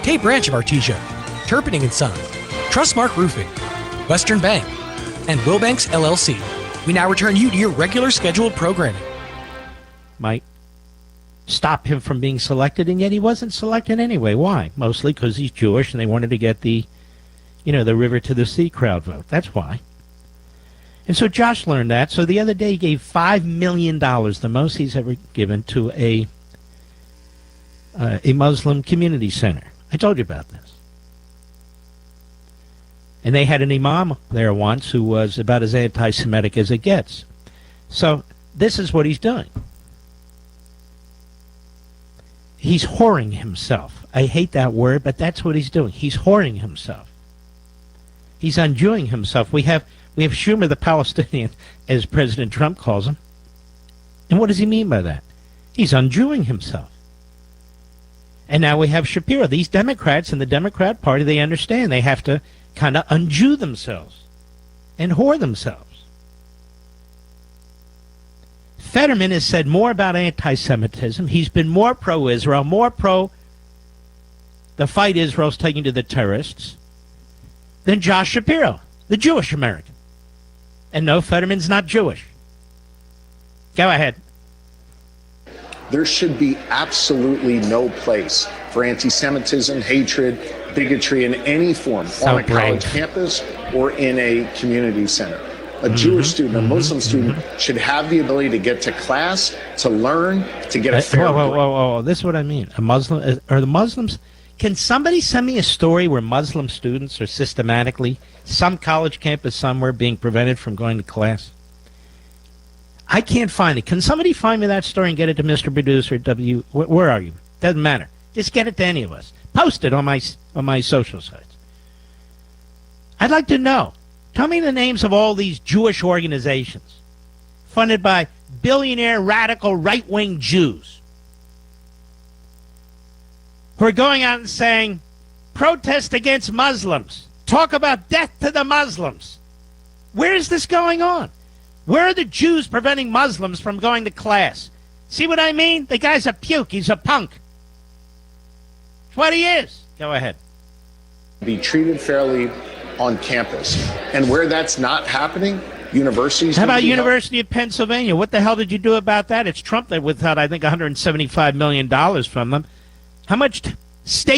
M: K Branch of Artesia, Turpinning & Son, Trustmark Roofing, Western Bank, and Wilbanks LLC. We now return you to your regular scheduled programming.
A: Might stop him from being selected, and yet he wasn't selected anyway. Why? Mostly because he's Jewish and they wanted to get the river to the sea crowd vote. That's why. And so Josh learned that. So the other day he gave $5 million, the most he's ever given, to a Muslim community center. I told you about this. And they had an imam there once who was about as anti-Semitic as it gets. So this is what he's doing. He's whoring himself. I hate that word, but that's what he's doing. He's whoring himself. He's unjewing himself. We have Schumer, the Palestinian, as President Trump calls him. And what does he mean by that? He's unjewing himself. And now we have Shapiro. These Democrats in the Democrat Party, they understand they have to kind of unjew themselves and whore themselves. Fetterman has said more about anti-Semitism. He's been more pro-Israel, more pro the fight Israel's taking to the terrorists than Josh Shapiro, the Jewish American. And no, Fetterman's not Jewish. Go ahead.
C: There should be absolutely no place for anti-Semitism, hatred, bigotry in any form on a college campus or in a community center. A Jewish student, a Muslim student should have the ability to get to class, to learn, to get a fair
A: Whoa. This is what I mean. Are the Muslims... Can somebody send me a story where Muslim students are systematically, some college campus somewhere, being prevented from going to class? I can't find it. Can somebody find me that story and get it to Mr. Producer W? Where are you? Doesn't matter. Just get it to any of us. Post it on my social sites. I'd like to know. Tell me the names of all these Jewish organizations funded by billionaire radical right-wing Jews who are going out and saying, protest against Muslims. Talk about death to the Muslims. Where is this going on? Where are the Jews preventing Muslims from going to class? See what I mean? The guy's a puke. He's a punk. That's what he is. Go ahead.
C: Be treated fairly on campus. And where that's not happening, universities...
A: How about University of Pennsylvania? What the hell did you do about that? It's Trump that withheld, I think, $175 million from them. How much state